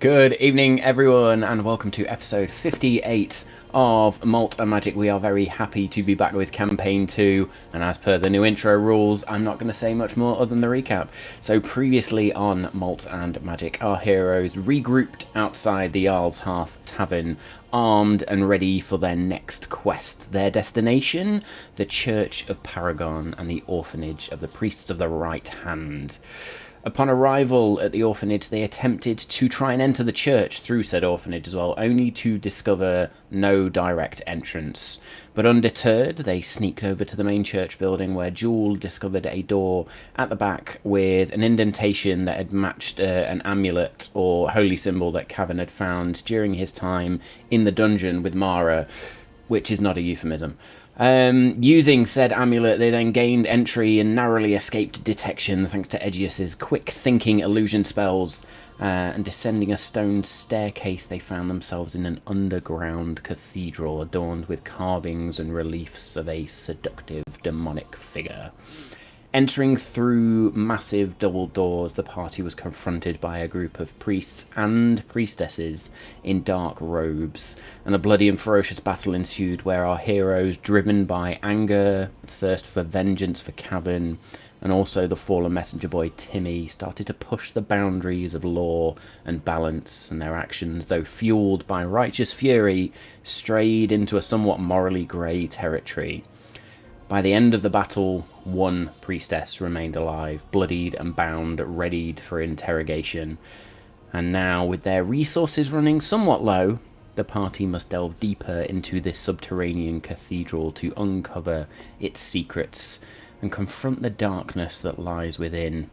Good evening, everyone, and welcome to episode 58 of Malt and Magic. We are very happy to be back with Campaign 2, and as per the new intro rules, I'm not going to say much more other than the recap. So previously on Malt and Magic, our heroes regrouped outside the Jarl's Hearth Tavern, armed and ready for their next quest. Their destination, the Church of Paragon and the Orphanage of the Priests of the Right Hand. Upon arrival at the orphanage, they attempted to try and enter the church through said orphanage as well, only to discover no direct entrance. But undeterred, they sneaked over to the main church building, where Jewel discovered a door at the back with an indentation that had matched an amulet or holy symbol that Cavan had found during his time in the dungeon with Mara, which is not a euphemism. Using said amulet, they then gained entry and narrowly escaped detection thanks to Aegeus's quick-thinking illusion spells. And descending a stone staircase, they found themselves in an underground cathedral adorned with carvings and reliefs of a seductive demonic figure. Entering through massive double doors, the party was confronted by a group of priests and priestesses in dark robes, and a bloody and ferocious battle ensued where our heroes, driven by anger, thirst for vengeance for Cavan, and also the fallen messenger boy Timmy, started to push the boundaries of law and balance, and their actions, though fueled by righteous fury, strayed into a somewhat morally grey territory. By the end of the battle, one priestess remained alive, bloodied and bound, readied for interrogation. And now, with their resources running somewhat low, the party must delve deeper into this subterranean cathedral to uncover its secrets and confront the darkness that lies within.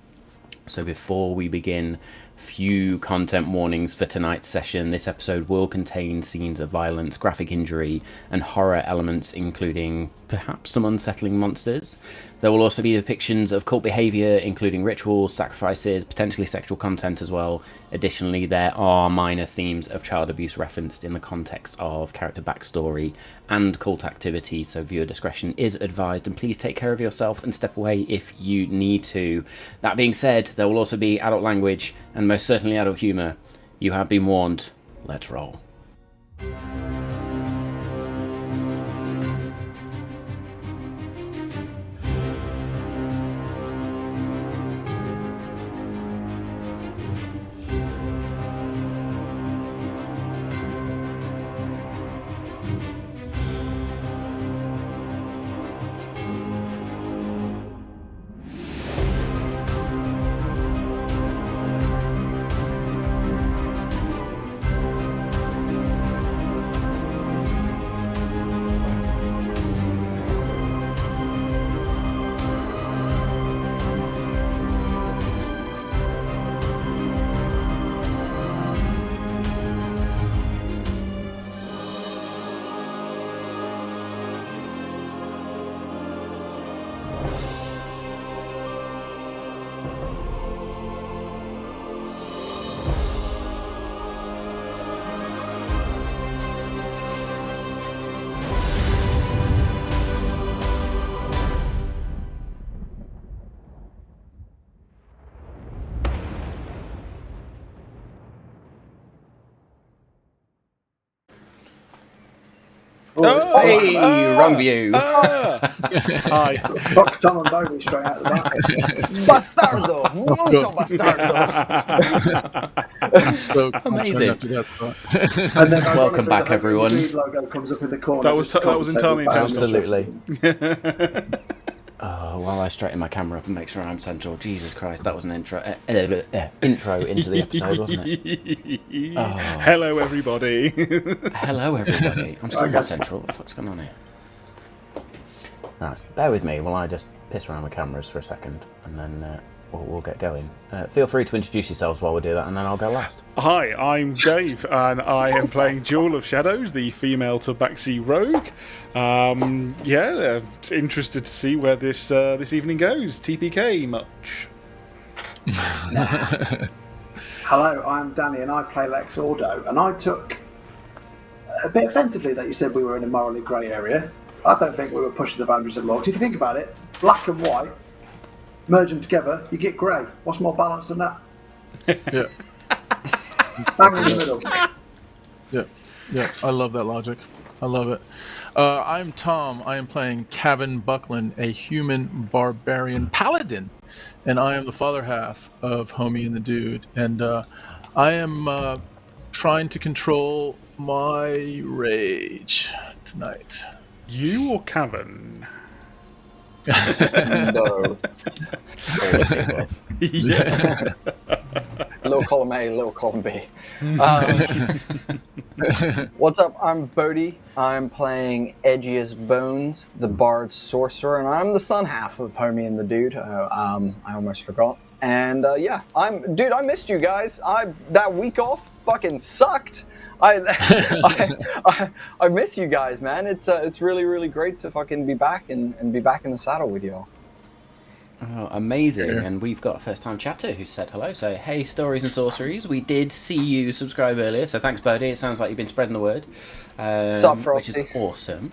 So before we begin, few content warnings for tonight's session. This episode will contain scenes of violence, graphic injury, and horror elements, including perhaps some unsettling monsters. There will also be depictions of cult behaviour, including rituals, sacrifices, potentially sexual content as well. Additionally, there are minor themes of child abuse referenced in the context of character backstory and cult activity, so viewer discretion is advised, and please take care of yourself and step away if you need to. That being said, there will also be adult language and most certainly adult humour. You have been warned. Let's roll. Hey, wrong view. Hi. Fuck Tom and Bowley straight out of the back. Bastardo! Molto bastardo! So Amazing. And then Welcome back, the everyone. Reed logo comes up in the corner. That was just entirely concentrated intentional. Absolutely. While I straighten my camera up and make sure I'm central. Jesus Christ, that was an intro into the episode, wasn't it? Oh. Hello, everybody. Hello, everybody. I'm still not central. What the fuck's going on here? Right, bear with me while I just piss around with cameras for a second, and then we'll get going. Feel free to introduce yourselves while we do that, and then I'll go last. Hi, I'm Dave, and I am playing Jewel of Shadows, the female tabaxi rogue. Interested to see where this evening goes. TPK, much. Hello, I'm Danny, and I play Lex Ordo. And I took a bit offensively that you said we were in a morally grey area. I don't think we were pushing the boundaries of law. 'Cause if you think about it, black and white, merge them together, you get grey. What's more balanced than that? Yeah. Bang in the middle. Yeah, I love that logic. I love it. I'm Tom. I am playing Cavan Buckland, a human barbarian paladin, and I am the father half of Homie and the Dude. And I am trying to control my rage tonight. You or Cavan? No. Yeah. Little column A, little column B. What's up? I'm Bodhi. I'm playing Edgiest Bones, the Bard Sorcerer, and I'm the son half of Homie and the Dude. I almost forgot. And I missed you guys. That week off fucking sucked. I miss you guys, man. It's really, really great to fucking be back and be back in the saddle with y'all. Oh, amazing. Yeah. And we've got a first-time chatter who said hello. So, hey, Stories and Sorceries. We did see you subscribe earlier, so thanks, Bodhi. It sounds like you've been spreading the word. Sup, Frosty? Which is awesome.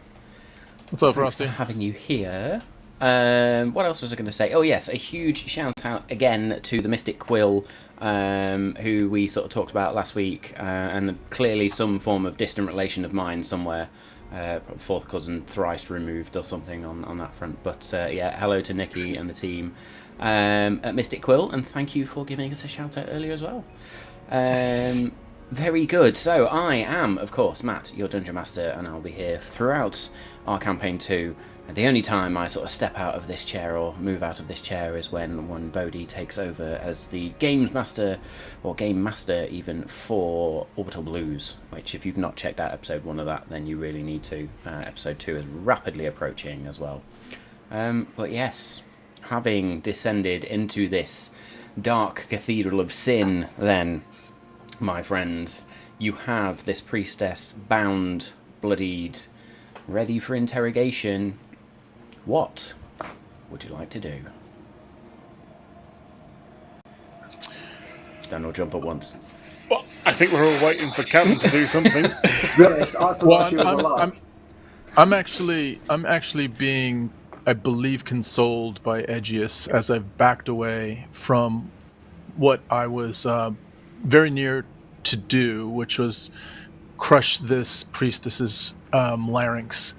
What's up, Thanks Frosty? for having you here. What else was I going to say? Oh, yes, a huge shout-out again to the Mystic Quill, who we sort of talked about last week, and clearly some form of distant relation of mine somewhere. Fourth cousin thrice removed or something on that front. But hello to Nikki and the team at Mystic Quill, and thank you for giving us a shout out earlier as well. Very good. So I am, of course, Matt, your Dungeon Master, and I'll be here throughout our campaign 2. And the only time I sort of step out of this chair or move out of this chair is when Bodhi takes over as the Games Master, or Game Master even, for Orbital Blues, which if you've not checked out episode 1 of that, then you really need to. Episode 2 is rapidly approaching as well. But yes, having descended into this dark cathedral of sin, then, my friends, you have this priestess bound, bloodied, ready for interrogation. What would you like to do? Stand or jump at once. Well, I think we're all waiting for Cavan to do something. To be honest, I thought she was alive. I'm actually being, I believe, consoled by Edgius as I've backed away from what I was very near to do, which was crush this priestess's larynx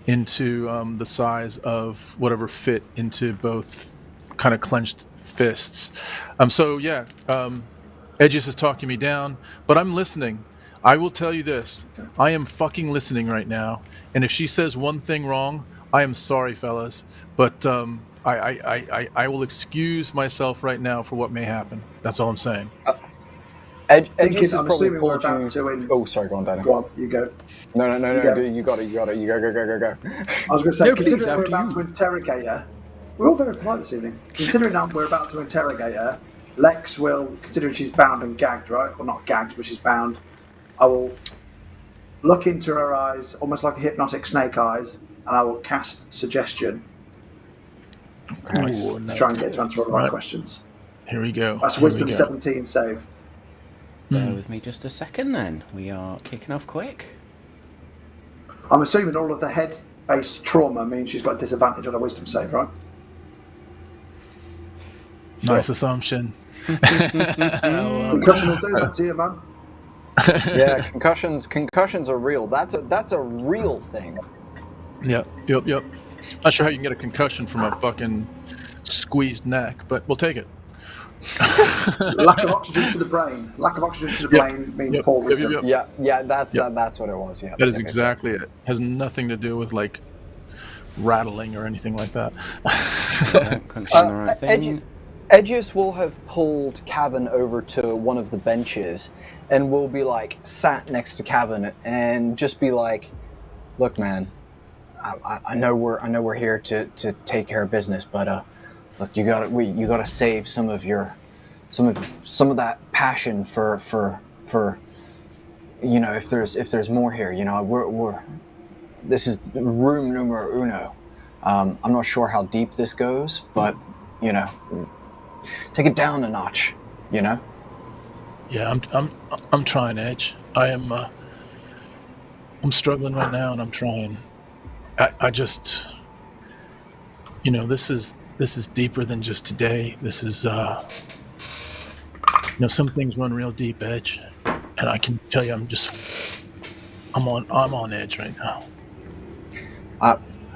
into the size of whatever fit into both kind of clenched fists. Edgius is talking me down, but I'm listening. I will tell you this. I am fucking listening right now, and if she says one thing wrong, I am sorry, fellas, but I will excuse myself right now for what may happen. That's all I'm saying. Edgius is I'm probably assuming we're pulled about to. Oh, sorry, go on, Danny. Go on, you go. No, go. dude, you got it. You go. I was going to say, No, please, considering we're after about you. to interrogate her, we're all very polite this evening. Considering that we're about to interrogate her, Lex will, considering she's bound and gagged, right? Well, not gagged, but she's bound. I will look into her eyes, almost like a hypnotic snake eyes, and I will cast suggestion Nice. to try and get to answer all the right questions. Here we go. That's Here we Wisdom go. 17 save. Bear with me just a second then. We are kicking off quick. I'm assuming all of the head-based trauma means she's got a disadvantage on a Wisdom save, right? Nice assumption. Concussion will do that to you, man. Yeah, concussions are real. That's a real thing. Yep. Not sure how you can get a concussion from a fucking squeezed neck, but we'll take it. Lack of oxygen to the brain. Lack of oxygen to the brain means poor wisdom. Yep. Yeah, that's what it was. Yeah, That is exactly it. Has nothing to do with like rattling or anything like that. Couldn't find the right thing. Edgius will have pulled Cavan over to one of the benches, and will be like sat next to Cavan, and just be like, "Look, man, I know we're here to take care of business, but look, you gotta save some of that passion for if there's more here, we're this is room numero uno. I'm not sure how deep this goes, but take it down a notch, Yeah, I'm trying, Edge. I'm struggling right now, and I'm trying. I just, this is deeper than just today. This is, some things run real deep, Edge. and I can tell you, I'm on edge right now.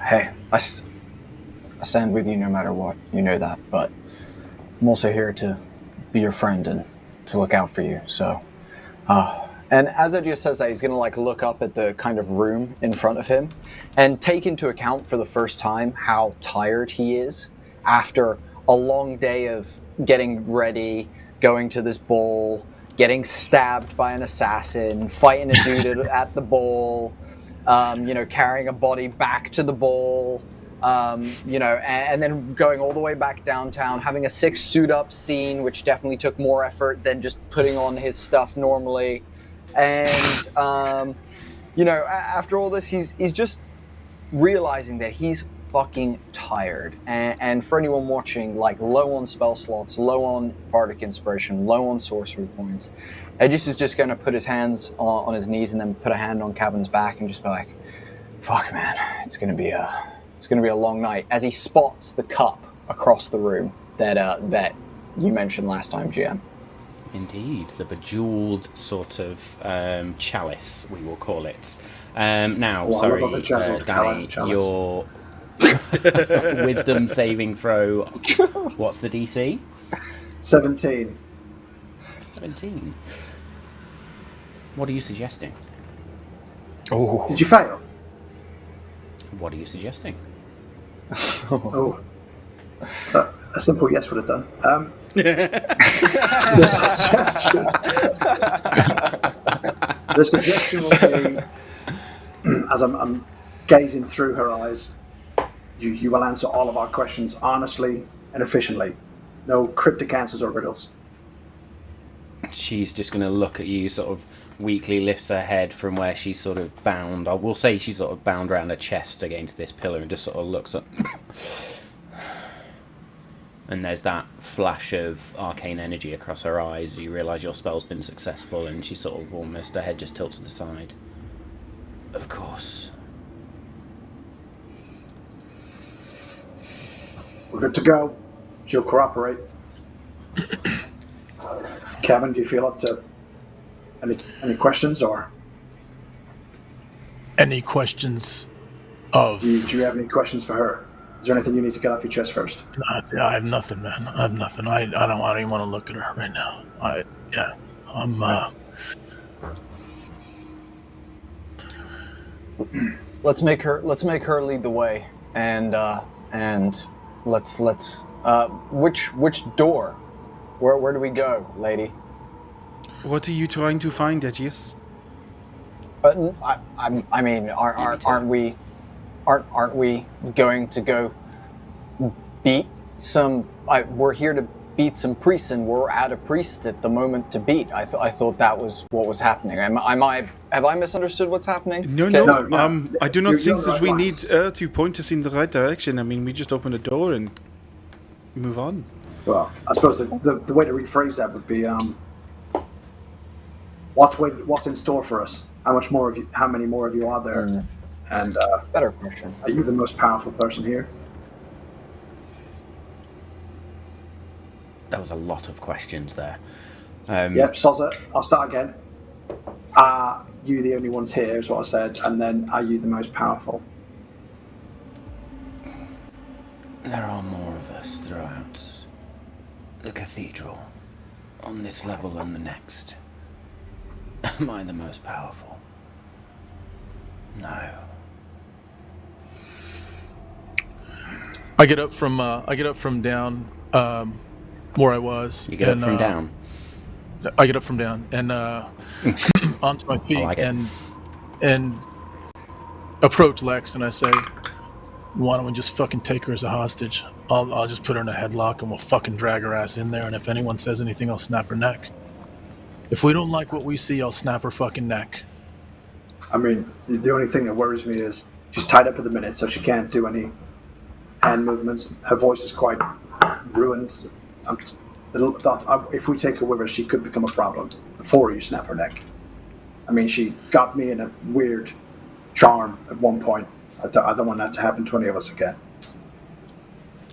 Hey, I stand with you no matter what. You know that, but I'm also here to be your friend and to look out for you. So, and as Edgius says that, he's gonna look up at the kind of room in front of him, and take into account for the first time how tired he is after a long day of getting ready, going to this ball, getting stabbed by an assassin, fighting a dude at the ball, carrying a body back to the ball, and then going all the way back downtown, having a 6 suit up scene, which definitely took more effort than just putting on his stuff normally. And, after all this, he's just realizing that he's fucking tired. And for anyone watching, low on spell slots, low on bardic inspiration, low on sorcery points, Edgius is just going to put his hands on his knees and then put a hand on Cavan's back and just be like, fuck, man, it's going to be a long night, as he spots the cup across the room that you mentioned last time, GM. Indeed, the bejeweled sort of chalice, we will call it. Now, Well, sorry, Danny, Danny, your wisdom saving throw, what's the DC? 17. 17. What are you suggesting? Oh, Did you fail? What are you suggesting? Oh. A simple yes would have done. The suggestion will be, as I'm gazing through her eyes, you will answer all of our questions honestly and efficiently. No cryptic answers or riddles. She's just going to look at you, sort of weakly lifts her head from where she's sort of bound. I will say she's sort of bound around her chest against this pillar and just sort of looks up. And there's that flash of arcane energy across her eyes. You realise your spell's been successful, and she sort of almost, her head just tilts to the side. Of course. We're good to go. She'll cooperate. Kevin, do you feel up to any questions, or Any questions of... do you have any questions for her? Is there anything you need to get off your chest first? I have nothing, man. I have nothing. I don't even want to look at her right now. let's make her lead the way, and let's which door? Where do we go, lady? What are you trying to find, Edgius? I mean, aren't we going to go beat some? We're here to beat some priests, and we're at a priest at the moment to beat. I thought that was what was happening. Have I misunderstood what's happening? No. I do not think that we need right to point us in the right direction. I mean, we just open the door and move on. Well, I suppose the way to rephrase that would be, what's in store for us? How many more of you are there? And Better question. are you the most powerful person here? That was a lot of questions there. Yep, Soza, I'll start again. Are you the only ones here, is what I said, and then are you the most powerful? There are more of us throughout the cathedral, on this level and the next. Am I the most powerful? No. I get up from down where I was. You get up from down? I get up from down and onto my feet and approach Lex, and I say, why don't we just fucking take her as a hostage? I'll just put her in a headlock and we'll fucking drag her ass in there, and if anyone says anything, I'll snap her neck. If we don't like what we see, I'll snap her fucking neck. I mean, the only thing that worries me is she's tied up at the minute, so she can't do any hand movements. Her voice is quite ruined. If we take her with her, she could become a problem before you snap her neck. I mean, she got me in a weird charm at one point. I don't want that to happen to any of us again.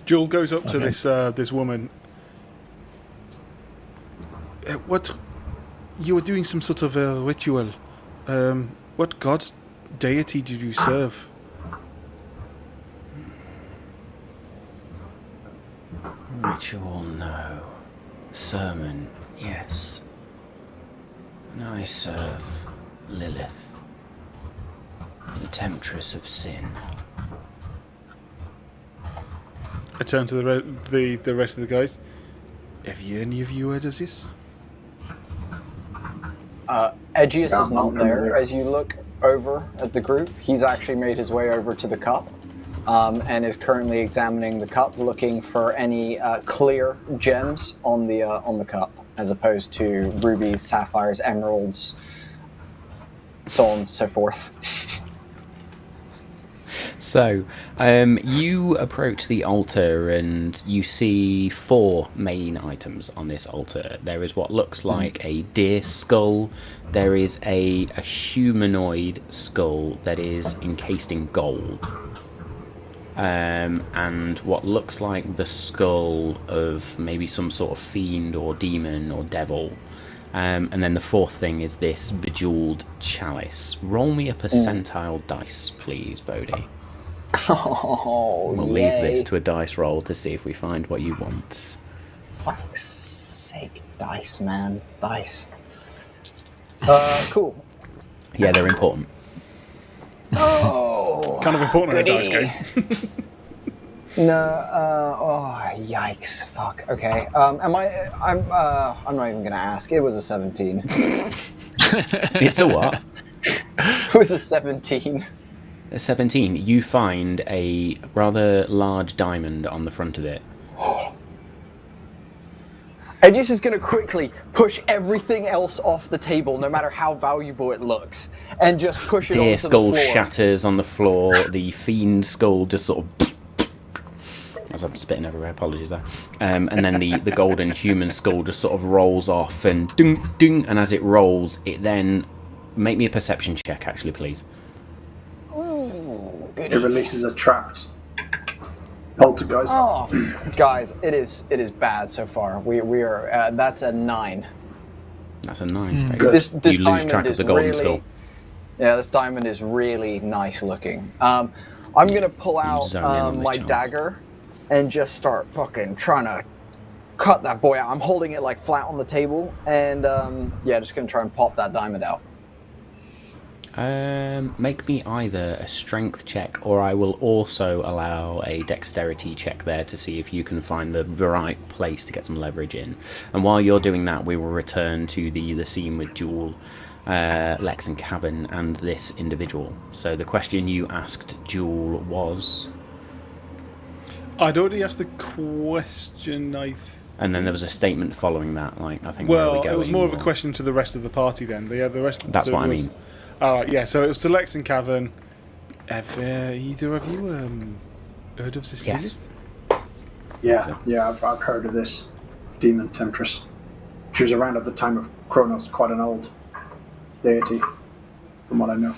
Jewel goes up to this woman. What you were doing some sort of a ritual. What god deity did you serve? Ritual, no. Sermon, yes. And I serve Lilith, the temptress of sin. I turn to the rest of the guys. Have any of you heard of this? Edgius Yeah, is not I'm there. familiar. As you look over at the group, he's actually made his way over to the cup and is currently examining the cup, looking for any clear gems on the cup, as opposed to rubies, sapphires, emeralds, so on and so forth. So, you approach the altar and you see 4 main items on this altar. There is what looks like a deer skull. There is a humanoid skull that is encased in gold. And what looks like the skull of maybe some sort of fiend or demon or devil. And then the 4th thing is this bejeweled chalice. Roll me a percentile dice, please, Bodhi. Oh, We'll yay. leave this to a dice roll to see if we find what you want. Fuck's sake, dice, man, dice. Cool. Yeah, they're important. Oh, Kind of important in a goody. dice game. No. Oh, yikes. Fuck. Okay. I'm not even gonna ask. It was a 17. It's a what? It was a 17. A 17. You find a rather large diamond on the front of it. Edgius is gonna quickly push everything else off the table, no matter how valuable it looks, and just push it Deer onto skull the floor. shatters on the floor. The fiend skull just sort of... As I'm spitting everywhere, apologies there. And then the golden human skull just sort of rolls off and ding, ding, and as it rolls, it then... Make me a perception check, actually, please. Ooh, It goody. releases a trapped poltergeist. Oh, guys, it is bad so far. We are that's a 9. That's a 9. Very Good. good. This You lose diamond track of is the golden really, skull. yeah, this diamond is really nice looking. I'm gonna pull So you out zone in on this my chance. dagger and just start fucking trying to cut that boy out. I'm holding it like flat on the table, and yeah, just gonna try and pop that diamond out. Make me either a strength check, or I will also allow a dexterity check there to see if you can find the right place to get some leverage in. And while you're doing that, we will return to the scene with Jewel, Lex and Cavern, and this individual. So the question you asked Jewel was... I'd already asked the question, And then there was a statement following that, like, I think, where are we well, going? it was more of a or- question to the rest of the party then. The rest. That's so what it I was- mean. Alright, yeah, so it was to Lex and Cavern. Have either of you heard of this Yes. Lilith? Yeah, I've heard of this demon temptress. She was around at the time of Kronos, quite an old deity, from what I know.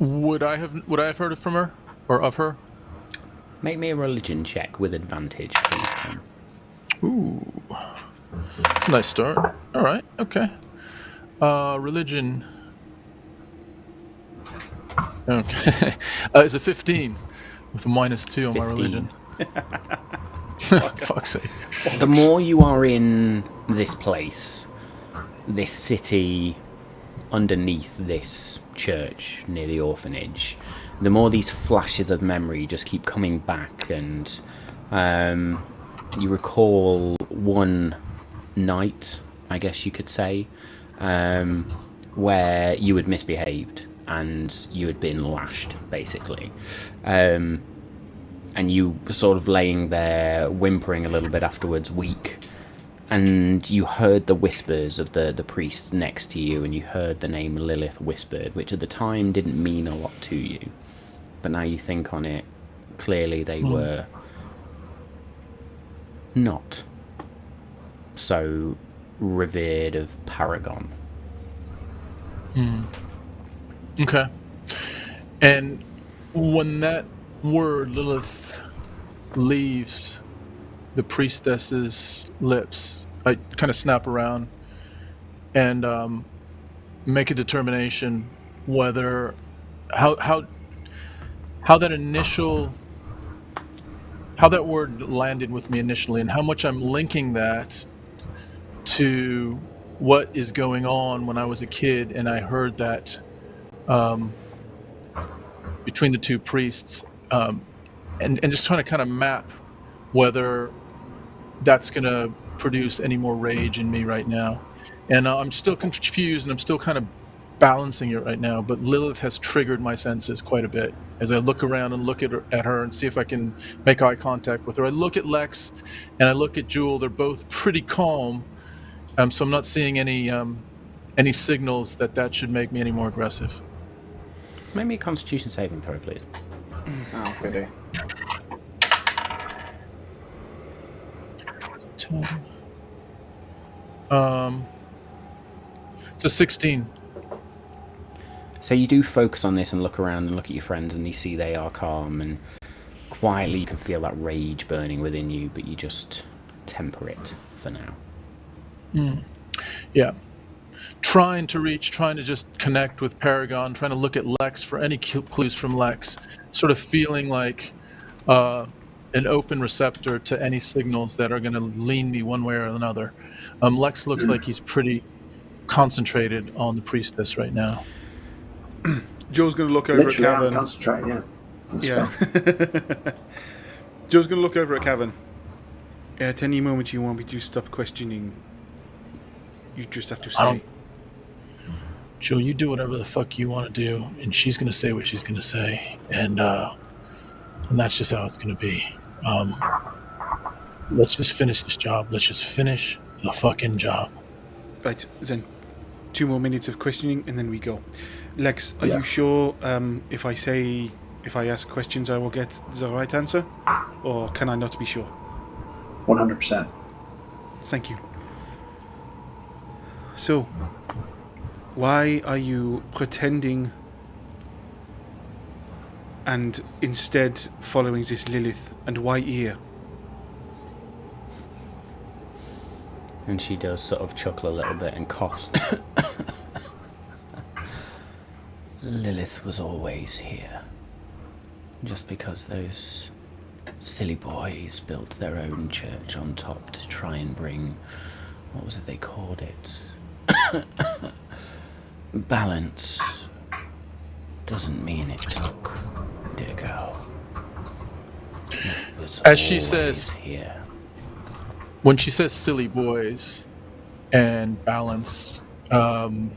Would I have heard it from her or of her? Make me a religion check with advantage, please, Tom. Ooh, that's a nice start. All right, okay. Religion. Okay, it's a 15 with a -2 on my 15. religion. Fuck's sake. The more you are in this place, this city underneath this church near the orphanage, the more these flashes of memory just keep coming back, and you recall one night, I guess you could say, where you had misbehaved and you had been lashed, basically. And you were sort of laying there whimpering a little bit afterwards, weak, and you heard the whispers of the priest next to you, and you heard the name Lilith whispered, which at the time didn't mean a lot to you. But now you think on it, clearly they were not so revered of Paragon. Okay. And when that word Lilith leaves the priestess's lips, I kind of snap around and make a determination whether how that word landed with me initially, and how much I'm linking that to what is going on when I was a kid, and I heard that between the two priests, and just trying to kind of map whether that's going to produce any more rage in me right now. And I'm still confused, and I'm still kind of balancing it right now, but Lilith has triggered my senses quite a bit as I look around and look at her and see if I can make eye contact with her. I look at Lex and I look at Jewel. They're both pretty calm, so I'm not seeing any signals that should make me any more aggressive. Make me a Constitution saving throw, please. Oh, goody. 10. It's a 16. So you do focus on this and look around and look at your friends, and you see they are calm, and quietly you can feel that rage burning within you, but you just temper it for now. Yeah. Trying to just connect with Paragon, trying to look at Lex for any clues from Lex, sort of feeling like an open receptor to any signals that are going to lean me one way or another. Lex looks like he's pretty concentrated on the priestess right now. Joe's going to look over Literally, at I'm Cavan. concentrating, yeah. Yeah. Joe's going to look over at Cavan. At any moment you want me to stop questioning, you just have to say. Joe, you do whatever the fuck you want to do, and she's going to say what she's going to say, and that's just how it's going to be. Let's just finish this job. Let's just finish the fucking job. Right, then 2 more minutes of questioning and then we go. Lex, are Yeah. you sure if I ask questions I will get the right answer? Or can I not be sure? 100%. Thank you. So, why are you pretending and instead following this Lilith, and why here? And she does sort of chuckle a little bit and coughs. Lilith was always here. Just because those silly boys built their own church on top to try and bring, what was it they called it? Balance. Doesn't mean it took, did it go? It was As she always says- here. When she says silly boys and balance, sorry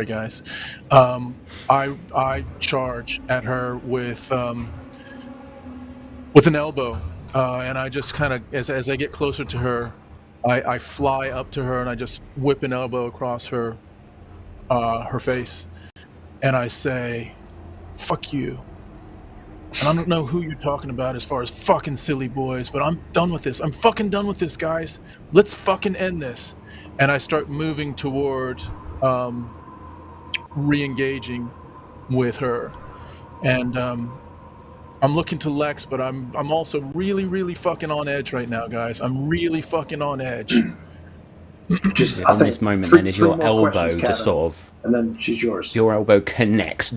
guys, I charge at her with an elbow, and I just kind of, as I get closer to her, I fly up to her and I just whip an elbow across her face, and I say, "Fuck you." And I don't know who you're talking about as far as fucking silly boys, but I'm done with this. I'm fucking done with this, guys. Let's fucking end this. And I start moving toward re-engaging with her. And I'm looking to Lex, but I'm also really, really fucking on edge right now, guys. I'm really fucking on edge. Just, In I think this moment, three- then, is three your more elbow questions, just Kevin, sort of, and then she's yours. your elbow connects,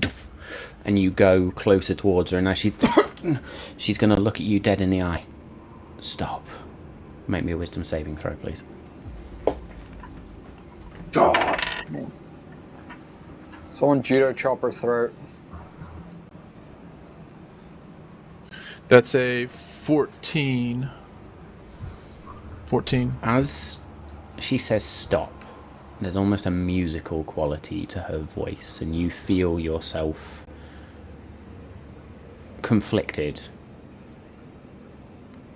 and you go closer towards her, and as she's going to look at you dead in the eye. Stop. Make me a wisdom saving throw, please. God. Someone judo chop her throat. That's a 14. 14. As she says stop, there's almost a musical quality to her voice, and you feel yourself conflicted,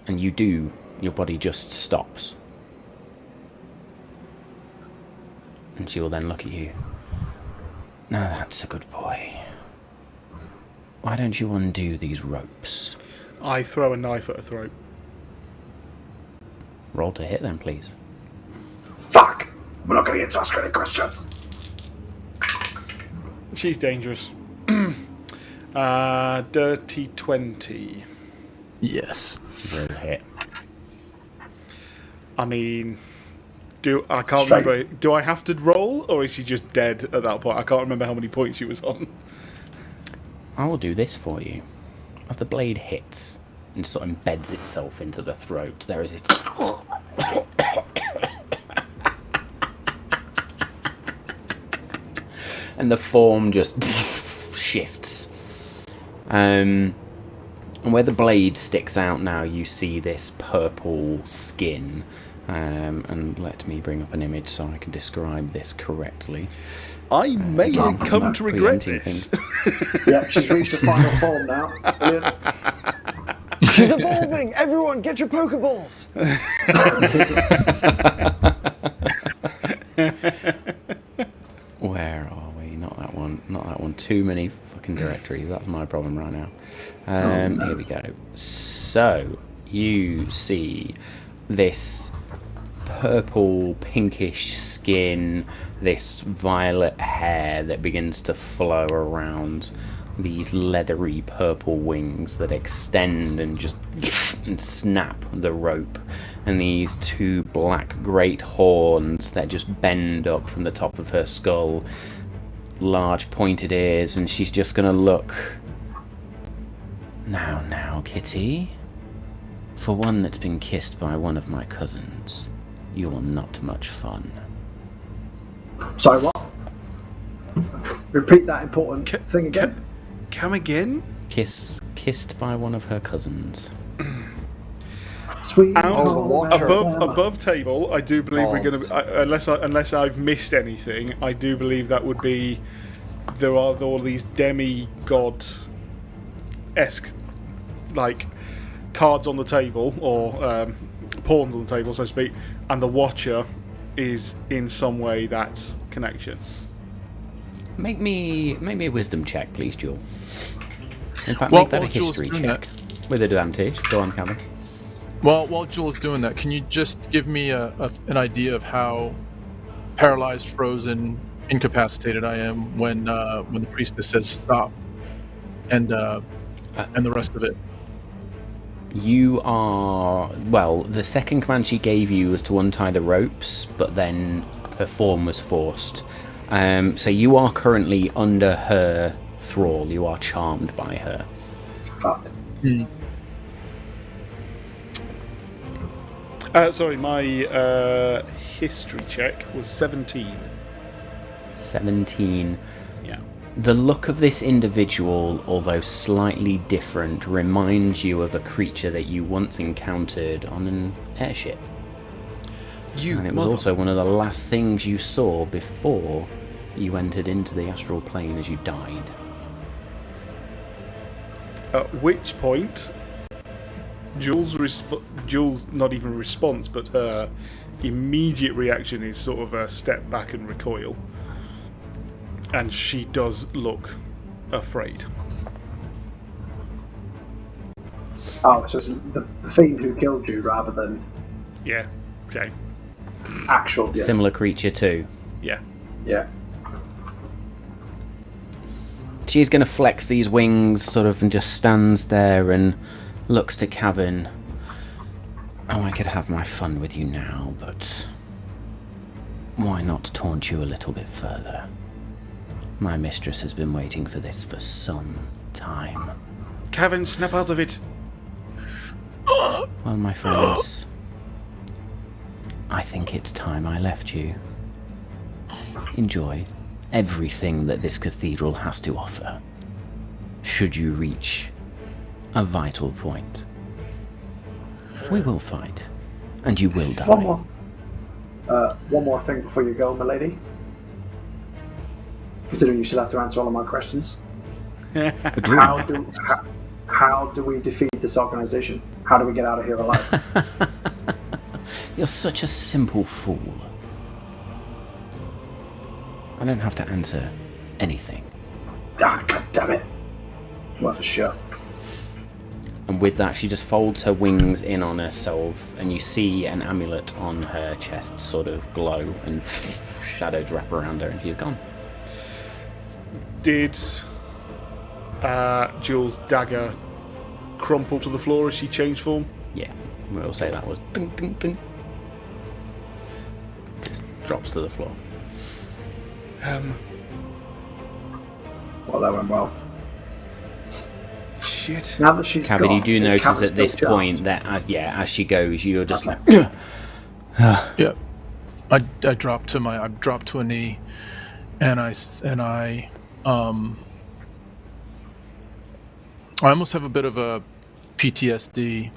and your body just stops. And she will then look at you. Now that's a good boy. Why don't you undo these ropes? I throw a knife at her throat. Roll to hit then, please. Fuck! We're not going to get to ask any questions. She's dangerous. Dirty 20. Yes. Roll hit. I mean, I can't Straight. remember. Do I have to roll, or is she just dead at that point? I can't remember how many points she was on. I will do this for you. As the blade hits and sort of embeds itself into the throat, there is this... and the form just shifts. And where the blade sticks out now, you see this purple skin. And let me bring up an image so I can describe this correctly. I may come to regret preempting this. Yep, she's reached the final form now. Brilliant. She's evolving! Everyone, get your Pokeballs! Where are we? Not that one. Not that one. Too many fucking directories. That's my problem right now. Here we go. So, you see this purple, pinkish skin, this violet hair that begins to flow around these leathery purple wings that extend and just and snap the rope, and these two black great horns that just bend up from the top of her skull, large pointed ears, and she's just gonna look. Now, kitty, for one that's been kissed by one of my cousins, you're not much fun. Sorry, what? Repeat that important thing again. Come again? Kissed by one of her cousins. Sweet Above table, I do believe we're going to, unless I've missed anything, I do believe that would be, there are all these demigod-esque, like, cards on the table, or pawns on the table, so to speak, and the Watcher is in some way that connection. Make me a wisdom check, please, Jewel. In fact, Well, make that a while Jewel's history doing check. With advantage. Go on, Cameron. Well, while Jules doing that, can you just give me an idea of how paralyzed, frozen, incapacitated I am when the priestess says stop, and the rest of it? You are... Well, the second command she gave you was to untie the ropes, but then her form was forced. So you are currently under her thrall. You are charmed by her. Fuck. Sorry, my history check was 17. 17. Yeah. The look of this individual, although slightly different, reminds you of a creature that you once encountered on an airship. And it was also one of the last things you saw before you entered into the astral plane as you died. At which point, Jules' not even response, but her immediate reaction is sort of a step back and recoil. And she does look afraid. Oh, so it's the fiend who killed you rather than Yeah. Okay. actual. Yeah. Similar creature too. Yeah. Yeah. She's going to flex these wings sort of and just stands there and looks to Cavern. Oh, I could have my fun with you now, but why not taunt you a little bit further? My mistress has been waiting for this for some time. Cavan, snap out of it. Well, my friends, I think it's time I left you. Enjoy everything that this cathedral has to offer. Should you reach a vital point, we will fight, and you will die. One more thing before you go, milady. Considering you still have to answer all of my questions. How do we defeat this organization? How do we get out of here alive? You're such a simple fool. I don't have to answer anything. Ah, God damn it. Worth a shot. And with that, she just folds her wings in on herself, and you see an amulet on her chest sort of glow, and shadows wrap around her, and she's gone. Did Jules' dagger crumple to the floor as she changed form? Yeah, we'll say that was ding, ding, ding. drops to the floor. Well, that went well. Shit. Now that she's Cabby, gone, you do is notice Cabby at this still point charged? that, as she goes, you're just Okay. like, Yeah. I dropped to a knee, and I almost have a bit of a PTSD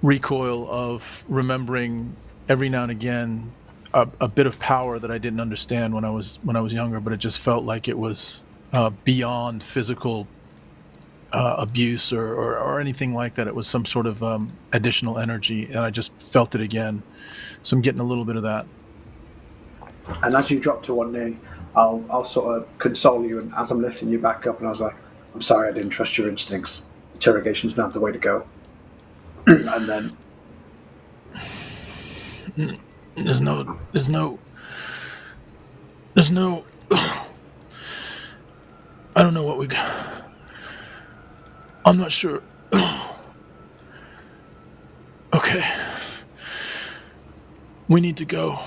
recoil of remembering every now and again a bit of power that I didn't understand when I was younger, but it just felt like it was beyond physical abuse or anything like that. It was some sort of additional energy, and I just felt it again. So I'm getting a little bit of that. And as you drop to one knee, I'll sort of console you, and as I'm lifting you back up, and I was like, I'm sorry, I didn't trust your instincts. Interrogation's not the way to go. And then There's no. I don't know what we got. I'm not sure. Okay. We need to go.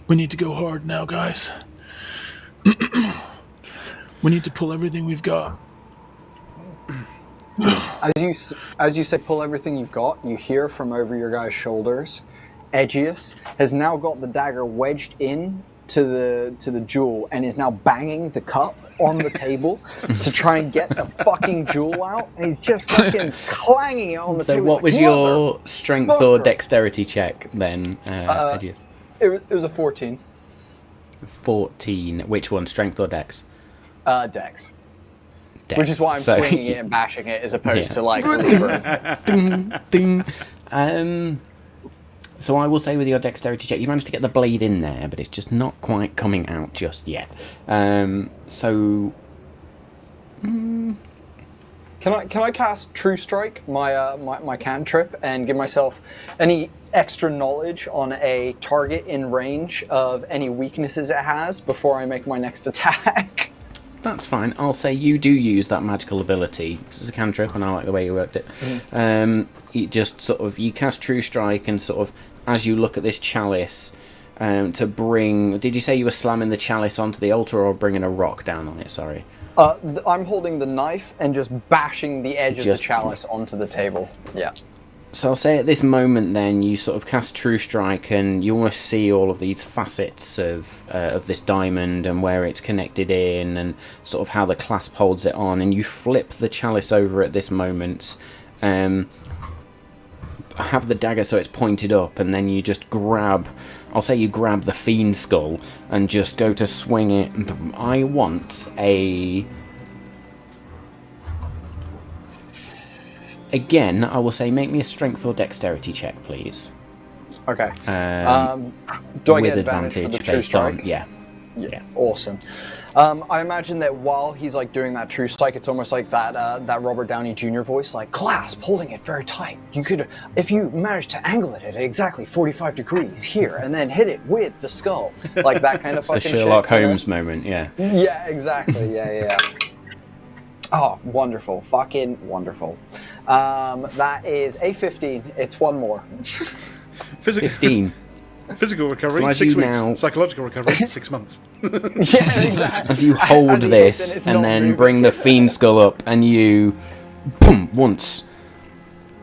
We need to go hard now, guys. We need to pull everything we've got. As you say, pull everything you've got. You hear from over your guys' shoulders, Edgius has now got the dagger wedged in to the jewel and is now banging the cup on the table to try and get the fucking jewel out. And he's just fucking clanging it on the so table. what was your strength or dexterity check then, Edgius? It was a 14. 14. Which one, strength or dex? Dex. Dex. Which is why I'm So- swinging it and bashing it as opposed Yeah. to like lever. ding, ding. So I will say with your dexterity check, you managed to get the blade in there, but it's just not quite coming out just yet. So Can I cast True Strike, my cantrip, and give myself any extra knowledge on a target in range of any weaknesses it has before I make my next attack? that's fine. I'll say you do use that magical ability. This is a cantrip, and I like the way you worked it. You just sort of you cast True Strike, and sort of as you look at this chalice, to bring. Did you say you were slamming the chalice onto the altar, or bringing a rock down on it? Sorry. I'm holding the knife and just bashing the edge of the Just- chalice onto the table. Yeah. So I'll say at this moment then you sort of cast True Strike and you almost see all of these facets of this diamond and where it's connected in and sort of how the clasp holds it on, and you flip the chalice over at this moment, have the dagger so it's pointed up, and then you just grab, I'll say you grab the fiend skull and just go to swing it. I want a... Again, I will say make me a strength or dexterity check, please. Okay. Do I with get advantage for the True based Strike? on... Yeah. Yeah. Awesome. I imagine that while he's like doing that True Strike, it's almost like that Robert Downey Jr. voice, like clasp, holding it very tight. You could, if you manage to angle it at exactly 45 degrees here, and then hit it with the skull, like that kind of It's the fucking Sherlock shit, you know? Holmes moment, yeah. Yeah, exactly. Yeah. Oh, wonderful. Fucking wonderful. That is a 15. It's one more. 15. Physical recovery, So as 6 you weeks. now- Psychological recovery, 6 months. Yeah, exactly. As you hold As he hits this it's and not then moving. bring the fiend skull up and you... Boom! Once.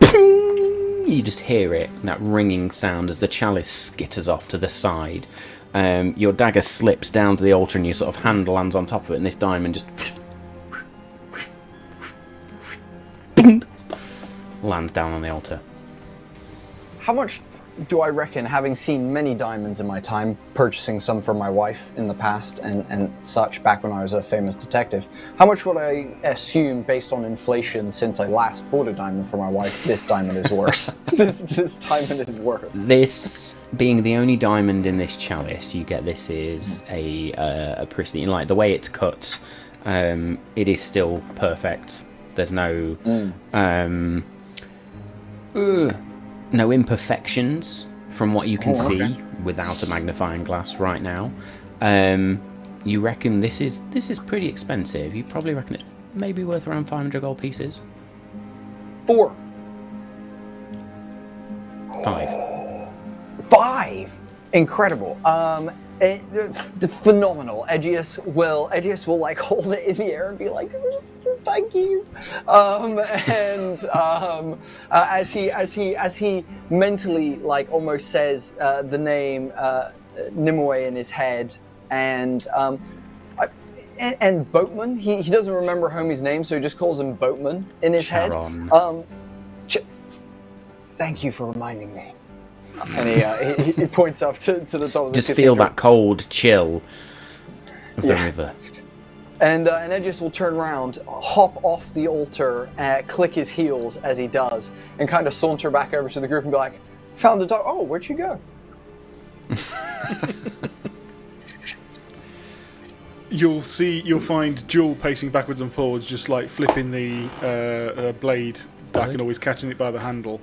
Ping, you just hear it, that ringing sound as the chalice skitters off to the side. Your dagger slips down to the altar and your sort of hand lands on top of it, and this diamond just... lands down on the altar. How much do I reckon, having seen many diamonds in my time, purchasing some for my wife in the past and such back when I was a famous detective, how much would I assume, based on inflation since I last bought a diamond for my wife, this diamond is worth? this diamond is worth. This being the only diamond in this chalice, you get this is a pristine, like the way it's cut, it is still perfect. There's no no imperfections from what you can see without a magnifying glass right now. You reckon this is pretty expensive. You probably reckon it's maybe worth around 500 gold pieces. 4. 5. 5. Incredible. Phenomenal. Edgius will like hold it in the air and be like, thank you. As he mentally like almost says the name Nimue in his head, and Boatman. He doesn't remember homie's name, so he just calls him Boatman in his Sharon. head. Thank you for reminding me. And he points up to the top of the Just feel that cold chill of the Yeah. river. And Edgius will turn around, hop off the altar, click his heels as he does, and kind of saunter back over to the group and be like, found a dog. Oh, where'd you go? You'll find Jewel pacing backwards and forwards, just like flipping the blade back and always catching it by the handle,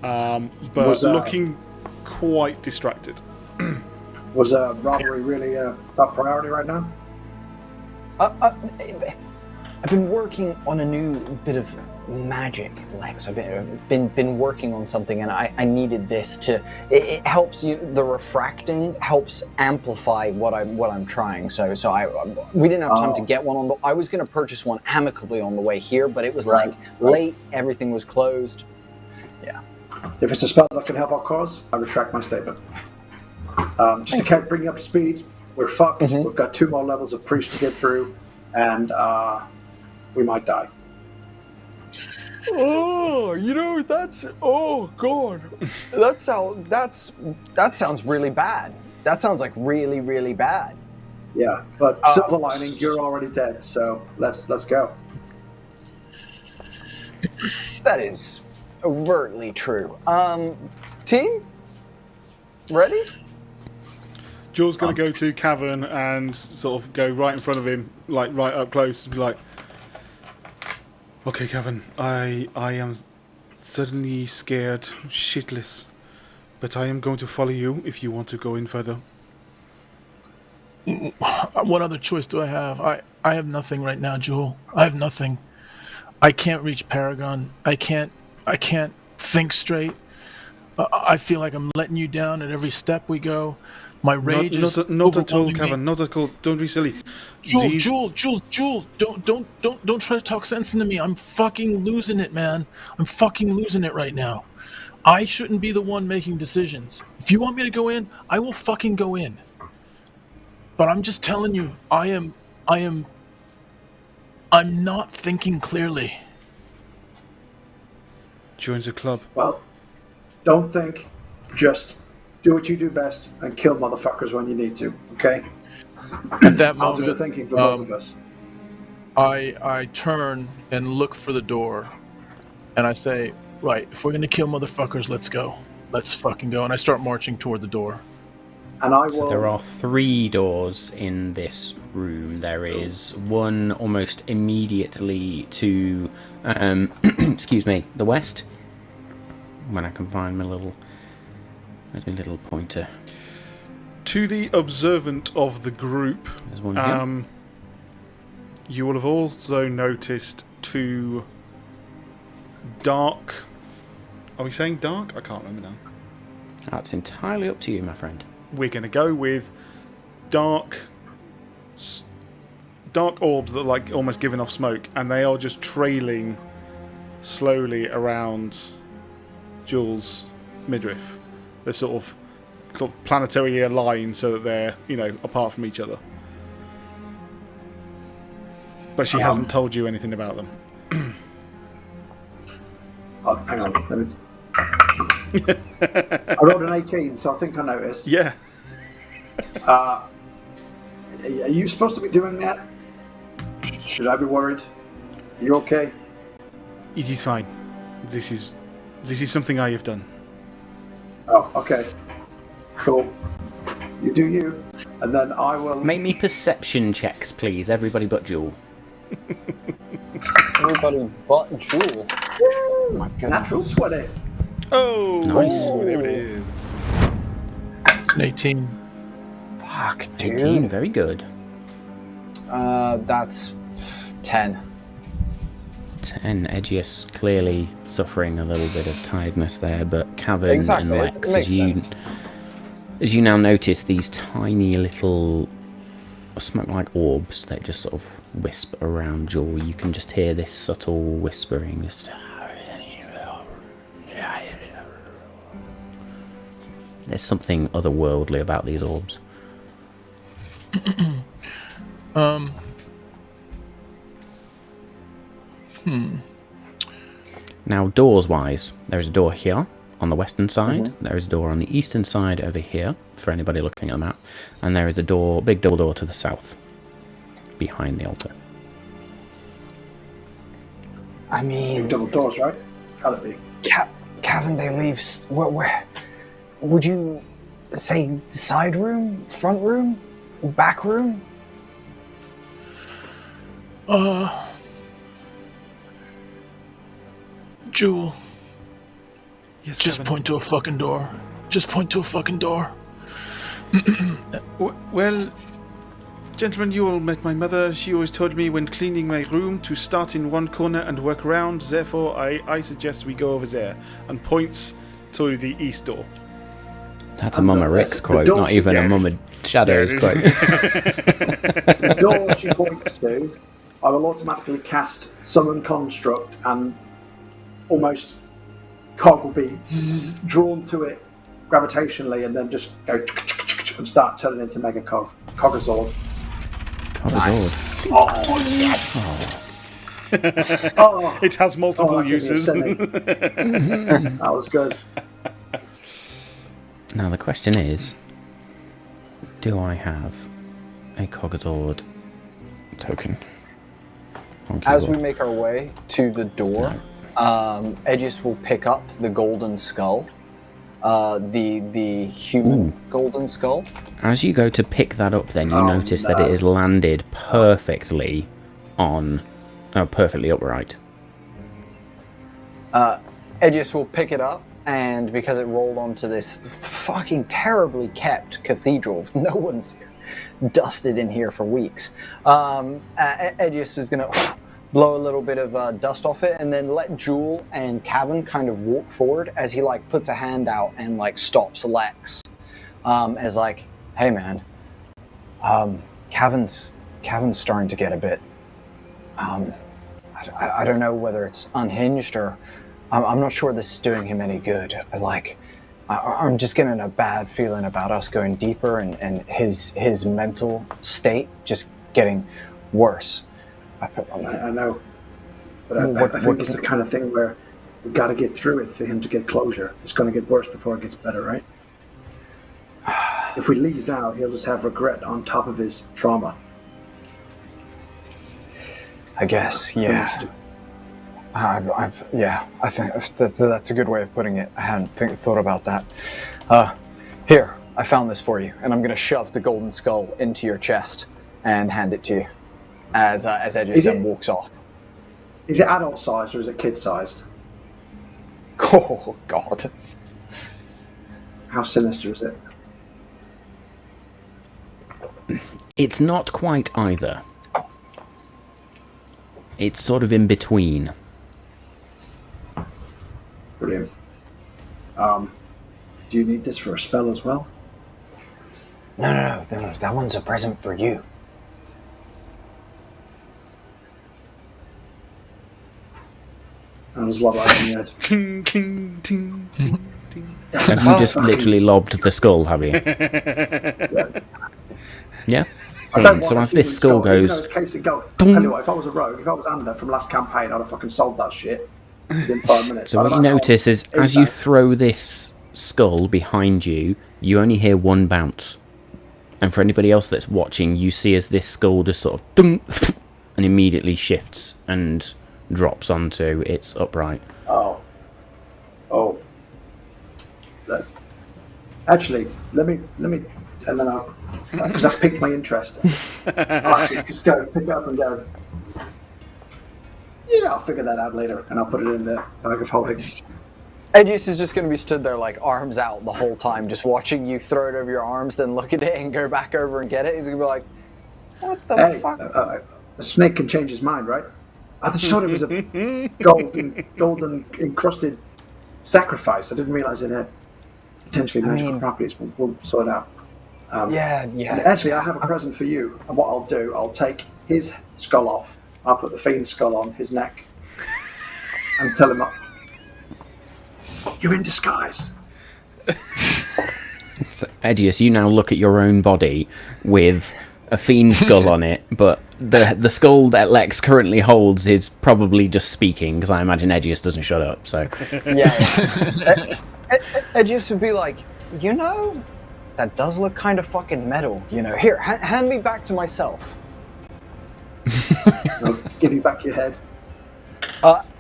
but looking quite distracted. Was robbery really a top priority right now? I've been working on a new bit of magic, Lex. I've been working on something, and I needed this to. It helps you. The refracting helps amplify what I'm trying. So we didn't have time to get one on the. I was going to purchase one amicably on the way here, but it was like late. Everything was closed. Yeah. If it's a spell that can help our cause, I retract my statement. Just to kind of bring you up to speed, we're fucked. Mm-hmm. We've got 2 more levels of priest to get through, and we might die. Oh, that's god. That sounds really bad. That sounds like really, really bad. Yeah, but silver lining, you're already dead. So let's go. That is overtly true. Team, ready? Jewel's going to go to Cavern and sort of go right in front of him, like right up close, and be like, "Okay, Cavern, I am suddenly scared, shitless, but I am going to follow you if you want to go in further." What other choice do I have? I have nothing right now, Jewel. I have nothing. I can't reach Paragon. I can't think straight. I feel like I'm letting you down at every step we go. My rage is not at all, overwhelming Cavern. me. Not at all. Don't be silly. Jewel, don't try to talk sense into me. I'm fucking losing it, man. I'm fucking losing it right now. I shouldn't be the one making decisions. If you want me to go in, I will fucking go in. But I'm just telling you, I'm not thinking clearly. Joins the club. Well, don't think. Just do what you do best and kill motherfuckers when you need to. Okay? At that I'll do the moment, thinking for both of us. I turn and look for the door, and I say, right, if we're gonna kill motherfuckers, let's go. Let's fucking go. And I start marching toward the door. And I will. So there are 3 doors in this room. There is one almost immediately to, excuse me, the west. When I can find my little pointer. To the observant of the group, There's one here. you will have also noticed 2 dark. Are we saying dark? I can't remember now. That's entirely up to you, my friend. We're going to go with dark orbs that are like almost giving off smoke, and they are just trailing slowly around Jules' midriff. They're sort of planetary aligned so that they're, apart from each other. But she hasn't told you anything about them. Oh, hang on. Let me... I rolled an 18, so I think I noticed. Yeah. Are you supposed to be doing that? Should I be worried? Are you okay? It is fine. This is something I have done. Oh, okay. Cool. You do you. And then I will... Make me perception checks, please. Everybody but Jewel. Everybody but Jewel. Oh my goodness. Natural 20. Oh! Nice. There it is. It's an 18. Fuck, dude. 18, very good. That's 10. 10. Edgius clearly suffering a little bit of tiredness there, but Cavern Exactly, and it Lex, makes as you sense. As you now notice these tiny little smoke-like orbs that just sort of wisp around Jewel, you can just hear this subtle whispering. There's something otherworldly about these orbs. Now, doors-wise, there is a door here on the western side. There is a door on the eastern side over here, for anybody looking at the map. And there is a door, big double door to the south, behind the altar. I mean, Double doors, right? Gotta be. Cavan, they leave. Where? Would you say side room, front room, back room? Jewel, Yes, just Kevin. point to a fucking door. Just point to a fucking door. Well, gentlemen, you all met my mother. She always told me when cleaning my room to start in one corner and work around. Therefore, I suggest we go over there, and points to the east door. That's a Mama Rick's the quote, door not she even a gets. Mama Shadow's Yeah, quote. The door she points to, I will automatically cast Summon Construct, and almost cog will be drawn to it gravitationally, and then just go and start turning into Mega Cog. Cogazord. Nice. Oh, yes! Oh, It has multiple that gave me a uses. silly. That was good. Now the question is, do I have a Cogazord token? On As we keyboard? make our way to the door, Aegis will pick up the golden skull, the human golden skull. As you go to pick that up, then you notice that it is landed perfectly on, perfectly upright. Aegis will pick it up, and because it rolled onto this fucking terribly kept cathedral, no one's dusted in here for weeks. Aegis is gonna blow a little bit of dust off it, and then let Jewel and Cavan kind of walk forward as he like puts a hand out and like stops Lex. As like, hey man, Cavan's starting to get a bit. I don't know whether it's unhinged or I'm not sure this is doing him any good. I'm just getting a bad feeling about us going deeper and his mental state just getting worse. I know, but I think it's the kind of thing where we've got to get through it for him to get closure. It's going to get worse before it gets better, right? If we leave now, he'll just have regret on top of his trauma. I guess, yeah. I think that's a good way of putting it. I hadn't thought about that. Here, I found this for you, and I'm going to shove the golden skull into your chest and hand it to you as Aegis then walks off. Is it adult sized or is it kid sized? Oh, God. How sinister is it? It's not quite either. It's sort of in between. Brilliant. Do you need this for a spell as well? No, that one's a present for you. That was a lot like in the head. Cling, cling, ting, ting, ting. Have you just literally lobbed the skull, have you? Yeah? I don't So want as a this human skull even though goes, it's case of go. Tell you what, if I was a rogue, if I was Ander from last campaign, I'd have fucking sold that shit within 5 minutes. so what you notice is as you throw this skull behind you, you only hear one bounce. And for anybody else that's watching, you see as this skull just sort of thunk, and immediately shifts and drops onto its upright. Oh. Actually, let me, and then I'll, because that's piqued my interest. I'll actually just go pick it up and go. Yeah, I'll figure that out later, and I'll put it in the bag of holding. Aegis is just going to be stood there like arms out the whole time, just watching you throw it over your arms, then look at it and go back over and get it. He's going to be like, what the fuck? A snake can change his mind, right? I just thought it was a golden encrusted sacrifice. I didn't realize it potentially magical properties. We'll sort it out. Yeah. And actually, I have a present for you. And what I'll do, I'll take his skull off. I'll put the fiend's skull on his neck, and tell him, "You're in disguise." So, Edius, you now look at your own body with a fiend skull on it, but the skull that Lex currently holds is probably just speaking, because I imagine Edius doesn't shut up. So Edgius would be like, that does look kind of fucking metal. Here, hand me back to myself. I'll give you back your head.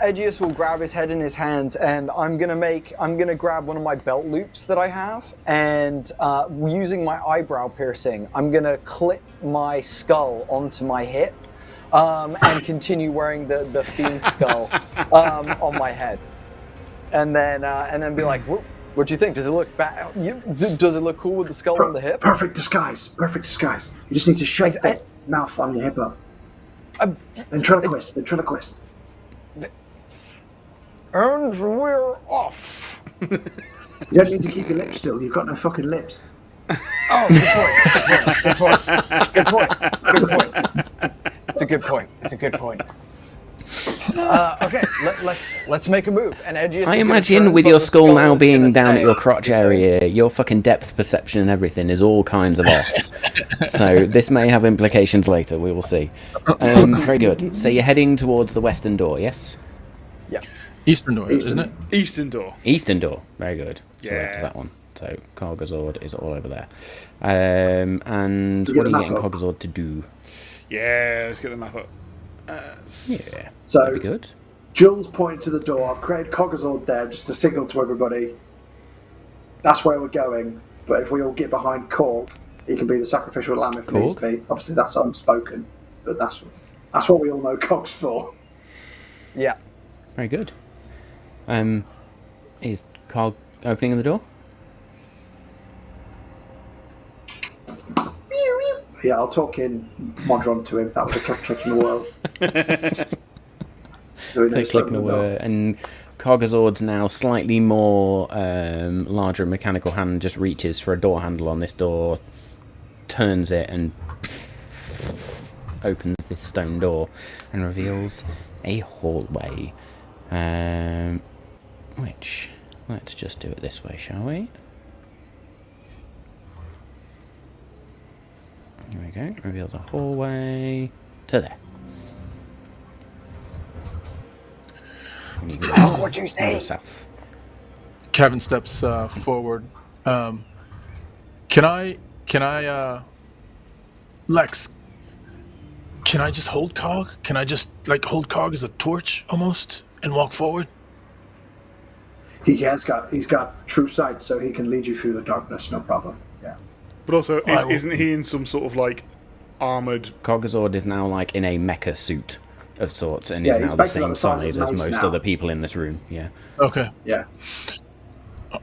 Edgius will grab his head in his hands, and I'm gonna grab one of my belt loops that I have, and using my eyebrow piercing, I'm gonna clip my skull onto my hip, and continue wearing the fiend skull on my head, and then be like, what do you think? Does it look bad? Does it look cool with the skull on the hip? Perfect disguise. You just need to shut that mouth on your hip up. Ventriloquist. And we're off. You don't need to keep your lips still. You've got no fucking lips. Oh, good point. It's a good point. Okay, let's make a move. And Edgius I imagine with your skull now being down at your crotch area, your fucking depth perception and everything is all kinds of off. So this may have implications later. We will see. Very good. So you're heading towards the western door, yes? Yeah. Eastern door, isn't it? Eastern door. Eastern door. Very good. So Yeah. to that one. So Cargazord is all over there. And what are you getting Cargazord to do? Yeah, let's get the map up. Yeah, So that'd be good. Jules pointed to the door. I've created Coggazord there just to signal to everybody. That's where we're going. But if we all get behind Korg, he can be the sacrificial lamb if needs be. Obviously, that's unspoken, but that's what we all know Cog's for. Yeah. Very good. Is Cog opening the door? Yeah, I'll talk in Modron to him. That was a click in the world. Click in the word, and Cargazord's now slightly more larger mechanical hand just reaches for a door handle on this door, turns it, and opens this stone door and reveals a hallway. Which, let's just do it this way, shall we? Here we go. Reveals a hallway to there. What'd you say? South. Kevin steps forward. Can I, Lex? Can I just hold Cog? Can I just hold Cog as a torch almost and walk forward? He's got true sight, so he can lead you through the darkness, no problem. Yeah. But also, isn't he in some sort of armored? Cargazord is now in a mecha suit of sorts, and is he's now the basically same the size size of as Mace most now. other people in this room. Yeah. Okay. Yeah. All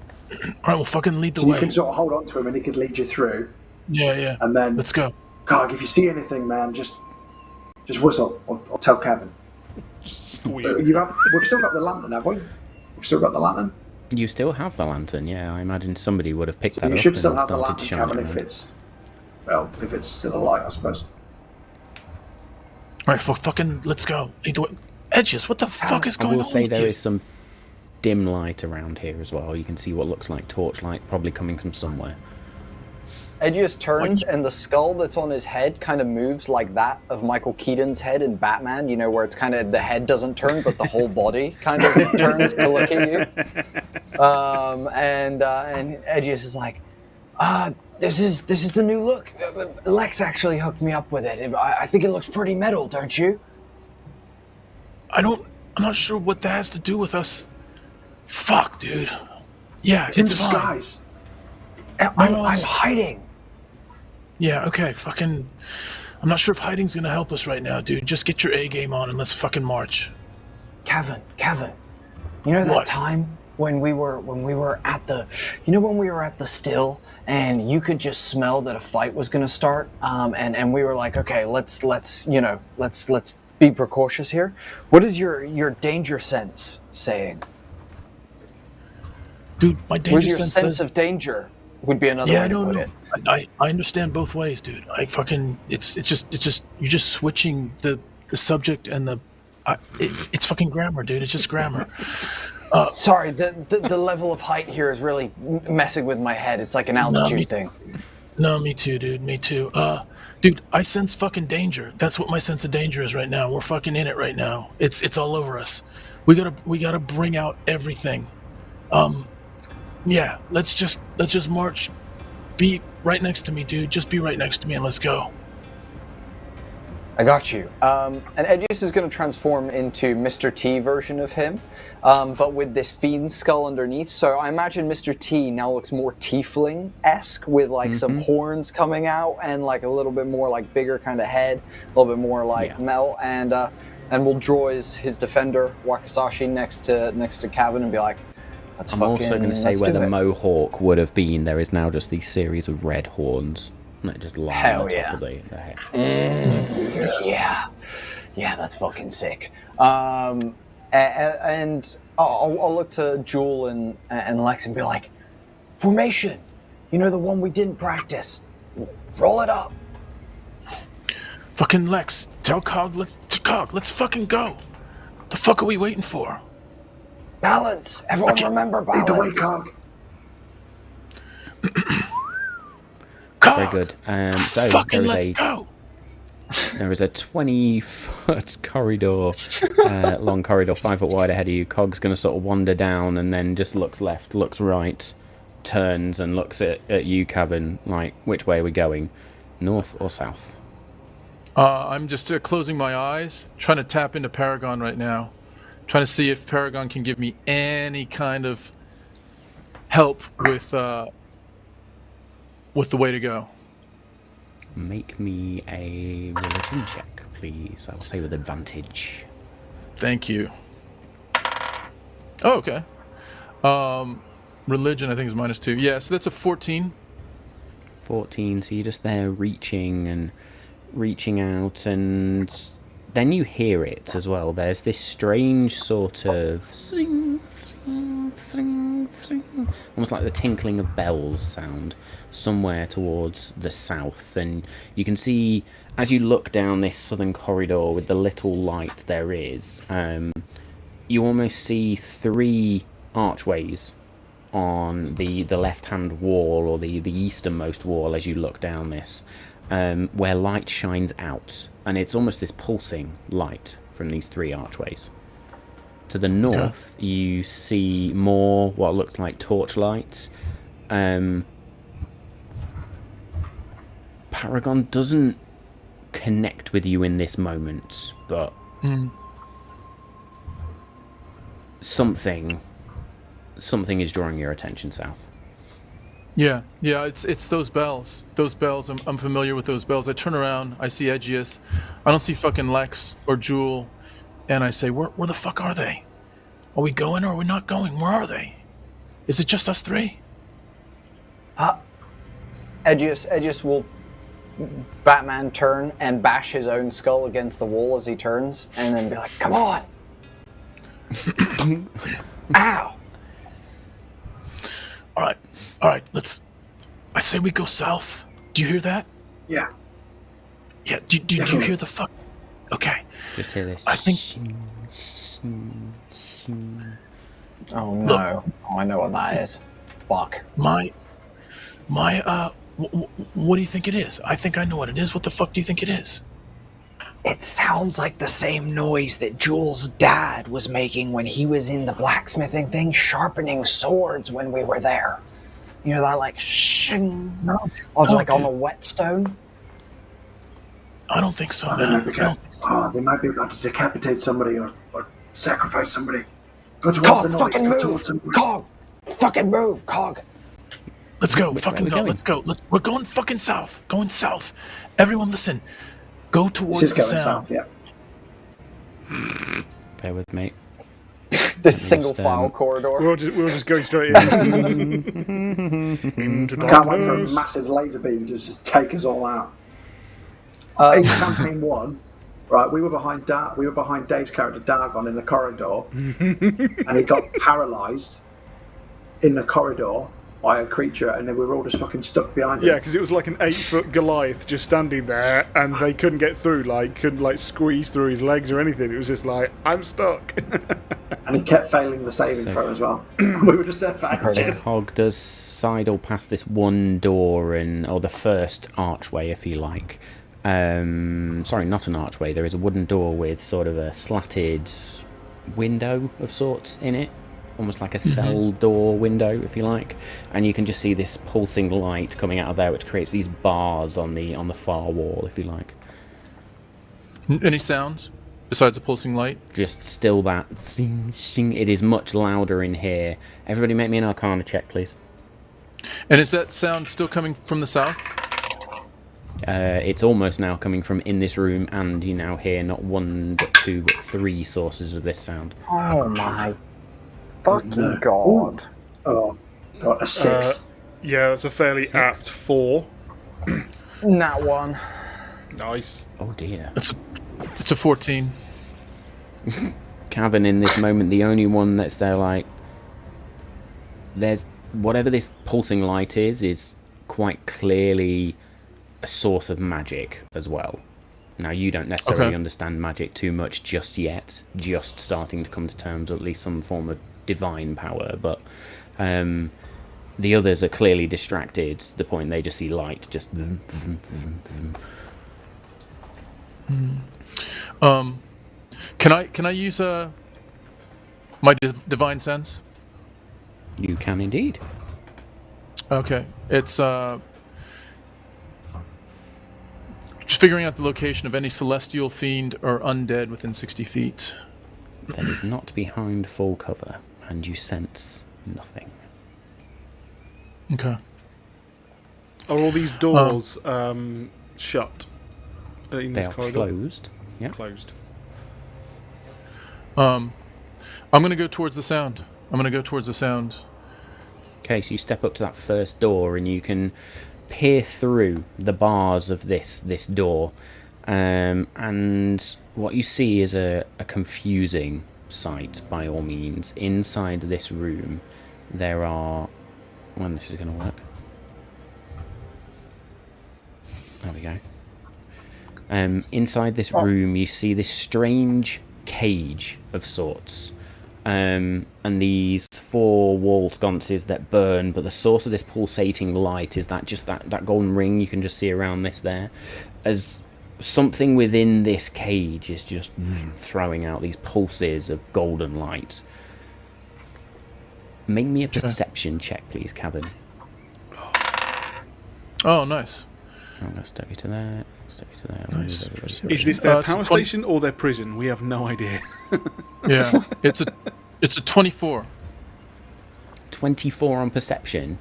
right, well, fucking lead the So way. you can sort of hold on to him, and he can lead you through. Yeah. And then, Let's go. Cog, if you see anything, man, just whistle or tell Kevin. Squeak. We've still got the lantern, have we? We've still got the lantern. You still have the lantern, yeah. I imagine somebody would have picked that You up should and still have the started lantern, to shine Kevin, it. if it's still alight, I suppose. All right, fucking, let's go. Lead the way. Edges, what the fuck is I going on? will say with there you? is some dim light around here as well. You can see what looks like torchlight probably coming from somewhere. Edgius turns, and the skull that's on his head kind of moves like that of Michael Keaton's head in Batman, where it's kind of the head doesn't turn, but the whole body kind of turns to look at you. And Edgius is like, this is the new look. Lex actually hooked me up with it. I think it looks pretty metal, don't you? I'm not sure what that has to do with us. Fuck, dude. Yeah, It's in fine. disguise. I'm hiding. Yeah, okay, fucking... I'm not sure if hiding's gonna help us right now, dude. Just get your A game on and let's fucking march. Kevin, you know that What? time when we were at the still and you could just smell that a fight was gonna start, and we were like, okay, let's be precautious here. What is your danger sense saying? Dude, my danger Where's your sense sense says... of danger? Would be another way to put it. I understand both ways, dude. I fucking it's just you're just switching the subject and it's fucking grammar, dude. It's just grammar. Sorry, the level of height here is really messing with my head. It's like an altitude thing. No, me too, dude. Me too. Dude, I sense fucking danger. That's what my sense of danger is right now. We're fucking in it right now. It's all over us. We gotta bring out everything. Yeah, let's just march. Be right next to me, dude. Just be right next to me and let's go. I got you. And Edgius is going to transform into Mr. T version of him, but with this fiend skull underneath. So I imagine Mr. T now looks more tiefling-esque with like some horns coming out and like a little bit more like bigger kind of head, a little bit more like Mel, and we'll draw his defender Wakasashi next to Kevin and be like, I'm also going to say where the mohawk would have been, there is now just these series of red horns that just lie on the top of the head. Yeah, that's fucking sick. And I'll look to Jewel and Lex and be like, formation, the one we didn't practice. Roll it up. Fucking Lex, tell Cog, let's fucking go. The fuck are we waiting for? Balance! Everyone remember balance! Lead the way, Cog. Very good. So there is a 20-foot corridor, long corridor, 5 foot wide ahead of you. Cog's going to sort of wander down and then just looks left, looks right, turns and looks at you, Cavan, like, which way are we going? North or south? I'm just closing my eyes, trying to tap into Paragon right now. Trying to see if Paragon can give me any kind of help with the way to go. Make me a religion check, please. I will say with advantage. Thank you. Oh, okay. Religion, I think, is -2. Yeah, so that's a 14. 14, so you're just there reaching out, and then you hear it as well. There's this strange sort of thing, almost like the tinkling of bells sound somewhere towards the south, and you can see as you look down this southern corridor with the little light there is, you almost see 3 archways on the left-hand wall, or the easternmost wall as you look down this, where light shines out, and it's almost this pulsing light from these 3 archways. To the north, you see more what looks like torchlights. Paragon doesn't connect with you in this moment, but something is drawing your attention south. Yeah, it's those bells. Those bells, I'm familiar with those bells. I turn around, I see Edgius. I don't see fucking Lex or Jewel, and I say, where the fuck are they? Are we going or are we not going? Where are they? Is it just us 3? Edgius will Batman turn and bash his own skull against the wall as he turns, and then be like, come on! Ow! All right, I say we go south. Do you hear that? Yeah. Yeah, do you hear the fuck? Okay. Just hear this. I think... Oh no. Oh, I know what that is. Fuck. What do you think it is? I think I know what it is. What the fuck do you think it is? It sounds like the same noise that Jules' dad was making when he was in the blacksmithing thing, sharpening swords when we were there. You know, that like shing, like on a whetstone? I don't think so. They might be about to decapitate somebody or sacrifice somebody. Go towards the noise. Go towards the noise. Cog! Fucking move, Cog! Let's go. Fucking go. Let's go. We're going fucking south. Going south. Everyone listen. Go towards the sound. South, yeah. Bear with me. This single file corridor. We'll just go straight in. Into Can't wait for a massive laser beam to just take us all out. In campaign 1, right, we were behind Dave's character Dargon in the corridor, and he got paralysed in the corridor by a creature, and then we were all just fucking stuck behind Yeah, him. because it was like an 8-foot Goliath just standing there, and they couldn't get through. Like, couldn't like squeeze through his legs or anything. It was just like, I'm stuck. And he kept failing the saving throw as well. We were just there for ages. Hog does sidle past this one door or the first archway, if you like. Sorry, not an archway. There is a wooden door with sort of a slatted window of sorts in it, almost like a cell door window, if you like. And you can just see this pulsing light coming out of there, which creates these bars on the far wall, if you like. Any sounds besides the pulsing light? Just still that zing, zing. It is much louder in here. Everybody make me an Arcana check, please. And is that sound still coming from the south? It's almost now coming from in this room, and you now hear not one, but two, but three sources of this sound. Oh my fucking no. god. Oh, got a 6. Yeah, that's a fairly apt 4. Nat 1. Nice. Oh dear. It's a 14. Cavan, in this moment, the only one that's there, like, there's whatever this pulsing light is quite clearly a source of magic as well. Now, you don't necessarily understand magic too much just yet, just starting to come to terms with at least some form of divine power, but the others are clearly distracted to the point they just see light, just vroom, vroom, vroom, vroom. Can I use my divine sense? You can indeed. Okay, it's just figuring out the location of any celestial, fiend, or undead within 60 feet. That is not behind full cover, and you sense nothing. Okay. Are all these doors shut in They this are corridor? closed. Yeah. Closed. I'm gonna go towards the sound. Okay, so you step up to that first door, and you can peer through the bars of this door, and what you see is a confusing sight by all means. Inside this room, there are... When this is going to work. There we go. Inside this room, you see this strange cage of sorts. And these 4 wall sconces that burn, but the source of this pulsating light is that golden ring you can just see around this there, as something within this cage is just throwing out these pulses of golden light. Make me a perception check, please, Cavan. Oh, nice. I'm going to step you to there. Step you to there. Nice. Is this their It's a power 20 station or their prison? We have no idea. Yeah, it's a 24. 24 on perception.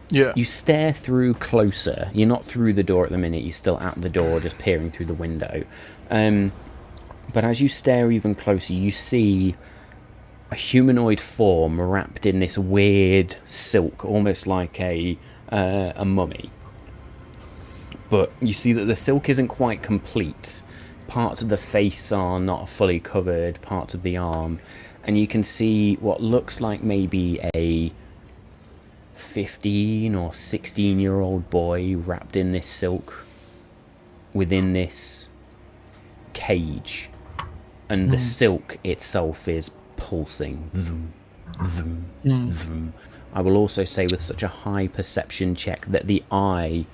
Yeah. You stare through closer. You're not through the door at the minute. You're still at the door, just peering through the window. But as you stare even closer, you see a humanoid form wrapped in this weird silk, almost like a mummy. But you see that the silk isn't quite complete. Parts of the face are not fully covered, parts of the arm. And you can see what looks like maybe a 15 or 16-year-old boy wrapped in this silk within this cage. And the silk itself is pulsing. Vroom, vroom, vroom. I will also say with such a high perception check that the eye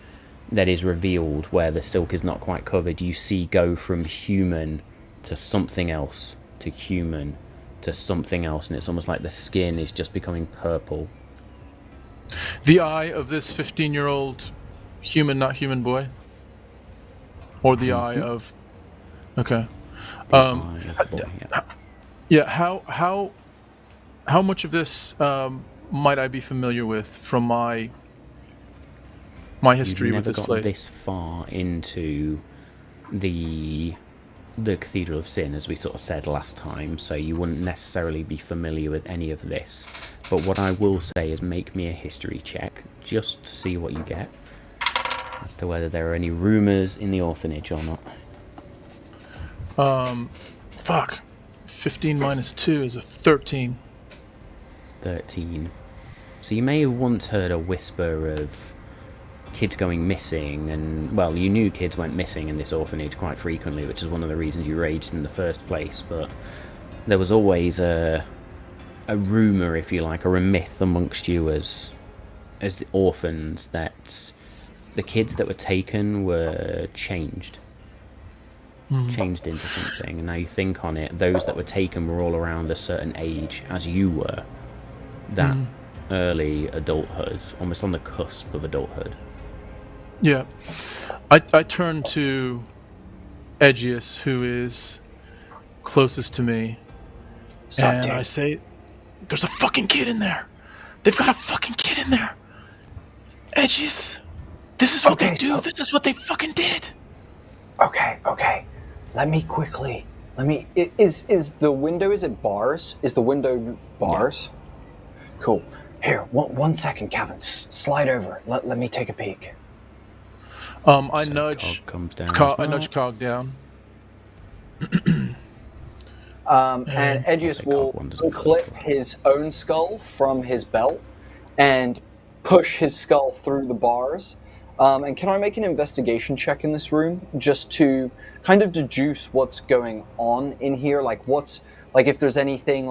that is revealed where the silk is not quite covered, you see go from human to something else, to human to something else, and it's almost like the skin is just becoming purple. The eye of this 15-year-old human, not human boy? Or the eye of... Okay. The eye of the boy, yeah. Yeah, how much of this might I be familiar with from my history You've with never this got place? this far into the Cathedral of Sin, as we sort of said last time, so you wouldn't necessarily be familiar with any of this. But what I will say is make me a history check, just to see what you get, as to whether there are any rumours in the orphanage or not. Fuck. 15 minus 2 is a 13. 13. So you may have once heard a whisper of kids going missing, and, well, you knew kids went missing in this orphanage quite frequently, which is one of the reasons you raged in the first place, but there was always a rumour, if you like, or a myth amongst you as the orphans that the kids that were taken were changed into something. And now you think on it, those that were taken were all around a certain age, as you were, that early adulthood, almost on the cusp of adulthood. Yeah. I turn to Aegeus, who is closest to me, and I say, there's a fucking kid in there. They've got a fucking kid in there. Aegeus, this is what they do. This is what they fucking did. Okay. Is the window, is it bars? Is the window bars? Yeah. Cool. Here, one second, Kevin. Slide over. Let me take a peek. I nudge Cog down. And Aegeus will clip his own skull from his belt and push his skull through the bars. And can I make an investigation check in this room just to kind of deduce what's going on in here? Like if there's anything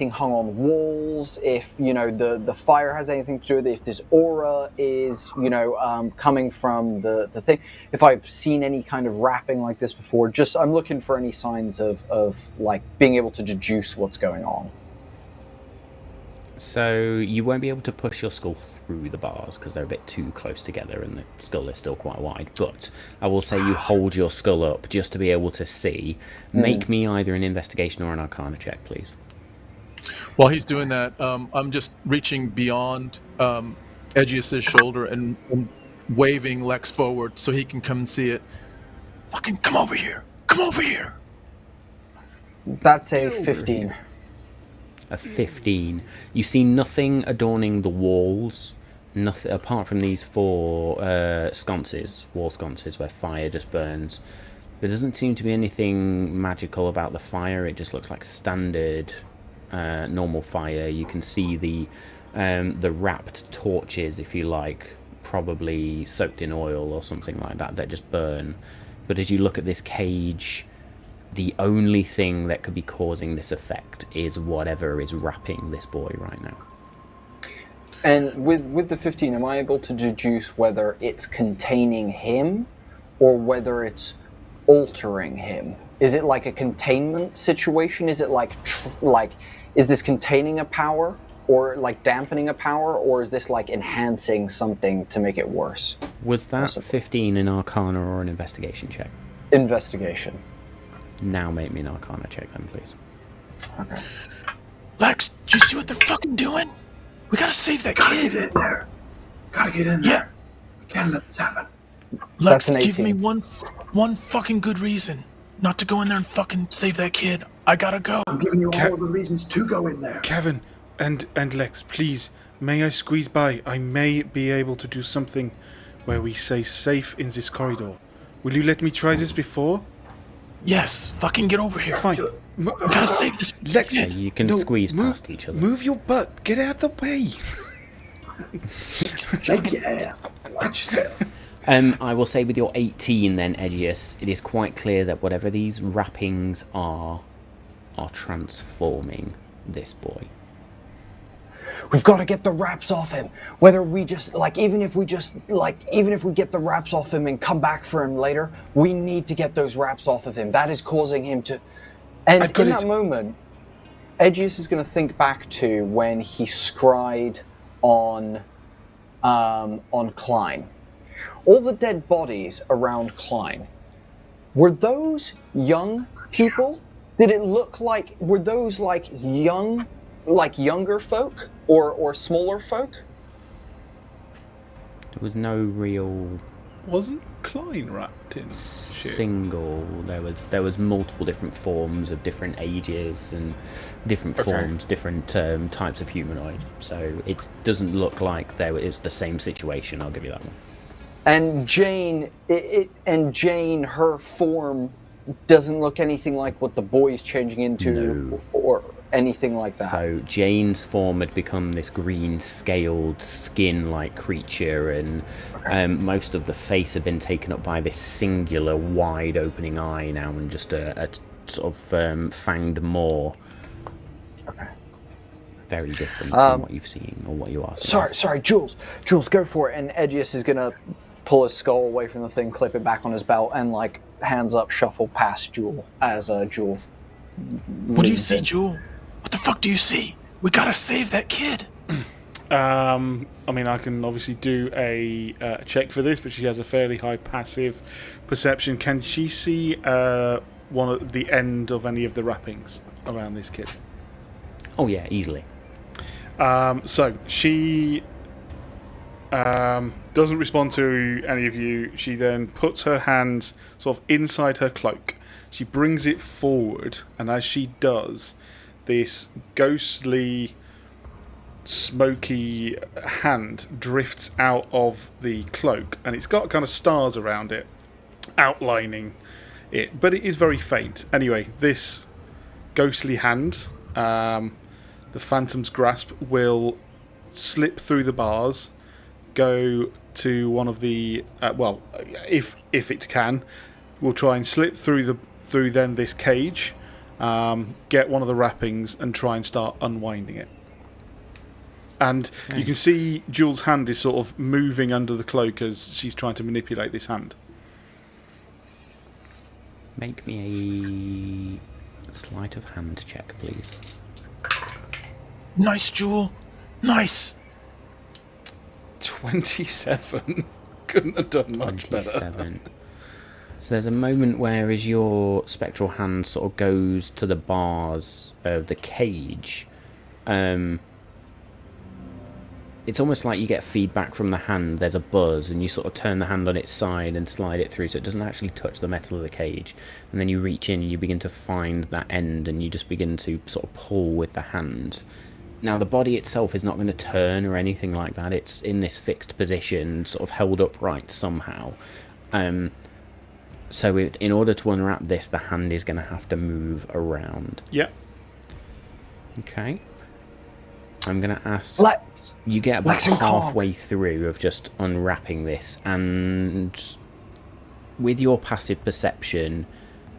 hung on walls, if, the fire has anything to do with it, if this aura is, coming from the thing, if I've seen any kind of wrapping like this before, I'm looking for any signs of like being able to deduce what's going on. So you won't be able to push your skull through the bars because they're a bit too close together and the skull is still quite wide. But I will say you hold your skull up just to be able to see. Make me either an investigation or an arcana check, please. While he's doing that, I'm just reaching beyond Aegeus's shoulder and waving Lex forward so he can come and see it. Fucking come over here. Come over here. That's a 15. A 15. You see nothing adorning the walls, nothing apart from these 4 wall sconces where fire just burns. There doesn't seem to be anything magical about the fire. It just looks like standard normal fire. You can see the wrapped torches, if you like, probably soaked in oil or something like that just burn. But as you look at this cage, the only thing that could be causing this effect is whatever is wrapping this boy right now. And with the 15, am I able to deduce whether it's containing him or whether it's altering him? Is it like a containment situation? Is it like is this containing a power or like dampening a power, or is this like enhancing something to make it worse? Was that 15 an arcana or an investigation check? Investigation. Now make me an arcana check then, please. Okay. Lex, do you see what they're fucking doing? We gotta save that kid. Get in there. Gotta get in there. Yeah. We can't let this happen. Lex, That's an give 18. me one fucking good reason not to go in there and fucking save that kid. I gotta go. I'm giving you all the reasons to go in there. Kevin and Lex, please, may I squeeze by? I may be able to do something where we stay safe in this corridor. Will you let me try this before? Yes, fucking get over here. Fine. We gotta save this Lex, Yeah, you can squeeze past each other. Move your butt. Get out of the way. Shake your ass. Watch yourself. I will say with your 18 then, Aegeus, it is quite clear that whatever these wrappings are transforming this boy. We've got to get the wraps off him. Whether we just even if we get the wraps off him and come back for him later, we need to get those wraps off of him. That is causing him to. And in that moment, Aegeus is going to think back to when he scried on Klein. All the dead bodies around Klein, were those young people? Did it look like, were those younger folk or smaller folk? There was no real Wasn't Klein wrapped in shit? single. There was multiple different forms of different ages and different forms, different types of humanoid. So it doesn't look like it's the same situation. I'll give you that one. And Jane, her form doesn't look anything like what the boy's changing into, No. or anything like that. So Jane's form had become this green scaled skin-like creature, and most of the face had been taken up by this singular wide opening eye now, and just a sort of fanged maw. Okay. Very different from what you've seen or what you are seeing. Sorry, Jules, go for it. And Edgius is gonna pull his skull away from the thing, clip it back on his belt, and like hands up, shuffle past Jewel as Jewel. What do you see, Jewel? What the fuck do you see? We gotta save that kid. I mean, I can obviously do a check for this, but she has a fairly high passive perception. Can she see one at the end of any of the wrappings around this kid? Oh yeah, easily. So she doesn't respond to any of you. She then puts her hand sort of inside her cloak. She brings it forward, and as she does, this ghostly, smoky hand drifts out of the cloak, and it's got kind of stars around it, outlining it, but it is very faint. Anyway, this ghostly hand, the Phantom's grasp, will slip through the bars, go to one of the if it can, will try and slip through then this cage, get one of the wrappings and try and start unwinding it. And you can see Jules' hand is sort of moving under the cloak as she's trying to manipulate this hand. Make me a sleight of hand check, please. Nice, Jewel. Nice. 27. Couldn't have done much 27. better. So there's a moment where as your spectral hand sort of goes to the bars of the cage, it's almost like you get feedback from the hand. There's a buzz, and you sort of turn the hand on its side and slide it through so it doesn't actually touch the metal of the cage. And then you reach in and you begin to find that end, and you just begin to sort of pull with the hand. Now, the body itself is not going to turn or anything like that. It's in this fixed position, sort of held upright somehow. So in order to unwrap this, the hand is going to have to move around. Yeah. Okay. I'm going to ask... Lex! You get about Lex and halfway through of just unwrapping this, and with your passive perception,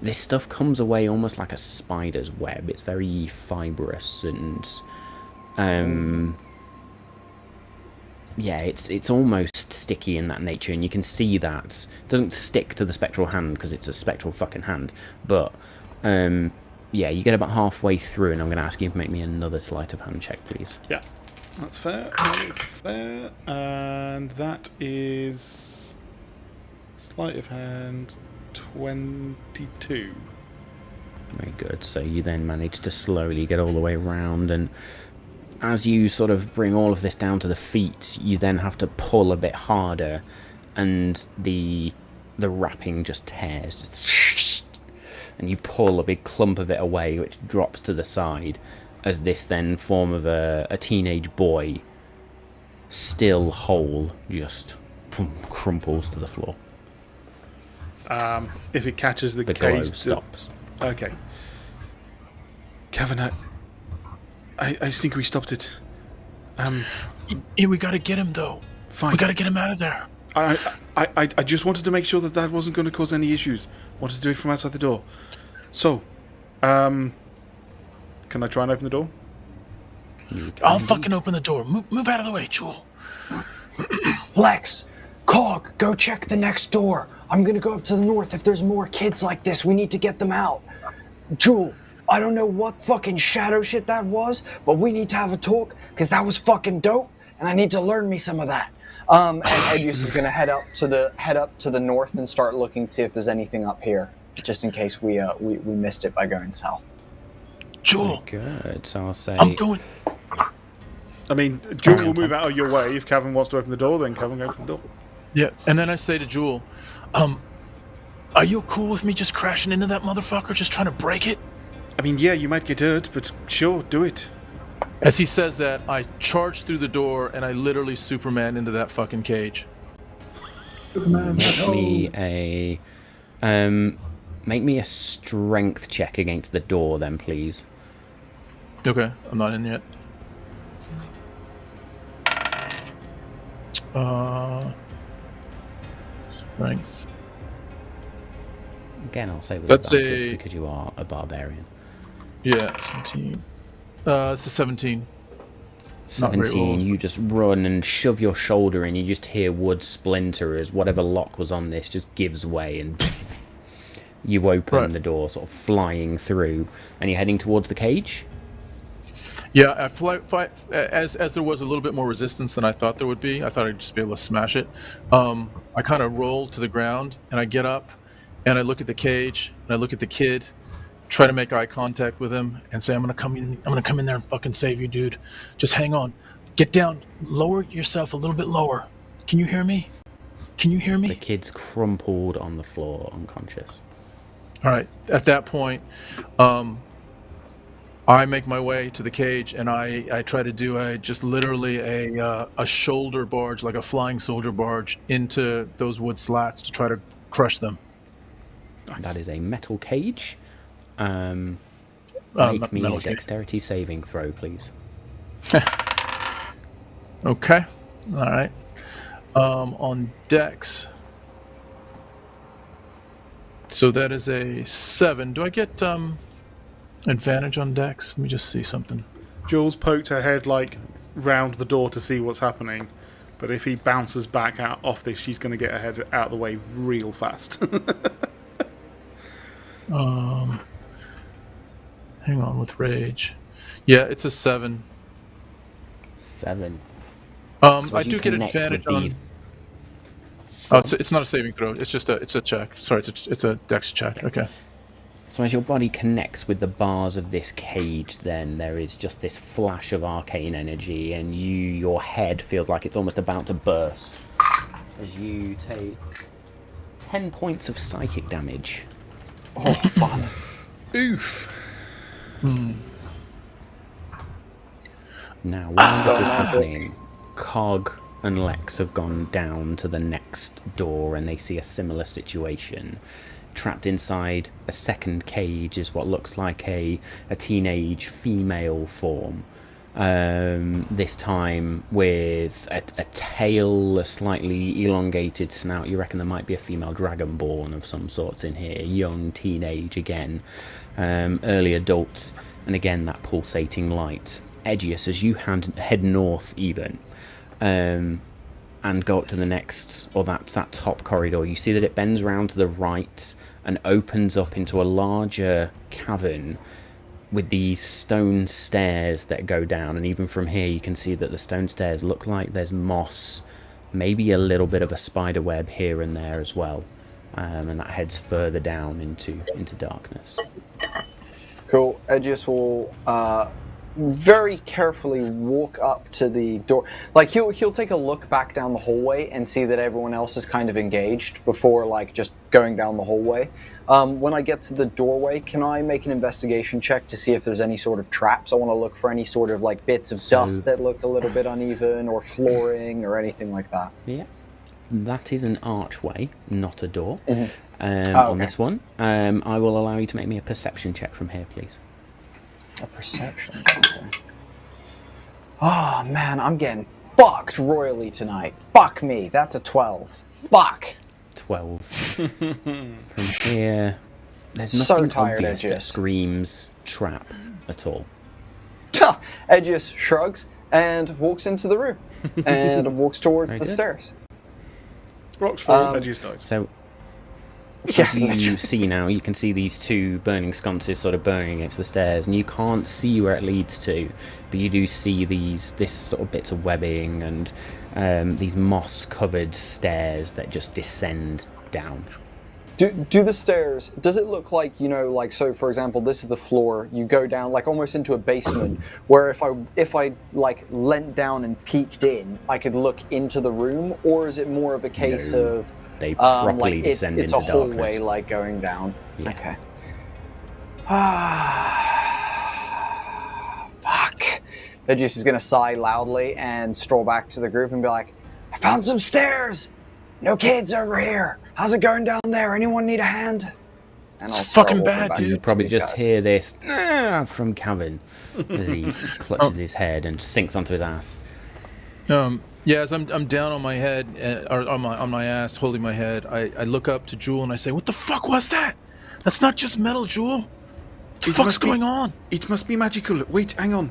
this stuff comes away almost like a spider's web. It's very fibrous and... yeah, it's almost sticky in that nature, and you can see that. It doesn't stick to the spectral hand because it's a spectral fucking hand, but yeah, you get about halfway through, and I'm going to ask you to make me another sleight of hand check, please. Yeah, that's fair. That's fair. And that is sleight of hand 22. Very good. So you then manage to slowly get all the way around, and as you sort of bring all of this down to the feet, you then have to pull a bit harder, and the wrapping just tears. And you pull a big clump of it away, which drops to the side, as this then form of a teenage boy, still whole, just crumples to the floor. If it catches the glow cage... stops. Okay. Kevin, I think we stopped it. Yeah, we gotta get him, though. Fine. We gotta get him out of there. I just wanted to make sure that wasn't going to cause any issues. Wanted to do it from outside the door. So, can I try and open the door? I'll fucking open the door. Move out of the way, Jewel. Lex, Cog, go check the next door. I'm gonna go up to the north. If there's more kids like this, we need to get them out. Jewel, I don't know what fucking shadow shit that was, but we need to have a talk, because that was fucking dope, and I need to learn me some of that. And Edgius is gonna head up to the north and start looking to see if there's anything up here, just in case we missed it by going south. Jewel. Good. So I'll say... I'm going... I mean, Jewel will move out of your way. If Kevin wants to open the door, then Kevin will open the door. Yeah, and then I say to Jewel, are you cool with me just crashing into that motherfucker, just trying to break it? I mean, yeah, you might get hurt, but sure, do it. As he says that, I charge through the door, and I literally Superman into that fucking cage. Make me a strength check against the door, then, please. Okay, I'm not in yet. Strength. Again, I'll say with That's advantage because you are a barbarian. Yeah, 17. It's a 17. Not very 17, well. you just run and shove your shoulder in. You just hear wood splinter as whatever lock was on this just gives way, and you open the door, sort of flying through, and you're heading towards the cage. Yeah, as there was a little bit more resistance than I thought there would be. I thought I'd just be able to smash it. I kind of roll to the ground, and I get up, and I look at the cage, and I look at the kid, try to make eye contact with him, and say, I'm gonna come in there and fucking save you, dude. Just hang on. Get down. Lower yourself a little bit lower. Can you hear me? Can you hear me? The kid's crumpled on the floor, unconscious. All right. At that point, I make my way to the cage, and I try to do just literally a shoulder barge, like a flying soldier barge, into those wood slats to try to crush them. Nice. That is a metal cage. Make me a dexterity saving throw, please. Okay. All right. On dex. So that is a 7. Do I get advantage on dex? Let me just see something. Jules poked her head like round the door to see what's happening, but if he bounces back out off this, she's going to get her head out of the way real fast. Hang on with rage. Yeah, it's a 7. 7. So I do get advantage on. These... Oh, it's not a saving throw. It's just it's a check. Sorry, it's a dex check. Okay. So as your body connects with the bars of this cage, then there is just this flash of arcane energy, and your head feels like it's almost about to burst as you take 10 points of psychic damage. Oh, fun. Oof. Now, while this is happening, Cog and Lex have gone down to the next door, and they see a similar situation. Trapped inside a second cage is what looks like a teenage female form. This time with a tail, a slightly elongated snout. You reckon there might be a female dragonborn of some sorts in here. Young teenage again. Early adult. And again, that pulsating light. Edgious, as you head north even, and go up to the next, or that top corridor, you see that it bends round to the right and opens up into a larger cavern with these stone stairs that go down. And even from here you can see that the stone stairs look like there's moss, maybe a little bit of a spider web here and there as well, and that heads further down into darkness. Cool. Edgius will very carefully walk up to the door. Like he'll take a look back down the hallway and see that everyone else is kind of engaged before like just going down the hallway. When I get to the doorway, can I make an investigation check to see if there's any sort of traps? I want to look for any sort of like bits of dust that look a little bit uneven, or flooring or anything like that. Yeah. That is an archway, not a door. Okay. On this one, I will allow you to make me a perception check from here, please. A perception. Okay. Oh man, I'm getting fucked royally tonight. Fuck me. That's a 12. Fuck. 12. From here, there's So nothing tired, obvious that Edgius. screams trap at all. Edgius shrugs and walks into the room and walks towards Very the good. stairs. Rocks fall, Edgius dies. So, Yeah. as you see now, you can see these two burning sconces sort of burning against the stairs, and you can't see where it leads to, but you do see this sort of bits of webbing and these moss-covered stairs that just descend down. Do the stairs, does it look like, like, so for example, this is the floor, you go down like almost into a basement, where if I like leant down and peeked in, I could look into the room, or is it more of a case of They properly like descend it's into a hallway darkness. like going down? Yeah. Okay. Fuck. Edgius is gonna sigh loudly and stroll back to the group and be like, I found some stairs! No kids over here! How's it going down there? Anyone need a hand? and I'll It's fucking start walking bad, back dude. You You probably these just guys. hear this from Cavan as he clutches his head and sinks onto his ass. Yeah, as I'm down on my head, or on my ass, holding my head, I look up to Jewel and I say, "What the fuck was that? That's not just metal, Jewel. What the It fuck's must be- going on?" It must be magical. Wait, hang on.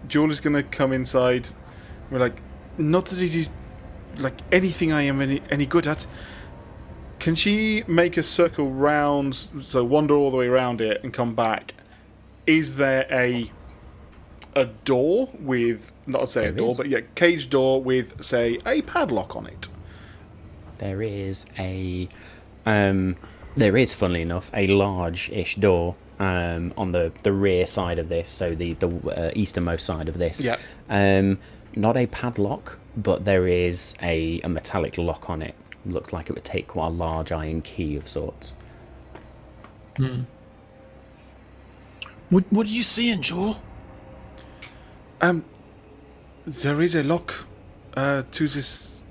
Joel is going to come inside. We're like, not that it is like anything I am any good at. Can she make a circle round, so wander all the way around it and come back? Is there a door with, not say a There door, is. but yeah, cage door with, say, a padlock on it? There is funnily enough, a large-ish door on the rear side of this, so the easternmost side of this. Yep. Not a padlock, but there is a metallic lock on it. Looks like it would take quite a large iron key of sorts. What are you seeing, Jewel? There is a lock to this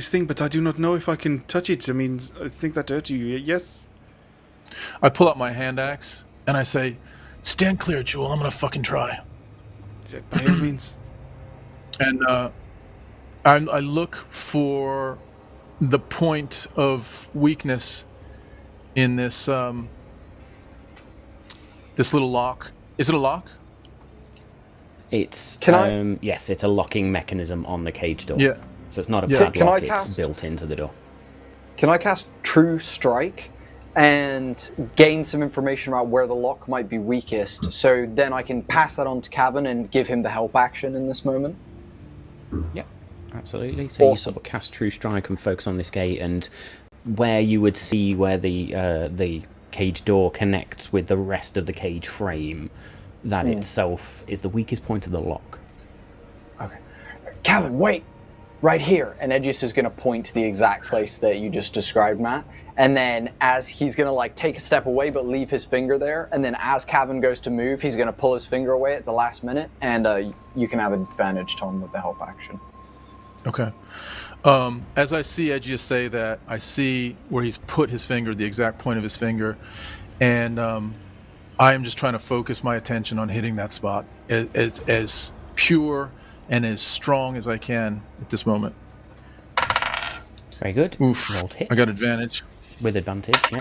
thing, but I do not know if I can touch it. I mean, I think that hurt you. Yes. I pull out my hand axe and I say, "Stand clear, Jewel. I'm gonna fucking try." By all means. And I look for the point of weakness in this this little lock. Is it a lock? It's Can I- yes, it's a locking mechanism on the cage door. Yeah. So it's not a Yeah. padlock, Can I it's cast- built into the door. Can I cast True Strike and gain some information about where the lock might be weakest, so then I can pass that on to Cavan and give him the help action in this moment? Yeah, absolutely. So you Awesome. sort of cast True Strike and focus on this gate, and where you would see where the cage door connects with the rest of the cage frame, that itself is the weakest point of the lock. Okay. Cavan, wait! Right here. And Edgius is going to point to the exact place that you just described, Matt. And then as he's going to like take a step away but leave his finger there, and then as Cavan goes to move, he's going to pull his finger away at the last minute, and you can have advantage, Tom, with the help action. Okay. As I see Edgius say that, I see where he's put his finger, the exact point of his finger, and I am just trying to focus my attention on hitting that spot as pure and as strong as I can at this moment. Very good. Oof. Rolled hit. I got advantage. With advantage, yeah.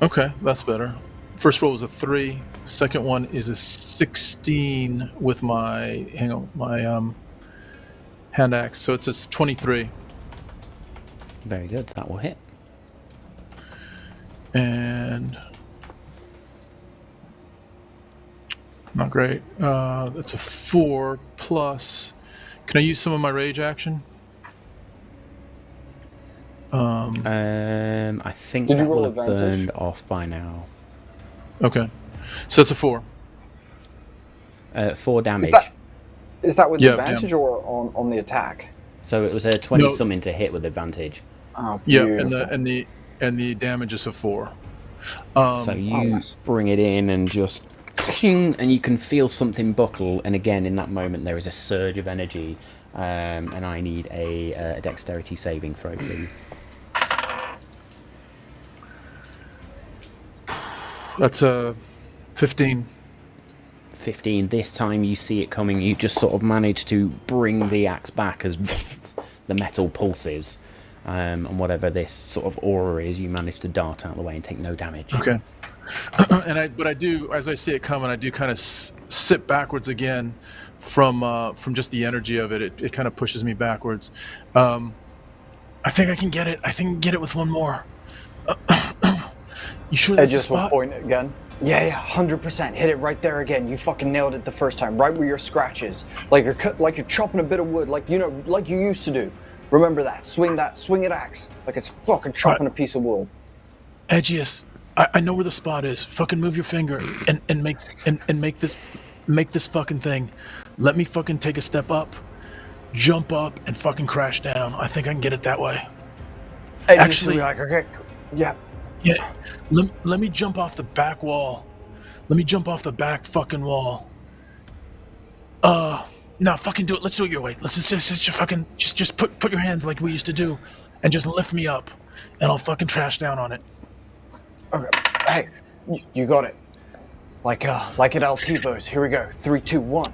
Okay, that's better. First roll was a 3. Second one is a 16 with my hand axe, so it's a 23. Very good. That will hit. And not great. That's a 4 plus. Can I use some of my rage action? I think Did you that will roll have advantage? burned off by now. Okay, so it's a 4. 4 damage. Is that with Yeah, advantage or on the attack? So it was a 20 No. something to hit with advantage. Oh, Yeah, beautiful. and the damage is a 4. So you nice. bring it in and just and you can feel something buckle, and again in that moment there is a surge of energy, and I need a dexterity saving throw, please. That's a 15. 15. This time you see it coming, you just sort of manage to bring the axe back as the metal pulses, and whatever this sort of aura is, you manage to dart out of the way and take no damage. Okay. But I do, as I see it coming, I do kind of sit backwards again from just the energy of it. It kind of pushes me backwards. I think I can get it. I think I can get it with one more. You sure that's the Edgius will spot? point again. Yeah, 100%. Hit it right there again. You fucking nailed it the first time, right where your scratch is. Like you're chopping a bit of wood, like like you used to do. Remember that. Swing it axe, like it's fucking chopping a piece of wood. Edgius, I know where the spot is. Fucking move your finger and make this fucking thing. Let me fucking take a step up, jump up, and fucking crash down. I think I can get it that way. Edgius Actually- will be like, okay, yeah. Yeah, let me jump off the back wall. Let me jump off the back fucking wall. No, fucking do it. Let's do it your way. Let's just fucking just put your hands like we used to do, and just lift me up, and I'll fucking trash down on it. Okay. Hey, you got it. Like at Altivo's. Here we go. 3, 2, 1.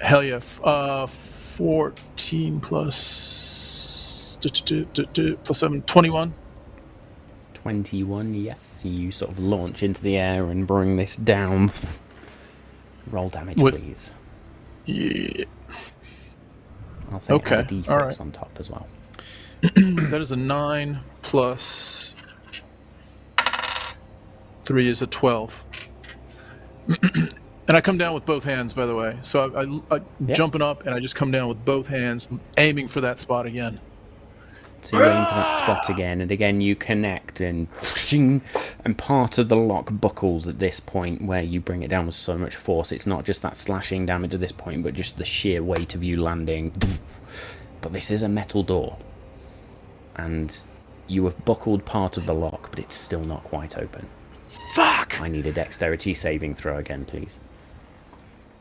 Hell yeah. 14 plus plus 7, 21. 21, yes. You sort of launch into the air and bring this down. Roll damage, please. Yeah. I'll say Okay, add a d6 alright. on top as well. That is a 9 plus 3 is a 12. And I come down with both hands, by the way. So I jumping up, and I just come down with both hands, aiming for that spot again. So you're aiming for that spot again, and again you connect, and part of the lock buckles at this point where you bring it down with so much force. It's not just that slashing damage at this point, but just the sheer weight of you landing. But this is a metal door, and you have buckled part of the lock, but it's still not quite open. Fuck! I need a dexterity saving throw again, please.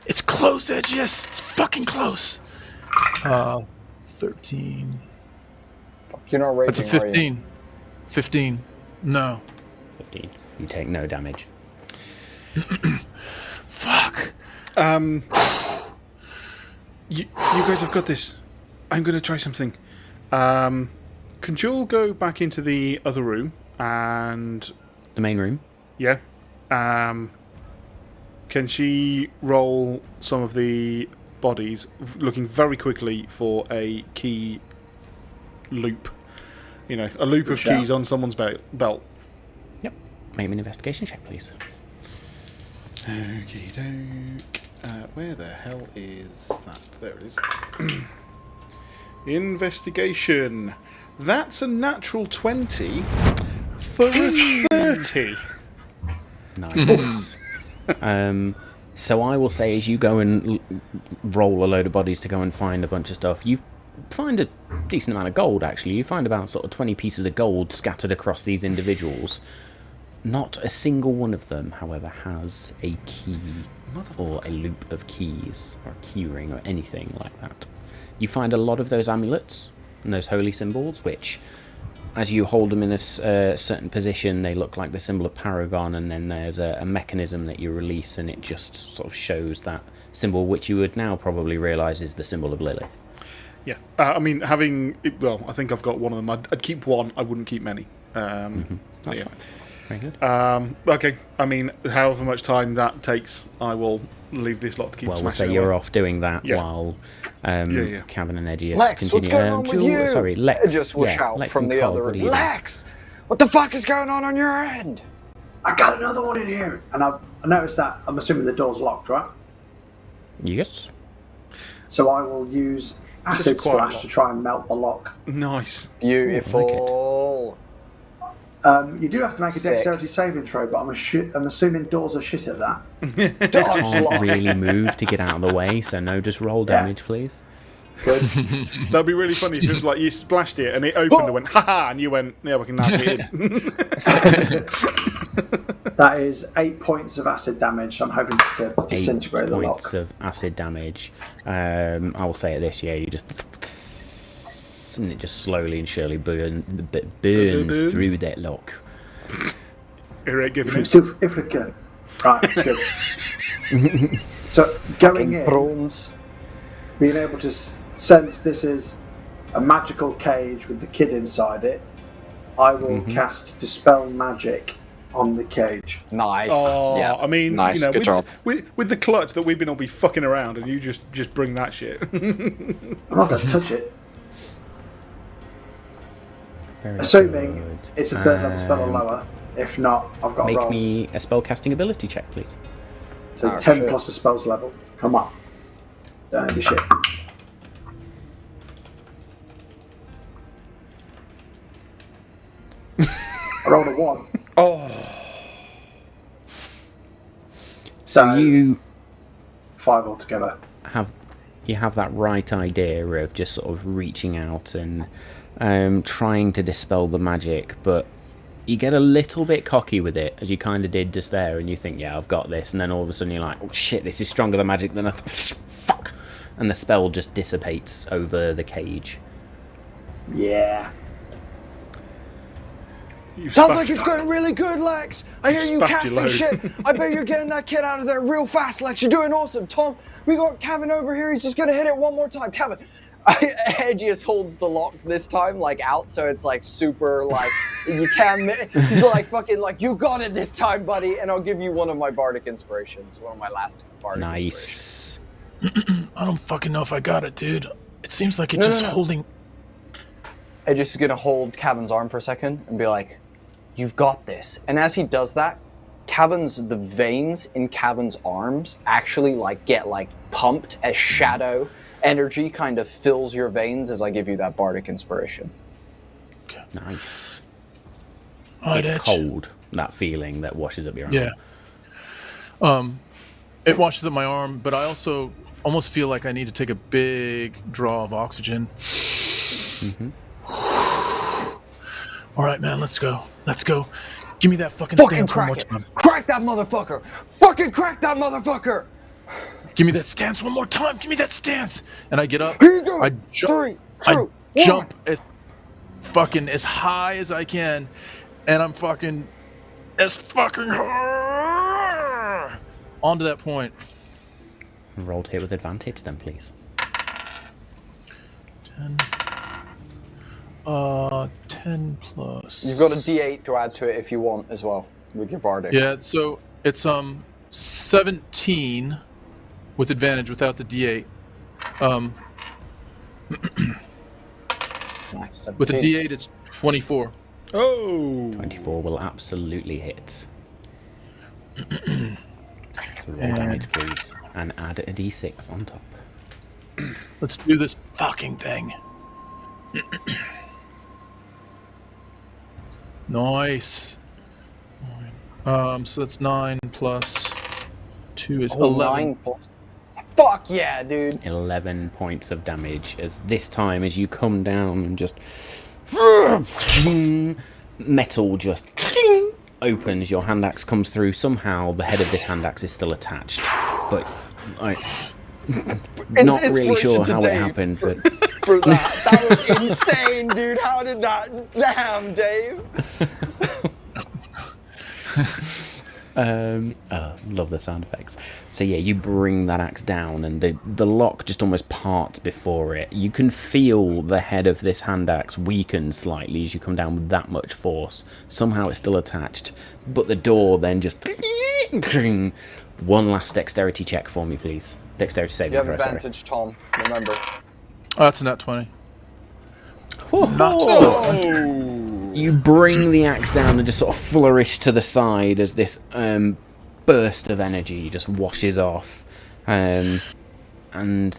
It's close, Edgius. It's fucking close. 13. Fuck, you're not raging, That's a 15. 15. No. 15. You take no damage. Fuck. You guys have got this. I'm going to try something. Can Jewel go back into the other room and... The main room? Yeah. Can she roll some of the bodies, looking very quickly for a key loop? You know, a loop of keys on someone's belt. Yep. Make me an investigation check, please. Okie doke. Where the hell is that? There it is. Investigation. That's a natural 20 for a 30. Nice. So I will say, as you go and roll a load of bodies to go and find a bunch of stuff, you find a decent amount of gold, actually. You find about sort of 20 pieces of gold scattered across these individuals. Not a single one of them, however, has a key or a loop of keys or a key ring or anything like that. You find a lot of those amulets and those holy symbols, which, as you hold them in a certain position, they look like the symbol of Paragon, and then there's a mechanism that you release, and it just sort of shows that symbol, which you would now probably realise is the symbol of Lilith. Yeah. I mean, having... Well, I think I've got one of them. I'd keep one. I wouldn't keep many. That's fine. Very good. Okay. I mean, however much time that takes, I will leave this lot to keep Well, smashing we'll say away. you're off doing that Yeah. while Yeah. Cavan and Edgius Lex, continue. what's going on with Jewel- you? Sorry, Lex. Edgius will shout Lex from and the Cole, other what are room. you doing? Lex, what the fuck is going on your end? I got another one in here. And I noticed that. I'm assuming the door's locked, right? Yes. So I will use acid quiet splash lock. to try and melt the lock. Nice. Beautiful. You do have to make a Sick. dexterity saving throw, but I'm assuming doors are shit at that. Dodge Can't lock. really move to get out of the way, so no, just roll damage, please. Good. That'd be really funny if it was like you splashed it and it opened and went, ha-ha, and you went, yeah, we can now get in. That is 8 points of acid damage. So I'm hoping to disintegrate the 8 lock. points of acid damage. I will say it this, yeah, you just... And it just slowly and surely burns through that lock. Eric giving it. If we can. Right, good. So going in, Brooms. being able to sense this is a magical cage with the kid inside it, I will cast Dispel Magic on the cage. Nice. Oh, Yeah. I mean, Nice, you know, good job. with the clutch that we've been all be fucking around, and you just bring that shit. I'm not going to touch it. Very Assuming good. it's a third level spell or lower. If not, I've got to Make roll. me a spellcasting ability check, please. So Oh, 10 shit. plus a spell's level. Come on. Don't be shit. I rolled a 1. So you 5 altogether. have that right idea of just sort of reaching out and trying to dispel the magic, but you get a little bit cocky with it, as you kind of did just there, and you think, yeah, I've got this, and then all of a sudden you're like, oh shit, this is stronger than magic than I fuck, and the spell just dissipates over the cage. Yeah. You Sounds spat- like it's going really good, Lex. I hear you spaffed your casting load. shit. I bet you're getting that kid out of there real fast, Lex. You're doing awesome. Tom, we got Kevin over here. He's just gonna hit it one more time. Kevin. Edgius holds the lock this time, like out, so it's like super, like you can. He's like fucking like you got it this time, buddy. And I'll give you one of my bardic inspirations, one of my last bardic inspirations. Nice. I don't fucking know if I got it, dude. It seems like it's holding. Edgius is gonna hold Kevin's arm for a second and be like, "You've got this." And as he does that, the veins in Kevin's arms actually like get like pumped as shadow energy kind of fills your veins as I give you that bardic inspiration. Okay. Nice. Right, It's Edge. cold, that feeling that washes up your arm. Yeah. It washes up my arm, but I also almost feel like I need to take a big draw of oxygen. Mm-hmm. All right, man, let's go. Let's go. Give me that fucking Fucking stance one more crack it! time. Crack that motherfucker! Fucking crack that motherfucker! Give me that stance one more time. Give me that stance. And I get up. Here you go. I jump. 3, 2, I jump as high as I can, and I'm fucking as fucking high onto that point. Roll to hit with advantage, then, please. 10 plus. You've got a D8 to add to it if you want as well with your bardic. Yeah, so it's 17 with advantage without the D8. Nice. With a 17. D8, it's 24. Oh! 24 will absolutely hit. So roll damage, please. And add a d6 on top. Let's do this fucking thing. Nice. So that's 9 plus 2 is 11. 9 plus. Fuck yeah, dude. 11 points of damage as this time as you come down and just metal just opens, your hand axe comes through. Somehow the head of this hand axe is still attached, but not really sure how it happened, but For that was insane, dude. How did that? Damn, Dave. love the sound effects. So yeah, you bring that axe down and the lock just almost parts before it. You can feel the head of this hand axe weaken slightly as you come down with that much force. Somehow it's still attached, but the door then just one last dexterity check for me, please. Dexterity saving You have throw, sorry. advantage, Tom. Remember. Oh, that's a nat 20. You bring the axe down and just sort of flourish to the side as this burst of energy just washes off. And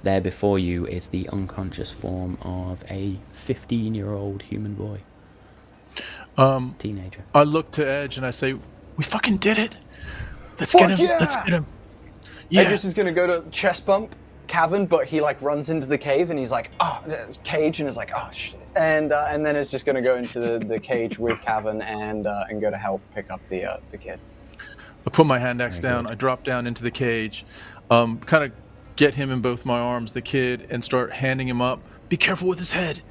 there before you is the unconscious form of a 15-year-old human boy. Teenager. I look to Edge and I say, "We fucking did it. Let's get him. Yeah! Let's get him." Yeah. Edges is gonna go to chest bump Cavan, but he like runs into the cave and he's like, cage, and is like, oh shit, and then it's just gonna go into the cage with Cavan and go to help pick up the kid. I put my hand axe down. I drop down into the cage, kind of get him in both my arms, the kid, and start handing him up. Be careful with his head,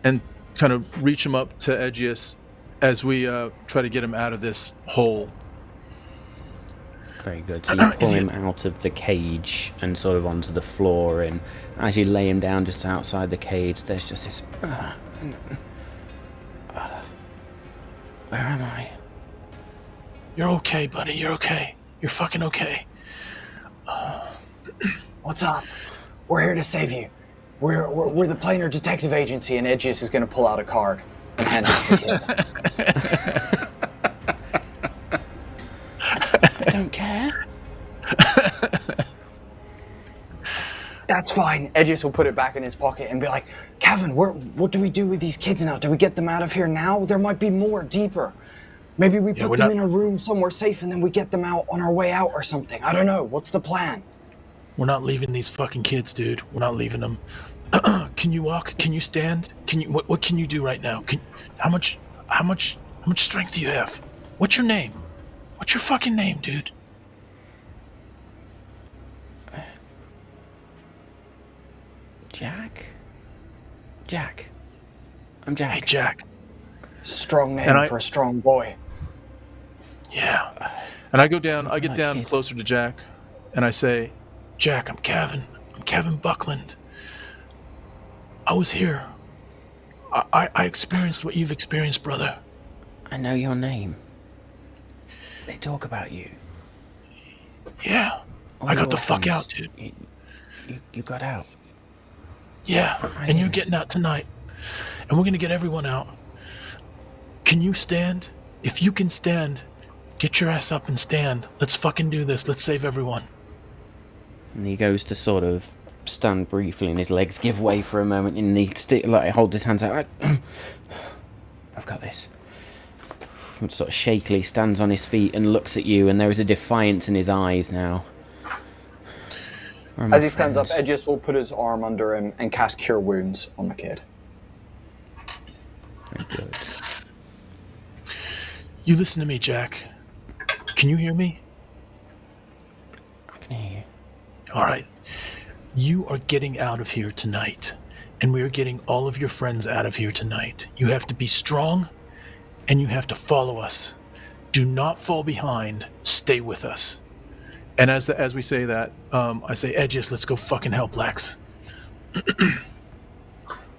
and kind of reach him up to Edgius as we try to get him out of this hole. Very good. So you pull him out of the cage and sort of onto the floor, and as you lay him down just outside the cage, there's just this... where am I? You're okay, buddy. You're okay. You're fucking okay. What's up? We're here to save you. We're the Planar Detective Agency, and Edgius is gonna pull out a card and hand it to the kid. I don't care. That's fine. Edgius will put it back in his pocket and be like, Cavan, what do we do with these kids now? Do we get them out of here now? There might be more deeper. Maybe we put them in a room somewhere safe and then we get them out on our way out or something. I don't know. What's the plan? We're not leaving these fucking kids, dude. We're not leaving them. Can you walk? Can you stand? Can you? What can you do right now? How much strength do you have? What's your name? What's your fucking name, dude? Jack. I'm Jack. Hey, Jack. Strong name for a strong boy. Yeah. And I go down, I get down kid. closer to Jack, and I say, Jack, I'm Kevin. I'm Kevin Buckland. I was here. I experienced what you've experienced, brother. I know your name. They talk about you. Yeah. All I your got the fuck friends. out, dude. You got out. Yeah. I And you're didn't. getting out tonight. And we're going to get everyone out. Can you stand? If you can stand, get your ass up and stand. Let's fucking do this. Let's save everyone. And he goes to sort of stand briefly, and his legs give way for a moment, and he holds his hands out. I've got this. And sort of shakily stands on his feet and looks at you, and there is a defiance in his eyes now. As he stands up, Edgius will put his arm under him and cast Cure Wounds on the kid. Very good. You listen to me, Jack. Can you hear me? I can hear you. All right. You are getting out of here tonight, and we are getting all of your friends out of here tonight. You have to be strong, and you have to follow us. Do not fall behind. Stay with us. And as we say that, I say, Edgius, let's go fucking help Lex.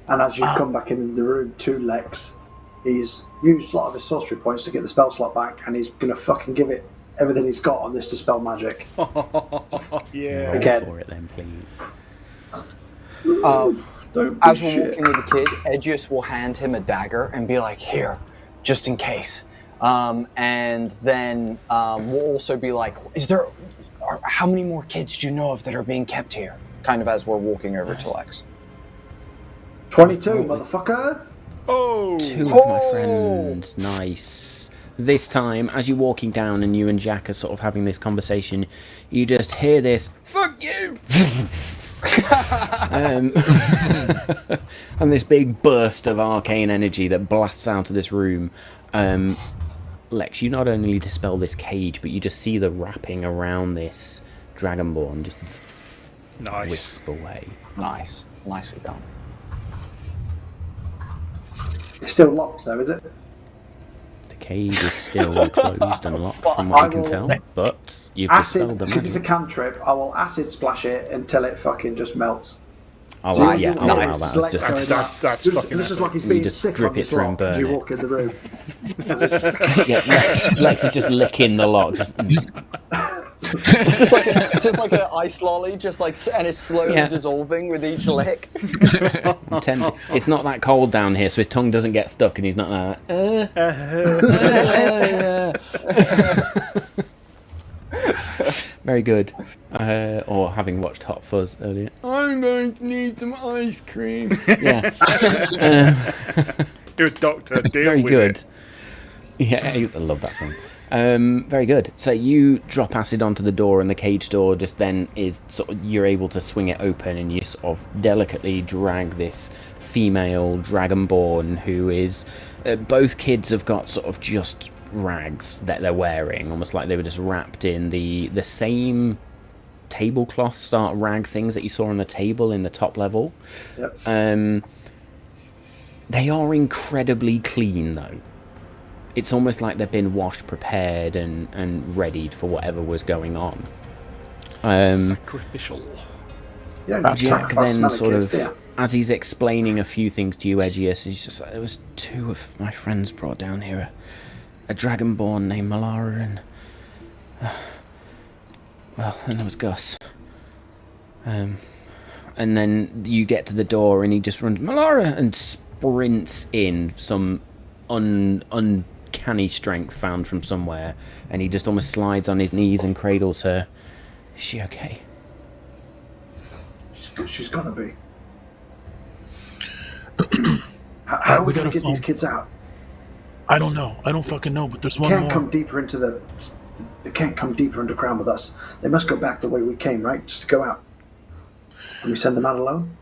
And as you come back in the room to Lex, he's used a lot of his sorcery points to get the spell slot back, and he's going to fucking give it everything he's got on this dispel magic. Yeah. Roll Again. for it then, please. Don't be As we're shit. walking with the kid, Edgius will hand him a dagger and be like, here, just in case. And then we'll also be like, how many more kids do you know of that are being kept here? Kind of as we're walking over to Lex. 22, motherfuckers! Oh! 2 of my friends. Nice. This time, as you're walking down and you and Jack are sort of having this conversation, you just hear this, fuck you! And this big burst of arcane energy that blasts out of this room. Lex, you not only dispel this cage, but you just see the wrapping around this dragonborn just Nice. wisp away. Nice. Nicely done. It's still locked though, is it? The cage is still closed and locked from what you can tell, but you've dispelled Acid, the because it's a magic. cantrip, I will acid splash it until it fucking just melts. Oh, So wow, you- yeah, you- I'll allow it's that. Lex It's going just, down. That's This fucking is like he's You being just sick drip on it this through and lock as burn you it. walk in the room. yeah, Lex is just licking the lock. Just, just like an ice lolly, and it's slowly Yeah. dissolving with each lick. it's not that cold down here, so his tongue doesn't get stuck, and he's not like very good. Or having watched Hot Fuzz earlier. I'm going to need some ice cream. Yeah. You're a doctor. Deal Very with good. it. Yeah, I love that film. Very good. So you drop acid onto the door, and the cage door just then is sort of, you're able to swing it open, and you sort of delicately drag this female dragonborn who is. Both kids have got sort of just rags that they're wearing, almost like they were just wrapped in the same tablecloth start rag things that you saw on the table in the top level. Yep. They are incredibly clean though. It's almost like they've been washed, prepared, and readied for whatever was going on. Sacrificial. You don't need to Jack sacrifice then smelly sort kids, of, do you? as he's explaining a few things to you, Edgius, he's just like, there was 2 of my friends brought down here. A dragonborn named Malara and... and there was Gus. And then you get to the door and he just runs, Malara! And sprints in, some uncanny strength found from somewhere. And he just almost slides on his knees and cradles her. Is she okay? She's gonna be. How are we we gonna gotta get these phone- kids out? I don't know. I don't fucking know, but there's one Can't more. come deeper into the. They can't come deeper underground with us. They must go back the way we came, right? Just to go out. And we send them out alone.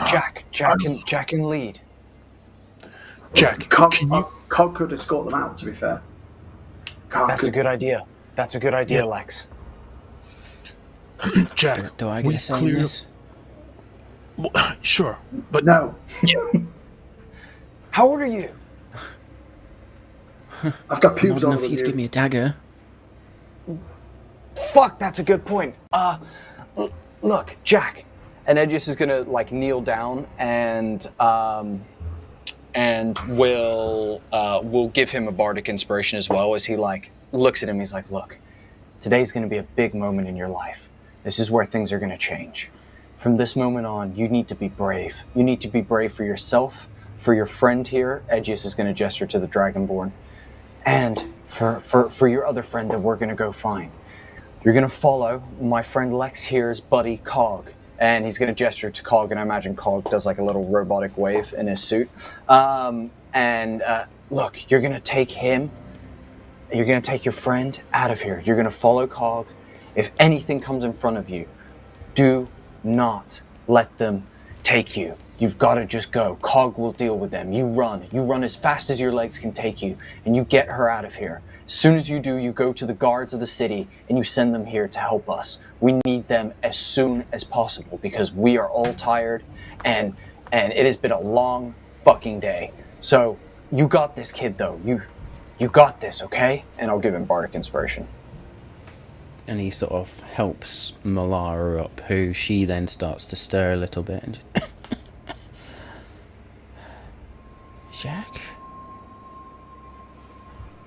Jack can lead. Jack, Cog can you... could escort them out. To be fair, Cog That's a good idea. That's a good idea, Lex. Jack, Do I get we a say in cleared- this? Well, sure, but No, How old are you? I've got pubes Not on enough for you to give you. me a dagger. Fuck, that's a good point. Look, Jack. And Edgius is gonna like kneel down and we'll give him a bardic inspiration as well as he like looks at him. He's like, look, today's gonna be a big moment in your life. This is where things are gonna change. From this moment on, you need to be brave. You need to be brave for yourself, for your friend here. Edgius is gonna gesture to the Dragonborn, and for your other friend that we're gonna go find. You're gonna follow my friend Lex here's buddy Cog. And he's going to gesture to Cog, and I imagine Cog does like a little robotic wave in his suit. Look, you're going to take him, you're going to take your friend out of here. You're going to follow Cog. If anything comes in front of you, do not let them take you. You've got to just go. Cog will deal with them. You run as fast as your legs can take you, and you get her out of here. As soon as you do, you go to the guards of the city and you send them here to help us. We need them as soon as possible because we are all tired and it has been a long fucking day. So you got this, kid, though. You got this, okay? And I'll give him bardic inspiration. And he sort of helps Malara up, who she then starts to stir a little bit. And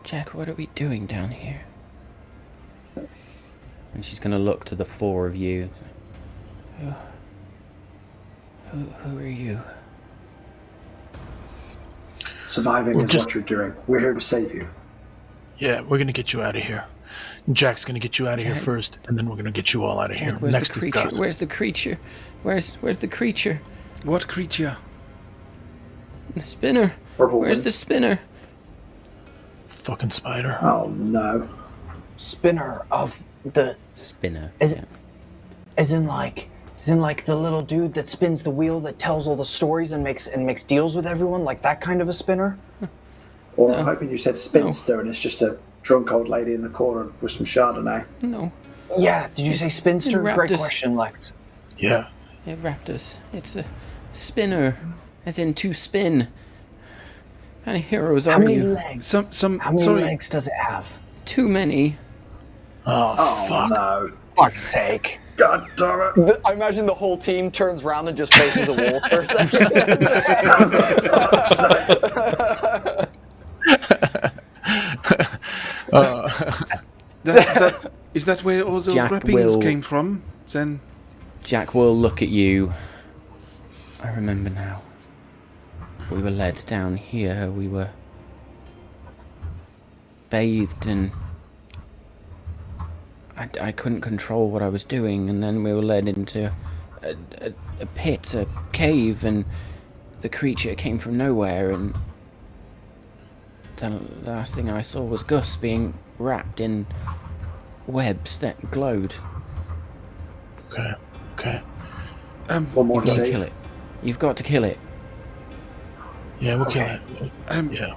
Jack, what are we doing down here? And she's going to look to the four of you. Who are you? Surviving is what you're doing. We're here to save you. Yeah, we're gonna get you out of here. Jack's gonna get you out of here first, and then we're gonna get you all out of here. Where's Next the creature? is Gus. Where's the creature? Where's the creature? What creature? The spinner. Purple Where's one. the spinner? Fucking spider. Oh no. Spinner of the... Spinner. Is yeah. As in like the little dude that spins the wheel that tells all the stories and makes deals with everyone, like that kind of a spinner? Or I'm hoping you said spinster and it's just a drunk old lady in the corner with some Chardonnay. No. Yeah, did you say spinster? Raptors. Great question, Lex. Yeah. Yeah, raptors. It's a spinner, as in to spin. What kind of heroes How are many you? legs? How many Sorry. Legs does it have? Too many. Oh, fuck. No. Fuck's sake. God damn it. I imagine the whole team turns around and just faces a wall for a second. Is that where all those Jack wrappings will- came from? Then Jack will look at you. I remember now. We were led down here. We were bathed and I couldn't control what I was doing, and then we were led into a pit, a cave, and the creature came from nowhere, and the last thing I saw was Gus being wrapped in webs that glowed. Okay. One more You've got to save. kill it. You've got to kill it. Yeah, we'll Okay. kill it. Yeah.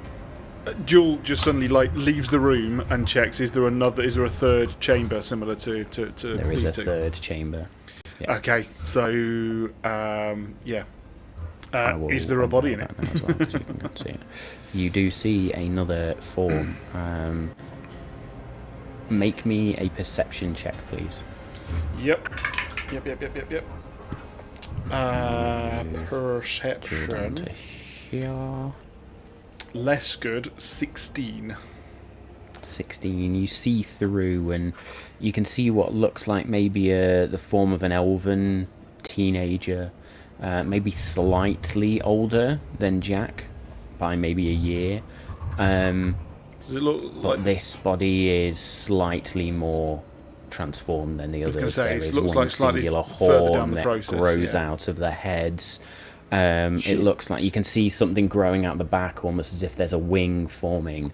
Jewel just suddenly leaves the room and checks. Is there a third chamber similar to There is these a two? third chamber. Yeah. Okay, so yeah. I will Is there a body in it? that now as well, 'cause you can go and see it. You do see another form. Make me a perception check, please. Yep. Go down to Perception. here. Less good. 16. 16. You see through, and you can see what looks like maybe the form of an elven teenager, maybe slightly older than Jack by maybe a year. Does it look like? But this body is slightly more transformed than the was gonna others. say, There it is looks one like slightly singular further down horn the that process, grows yeah. out of their heads. It looks like you can see something growing out the back, almost as if there's a wing forming.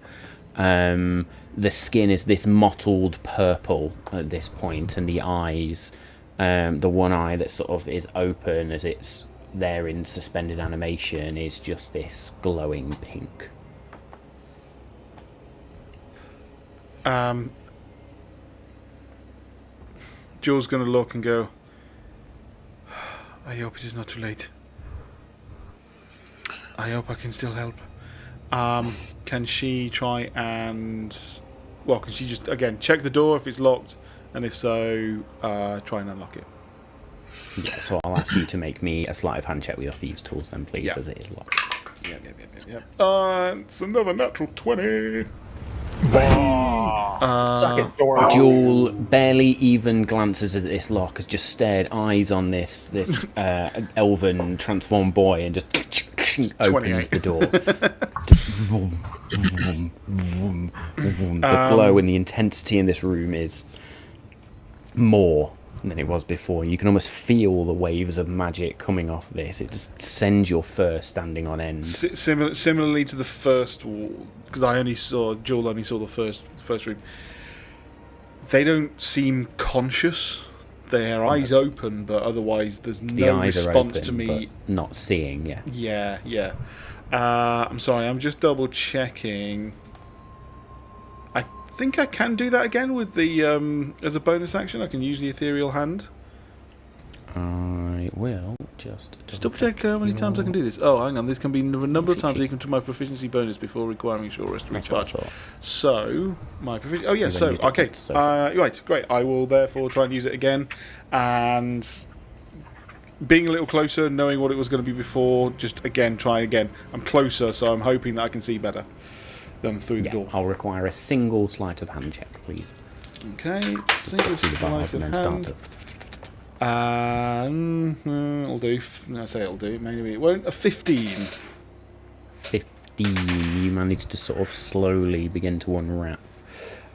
The skin is this mottled purple at this point, and the eyes, the one eye that sort of is open as it's there in suspended animation, is just this glowing pink. Joel's going to look and go, I hope it is not too late. I hope I can still help. Can she try and... Well, can she just, again, check the door if it's locked, and if so, try and unlock it? Yeah, so I'll ask you to make me a sleight of hand check with your thieves' tools then, please, Yeah. as it is locked. Yep. It's another natural 20. Suck it, door. Jewel barely even glances at this lock, has just stared eyes on this elven transformed boy and just opens 28. the door. Just vroom, vroom, vroom, vroom. The glow and the intensity in this room is more than it was before. You can almost feel the waves of magic coming off this. It just sends your fur standing on end. Similarly to the first wall, because Joel only saw the first room. They don't seem conscious. Their eyes open, but otherwise there's The no eyes are response open, to me. but not seeing, yeah. Yeah. I'm sorry, I'm just double checking. I think I can do that again with the as a bonus action. I can use the ethereal hand. I will just Double check how many times I can do this. Oh, hang on. This can be a number of times equal to my proficiency bonus before requiring short rest to That's what I recharge. thought. So, my proficiency... Oh, yeah, You've so, only used it okay. once so far. Right, great. I will therefore try and use it again. And being a little closer, knowing what it was going to be before, just, again, try again. I'm closer, so I'm hoping that I can see better than through the door. I'll require a single sleight of hand check, please. Okay, single Do the bars sleight of and then hand. start to... It'll do. I say it'll do. Maybe it won't. A 15. 15, you manage to sort of slowly begin to unwrap.